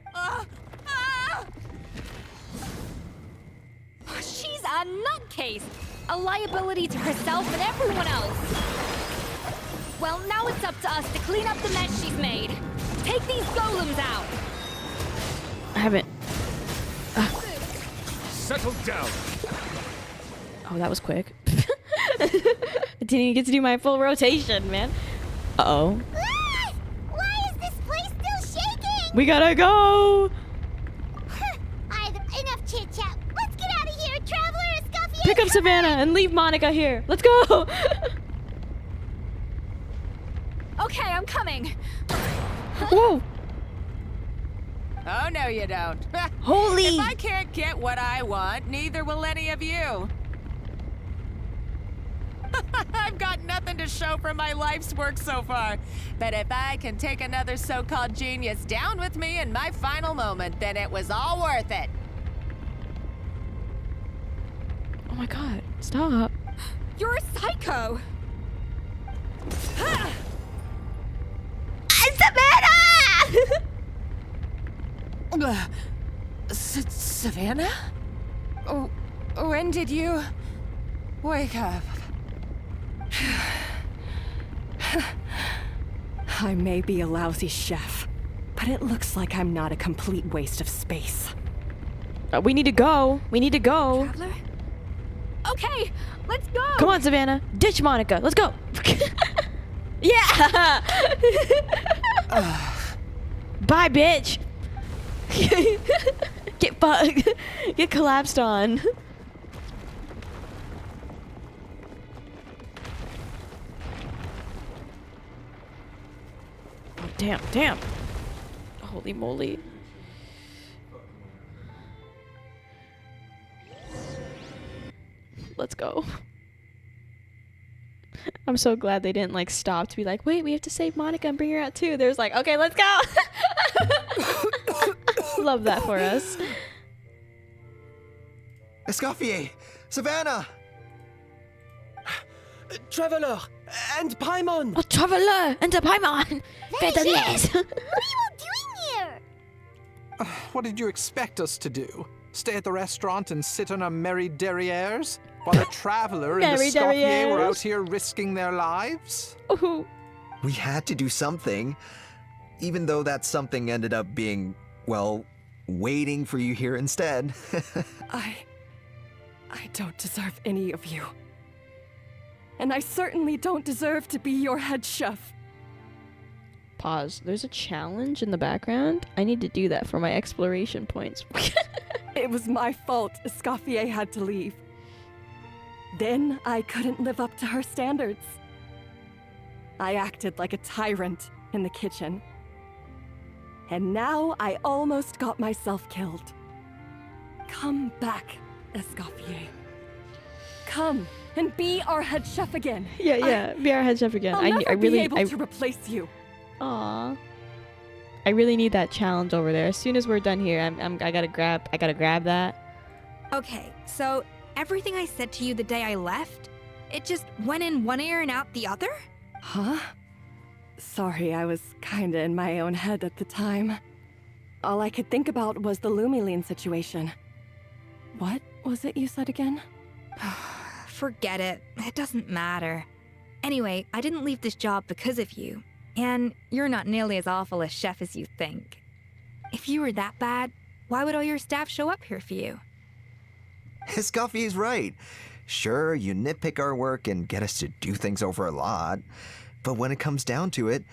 She's a nutcase, a liability to herself and everyone else. Well, now it's up to us to clean up the mess she's made. Take these golems out. I haven't. Settle down. Oh, that was quick. I didn't even get to do my full rotation, man. Uh-oh. Why is this place still shaking? We gotta go! Enough chit-chat. Let's get out of here, Traveler. Escoffier, Pick up Savannah and leave Monica here. Let's go! Okay, I'm coming. Whoa! Oh, no, you don't. Holy! If I can't get what I want, neither will any of you. I'm I've got nothing to show for my life's work so far. But if I can take another so-called genius down with me in my final moment, then it was all worth it. Oh my god, stop. You're a psycho! Savannah? Oh, when did you wake up? I may be a lousy chef, but it looks like I'm not a complete waste of space. We need to go. We need to go. Traveler? Okay, let's go! Come on, Savannah. Ditch Monica. Let's go. Yeah! Bye, bitch. Get fucked. Get collapsed on. Oh, damn, damn. Holy moly. Let's go. I'm so glad they didn't like stop to be like, wait, we have to save Monica and bring her out too. There's like, okay, let's go. Love that for us. Escoffier! Savannah! Traveler and Paimon! Oh, Traveler and Paimon! What are you all doing here? What did you expect us to do? Stay at the restaurant and sit on our merry derrieres? While the Traveler and Merry Escoffier were derrieres. out here risking their lives? Ooh. We had to do something, even though that something ended up being, well, waiting for you here instead. I don't deserve any of you. And I certainly don't deserve to be your head chef. Pause. There's a challenge in the background. I need to do that for my exploration points. It was my fault Escoffier had to leave. Then I couldn't live up to her standards. I acted like a tyrant in the kitchen. And now I almost got myself killed. Come back, Escoffier. Come and be our head chef again. Yeah, be our head chef again. I'll never I really be able to replace you. Aw. I really need that challenge over there. As soon as we're done here, I gotta grab that. Okay, so everything I said to you the day I left, it just went in one ear and out the other? Huh? Sorry, I was kinda in my own head at the time. All I could think about was the Lumiline situation. What was it you said again? Forget it. It doesn't matter. Anyway, I didn't leave this job because of you. And you're not nearly as awful a chef as you think. If you were that bad, why would all your staff show up here for you? Escoffier's right. Sure, you nitpick our work and get us to do things over a lot. But when it comes down to it,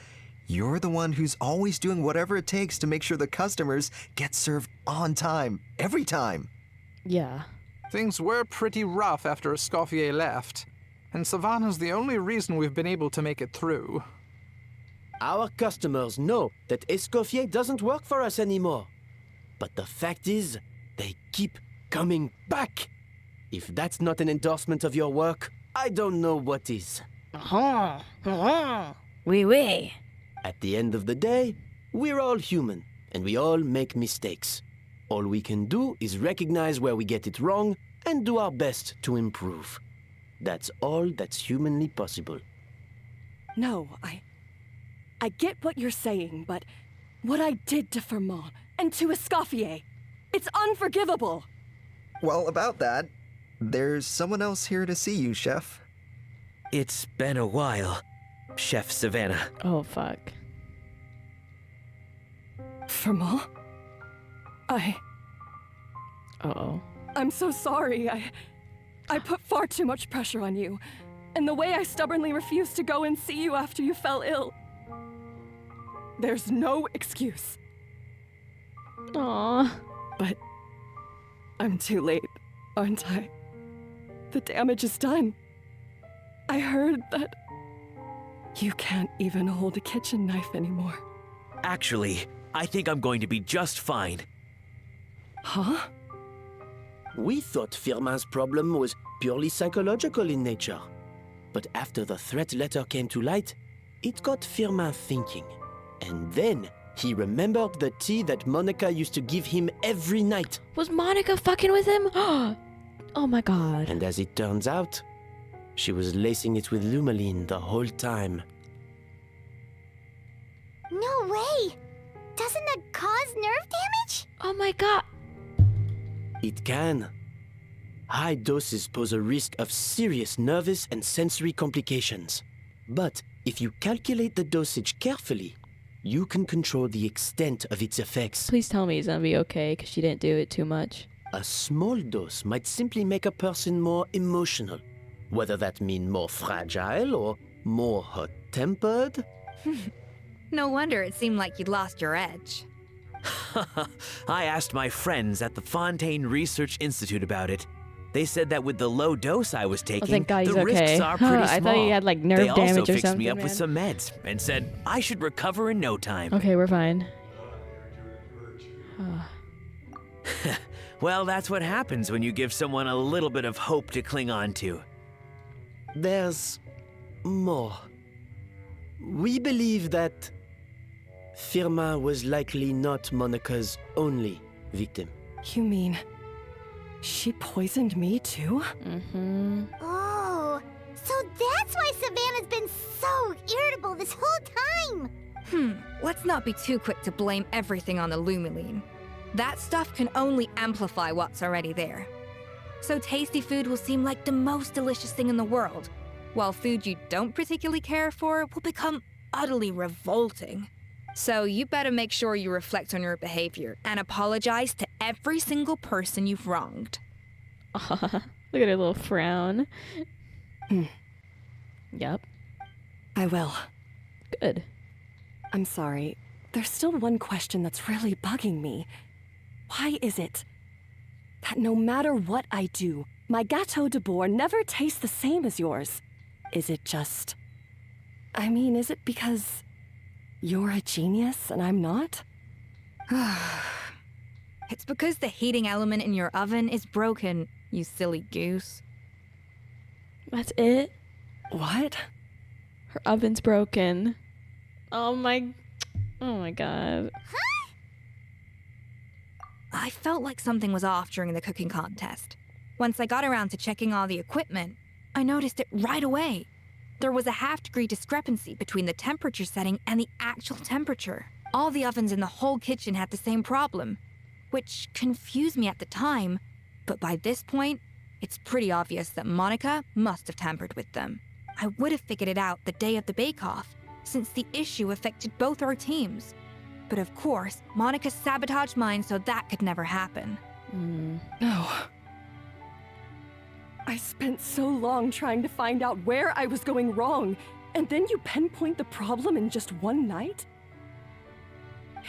you're the one who's always doing whatever it takes to make sure the customers get served on time, every time. Yeah. Things were pretty rough after Escoffier left, and Savannah's the only reason we've been able to make it through. Our customers know that Escoffier doesn't work for us anymore. But the fact is, they keep coming back. If that's not an endorsement of your work, I don't know what is. Oui. At the end of the day, we're all human, and we all make mistakes. All we can do is recognize where we get it wrong and do our best to improve. That's all that's humanly possible. No, I get what you're saying, but what I did to Fermont and to Escoffier, it's unforgivable. Well, about that, there's someone else here to see you, Chef. It's been a while, Chef Savannah. Oh, fuck. Fermont? Uh-oh. I'm so sorry. I put far too much pressure on you. And the way I stubbornly refused to go and see you after you fell ill. There's no excuse. Aww. But I'm too late, aren't I? The damage is done. I heard that you can't even hold a kitchen knife anymore. Actually, I think I'm going to be just fine. Huh? We thought Firmin's problem was purely psychological in nature. But after the threat letter came to light, it got Firmin thinking. And then he remembered the tea that Monica used to give him every night. Was Monica fucking with him? Oh my god. And as it turns out, she was lacing it with Lumaline the whole time. No way! Doesn't that cause nerve damage? Oh my god. It can. High doses pose a risk of serious nervous and sensory complications. But if you calculate the dosage carefully, you can control the extent of its effects. Please tell me he's gonna be okay, because she didn't do it too much. A small dose might simply make a person more emotional, whether that mean more fragile or more hot-tempered. No wonder it seemed like you'd lost your edge. I asked my friends at the Fontaine Research Institute about it. They said that with the low dose I was taking, thank God he's the okay. risks are pretty small. I thought he had, like, nerve they damage also or fixed me something, up with man. some meds and said I should recover in no time. Okay, we're fine. Well, that's what happens when you give someone a little bit of hope to cling on to. There's more. We believe that Firmin was likely not Monica's only victim. You mean she poisoned me too? Mm-hmm. Oh, so that's why Savannah's been so irritable this whole time! Let's not be too quick to blame everything on the Lumaline. That stuff can only amplify what's already there. So tasty food will seem like the most delicious thing in the world, while food you don't particularly care for will become utterly revolting. So you better make sure you reflect on your behavior and apologize to every single person you've wronged. Look at her little frown. Yep. I will. Good. I'm sorry. There's still one question that's really bugging me. Why is it that no matter what I do, my Gâteau de Bourg never tastes the same as yours? Is it just... I mean, is it because you're a genius and I'm not? It's because the heating element in your oven is broken, you silly goose. That's it? What? Her oven's broken. Oh my god. I felt like something was off during the cooking contest. Once I got around to checking all the equipment, I noticed it right away. There was a half-degree discrepancy between the temperature setting and the actual temperature. All the ovens in the whole kitchen had the same problem, which confused me at the time, but by this point, it's pretty obvious that Monica must have tampered with them. I would have figured it out the day of the bake-off, since the issue affected both our teams. But of course, Monica sabotaged mine so that could never happen. No. I spent so long trying to find out where I was going wrong, and then you pinpoint the problem in just one night?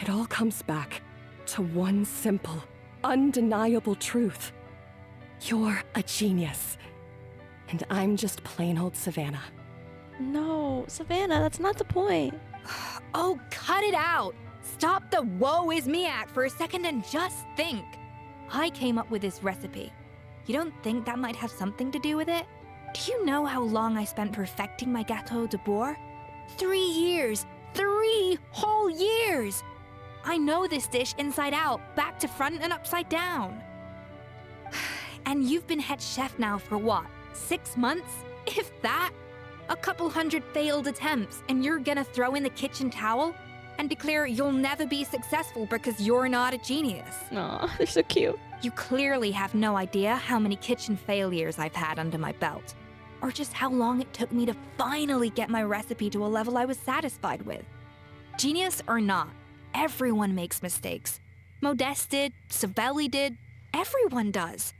It all comes back to one simple, undeniable truth. You're a genius, and I'm just plain old Savannah. No, Savannah, that's not the point. Oh, cut it out! Stop the woe is me act for a second and just think. I came up with this recipe. You don't think that might have something to do with it? Do you know how long I spent perfecting my Gâteau de Bourg? 3 years! 3 whole years! I know this dish inside out, back to front and upside down. And you've been head chef now for what, 6 months? If that? A couple hundred failed attempts, and you're gonna throw in the kitchen towel? And declare you'll never be successful because you're not a genius. Aw, they're so cute. You clearly have no idea how many kitchen failures I've had under my belt, or just how long it took me to finally get my recipe to a level I was satisfied with. Genius or not, everyone makes mistakes. Modeste did, Savelli did, everyone does.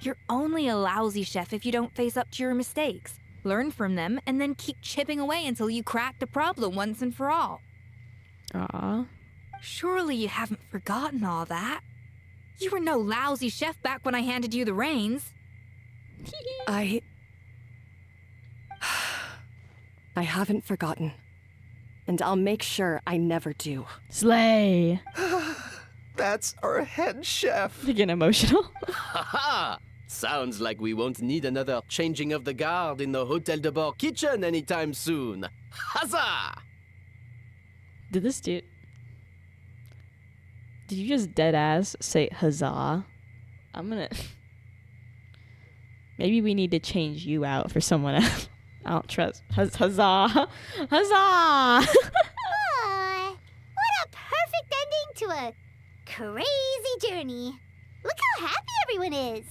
You're only a lousy chef if you don't face up to your mistakes, learn from them, and then keep chipping away until you crack the problem once and for all. Aw. Surely you haven't forgotten all that. You were no lousy chef back when I handed you the reins. I haven't forgotten. And I'll make sure I never do. Slay. That's our head chef. You're getting emotional. Ha! Sounds like we won't need another changing of the guard in the Hotel de Bord kitchen anytime soon. Huzzah! Did you just dead ass say huzzah? I'm gonna. Maybe we need to change you out for someone else. I don't trust. Huzzah! Huzzah! What a perfect ending to a crazy journey. Look how happy everyone is.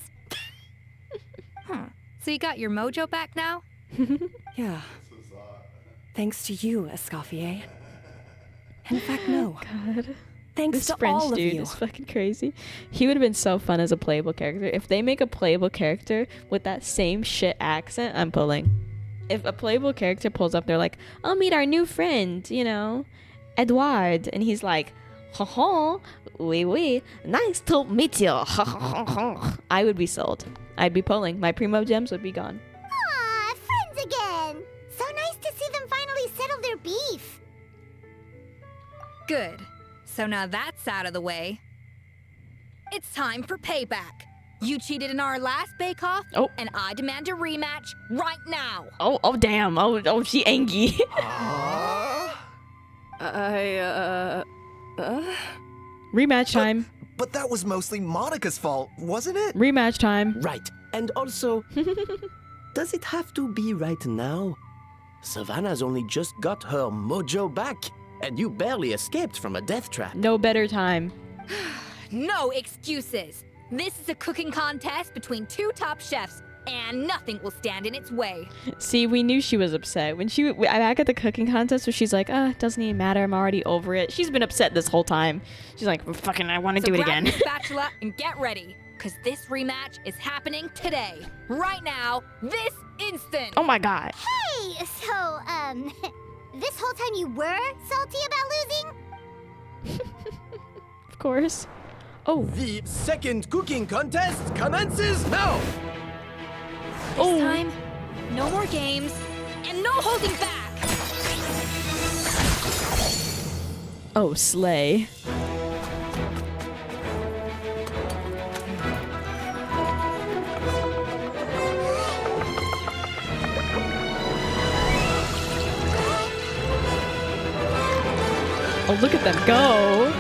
So you got your mojo back now? Yeah. Thanks to you, Escoffier. In fact, no. God. Thanks This to French all of dude you. is fucking crazy. He would have been so fun as a playable character. If they make a playable character with that same shit accent, I'm pulling. If a playable character pulls up, they're like, "I'll meet our new friend, you know, Edouard," and he's like, "Ha ha, oui, nice to meet you." I would be sold. I'd be pulling. My primo gems would be gone. Aw, friends again. So nice to see them finally settle their beef. Good. So now that's out of the way. It's time for payback. You cheated in our last bake-off, and I demand a rematch right now. Oh, damn. Oh, she angry. Rematch time. But that was mostly Monica's fault, wasn't it? Rematch time. Right. And also, does it have to be right now? Savannah's only just got her mojo back, and you barely escaped from a death trap. No better time. No excuses. This is a cooking contest between two top chefs, and nothing will stand in its way. See, we knew she was upset. When back at the cooking contest where she's like, doesn't even matter, I'm already over it. She's been upset this whole time. She's like, fucking, I want to do it again. Grab your spatula and get ready, because this rematch is happening today. Right now, this instant. Oh my god. Hey, so, this whole time you were salty about losing? Of course. Oh. The second cooking contest commences now! This time, no more games, and no holding back! Oh, slay. Oh, look at them go.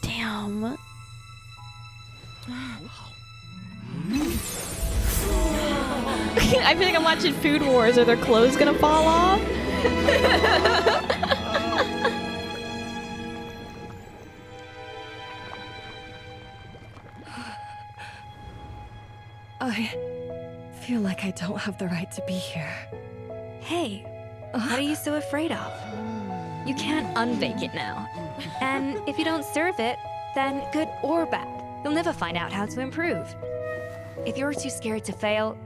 Damn. I feel like I'm watching Food Wars. Are their clothes gonna fall off? I feel like I don't have the right to be here. Hey, what are you so afraid of? You can't unbake it now. And if you don't serve it, then good or bad, you'll never find out how to improve. If you're too scared to fail,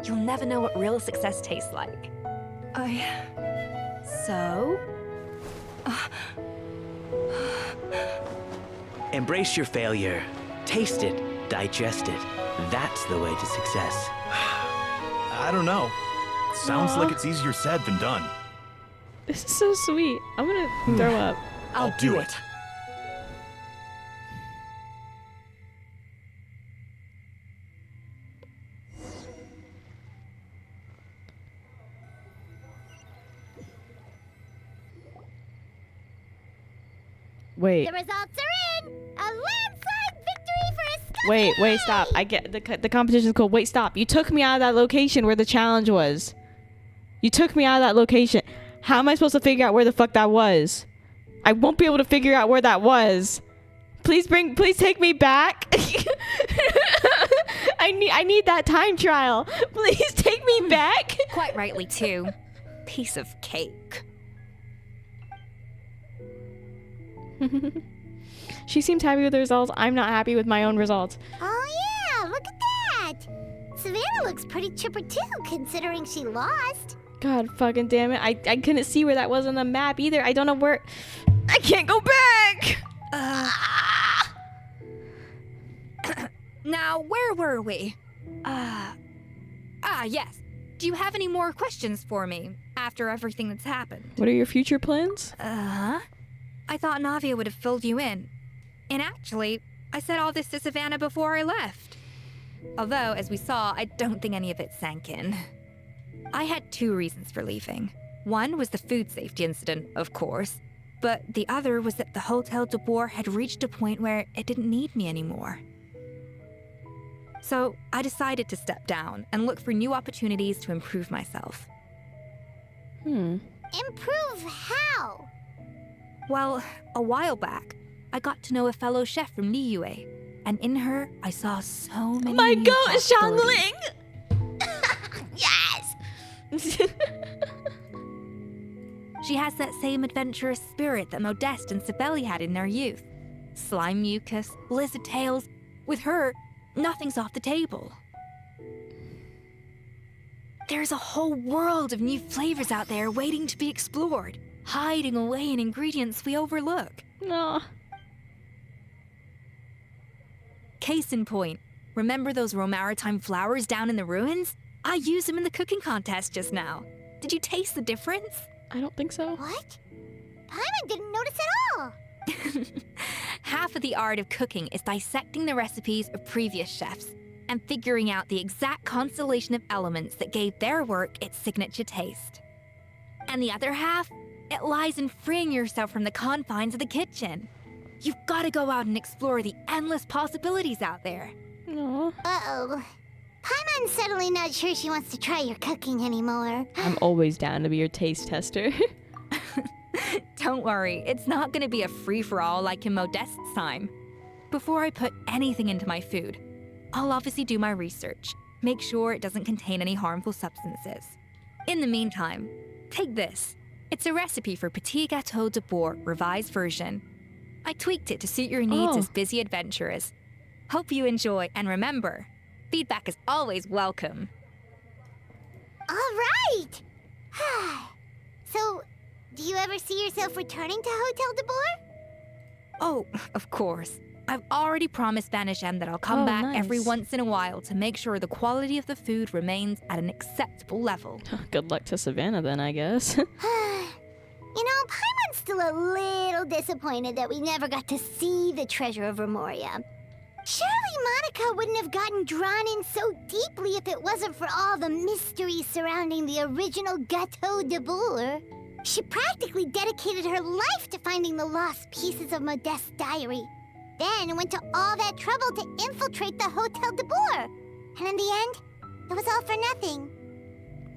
you'll never know what real success tastes like. So? Embrace your failure. Taste it. Digest it. That's the way to success. I don't know. Sounds like it's easier said than done. This is so sweet. I'm gonna throw up. I'll do it. Wait. The results are in! A landslide victory for Escoffier! Wait, stop. I get the competition's cool. Wait, stop. You took me out of that location where the challenge was. You took me out of that location. How am I supposed to figure out where the fuck that was? I won't be able to figure out where that was. Please take me back. I need that time trial. Please take me back. Quite rightly, too. Piece of cake. She seems happy with the results. I'm not happy with my own results. Oh yeah, look at that! Savannah looks pretty chipper too, considering she lost. God fucking damn it. I couldn't see where that was on the map either. I don't know where. I can't go back! Now, where were we? Yes. Do you have any more questions for me after everything that's happened? What are your future plans? I thought Navia would have filled you in. And actually, I said all this to Savannah before I left. Although, as we saw, I don't think any of it sank in. I had 2 reasons for leaving. One was the food safety incident, of course, but the other was that the Hotel de Boer had reached a point where it didn't need me anymore. So I decided to step down and look for new opportunities to improve myself. Improve how? Well, a while back, I got to know a fellow chef from Liyue, and in her, I saw so many My new goat, possibilities. Xiangling! Yes! She has that same adventurous spirit that Modeste and Sibeli had in their youth. Slime mucus, lizard tails. With her, nothing's off the table. There's a whole world of new flavors out there waiting to be explored, hiding away in ingredients we overlook. No. Case in point, remember those Romaritime flowers down in the ruins? I used them in the cooking contest just now. Did you taste the difference? I don't think so. What? Paimon didn't notice at all. Half of the art of cooking is dissecting the recipes of previous chefs and figuring out the exact constellation of elements that gave their work its signature taste. And the other half, it lies in freeing yourself from the confines of the kitchen. You've got to go out and explore the endless possibilities out there. No. Uh-oh. Paimon's suddenly not sure she wants to try your cooking anymore. I'm always down to be your taste tester. Don't worry, it's not going to be a free-for-all like in Modeste's time. Before I put anything into my food, I'll obviously do my research, make sure it doesn't contain any harmful substances. In the meantime, take this. It's a recipe for Petit Gâteau de Boer revised version. I tweaked it to suit your needs as busy adventurers. Hope you enjoy, and remember, feedback is always welcome. All right! So, do you ever see yourself returning to Hotel de Boer? Oh, of course. I've already promised Vanishem that I'll come back every once in a while to make sure the quality of the food remains at an acceptable level. Good luck to Savannah then, I guess. You know, Paimon's still a little disappointed that we never got to see the treasure of Remoria. Surely Monica wouldn't have gotten drawn in so deeply if it wasn't for all the mystery surrounding the original Gâteau de Boer. She practically dedicated her life to finding the lost pieces of Modeste's diary. Then went to all that trouble to infiltrate the Hotel de Boer. And in the end, it was all for nothing.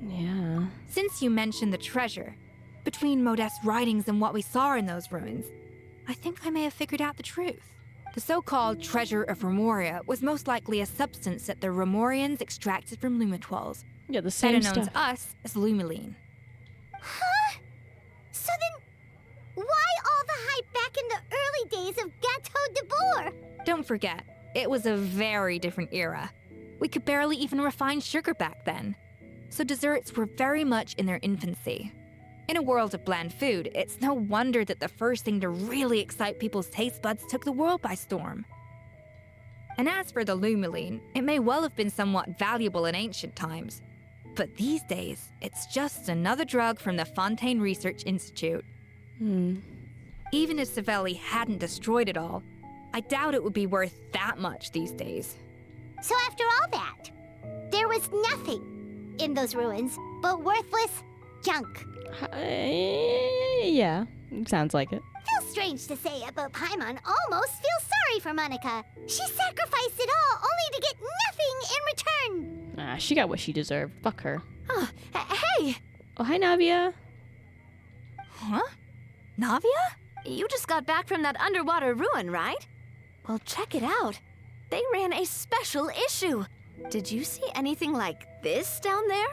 Yeah. Since you mentioned the treasure, between Modeste's writings and what we saw in those ruins, I think I may have figured out the truth. The so-called treasure of Remoria was most likely a substance that the Remorians extracted from Lumitoiles. Yeah, the same better known stuff. to us as Lumiline. Huh? So then, why all the hype back in the early days of Gâteau de Boer? Don't forget, it was a very different era. We could barely even refine sugar back then. So desserts were very much in their infancy. In a world of bland food, it's no wonder that the first thing to really excite people's taste buds took the world by storm. And as for the Lumiline, it may well have been somewhat valuable in ancient times. But these days, it's just another drug from the Fontaine Research Institute. Even if Savelli hadn't destroyed it all, I doubt it would be worth that much these days. So after all that, there was nothing in those ruins but worthless junk. Yeah, sounds like it. Feels strange to say it, but Paimon almost feels sorry for Monica. She sacrificed it all only to get nothing in return. Ah, she got what she deserved. Fuck her. Hey! Oh, hi, Navia. Huh? Navia? You just got back from that underwater ruin, right? Well, check it out. They ran a special issue. Did you see anything like this down there?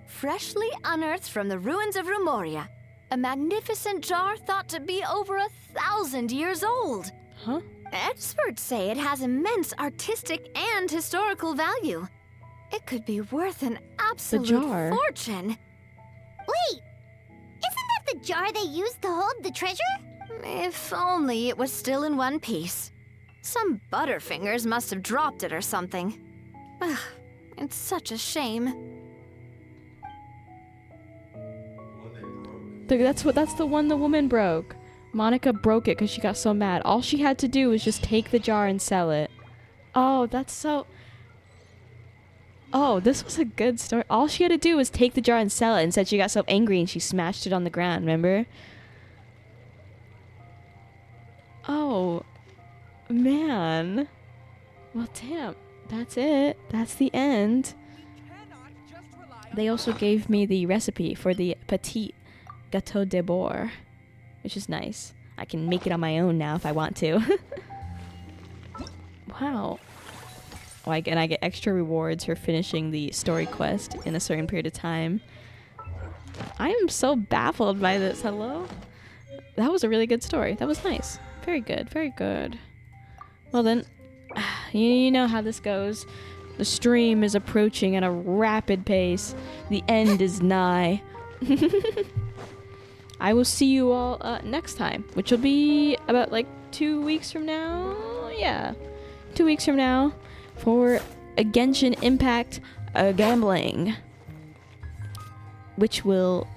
Freshly unearthed from the ruins of Remoria. A magnificent jar thought to be over 1,000 years old. Huh? Experts say it has immense artistic and historical value. It could be worth an absolute jar. fortune. Wait, isn't that the jar they used to hold the treasure? If only it was still in one piece. Some butterfingers must have dropped it or something. Ugh, it's such a shame. That's the one the woman broke. Monica broke it because she got so mad. All she had to do was just take the jar and sell it. Oh, that's so... Oh, this was a good story. All she had to do was take the jar and sell it. Instead, she got so angry and she smashed it on the ground, remember? Oh, man. Well, damn. That's it. That's the end. They also gave me the recipe for the petit gâteau de bord, which is nice. I can make it on my own now if I want to. Wow. Oh, and I get extra rewards for finishing the story quest in a certain period of time. I am so baffled by this. Hello? That was a really good story. That was nice. Very good. Very good. Well then, you know how this goes. The stream is approaching at a rapid pace. The end is nigh. I will see you all next time, which will be about like 2 weeks from now. Yeah, 2 weeks from now for a Genshin Impact gambling, which will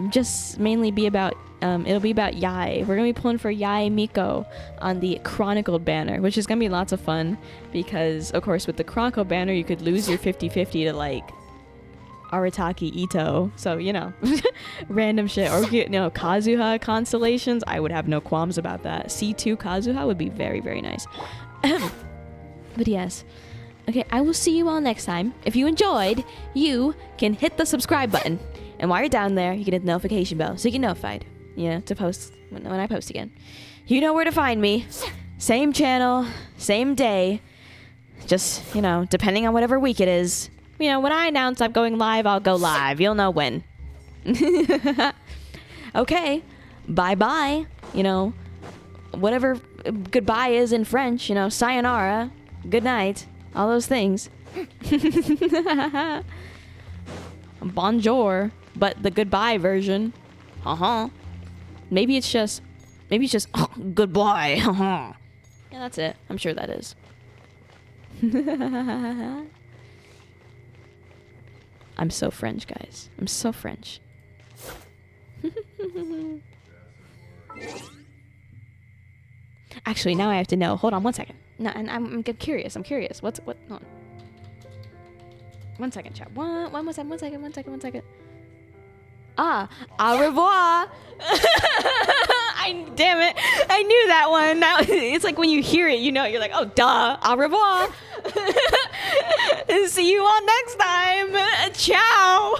just mainly be about it'll be about Yae. We're gonna be pulling for Yae Miko on the Chronicled banner, which is gonna be lots of fun because, of course, with the Chronicled banner, you could lose your 50-50 to like Arataki Ito, so you know, random shit, or you know, Kazuha constellations. I would have no qualms about that. C2 Kazuha would be very, very nice. But yes, okay, I will see you all next time. If you enjoyed, you can hit the subscribe button, and while you're down there, you can hit the notification bell so you get notified, you know, to post when I post again. You know where to find me. Same channel, same day, just, you know, depending on whatever week it is. You know, when I announce I'm going live, I'll go live. You'll know when. Okay. Bye-bye. You know, whatever goodbye is in French, you know, sayonara, good night, all those things. Bonjour, but the goodbye version. Maybe it's just goodbye. Yeah, that's it. I'm sure that is. I'm so French, guys. I'm so French. Actually, now I have to know. Hold on 1 second. No, and I'm curious. I'm curious. What? Hold on. 1 second, chat. One second. Ah, au revoir. Damn it. I knew that one. Now it's like when you hear it, you know, you're like, oh, duh. Au revoir. See you all next time. Ciao.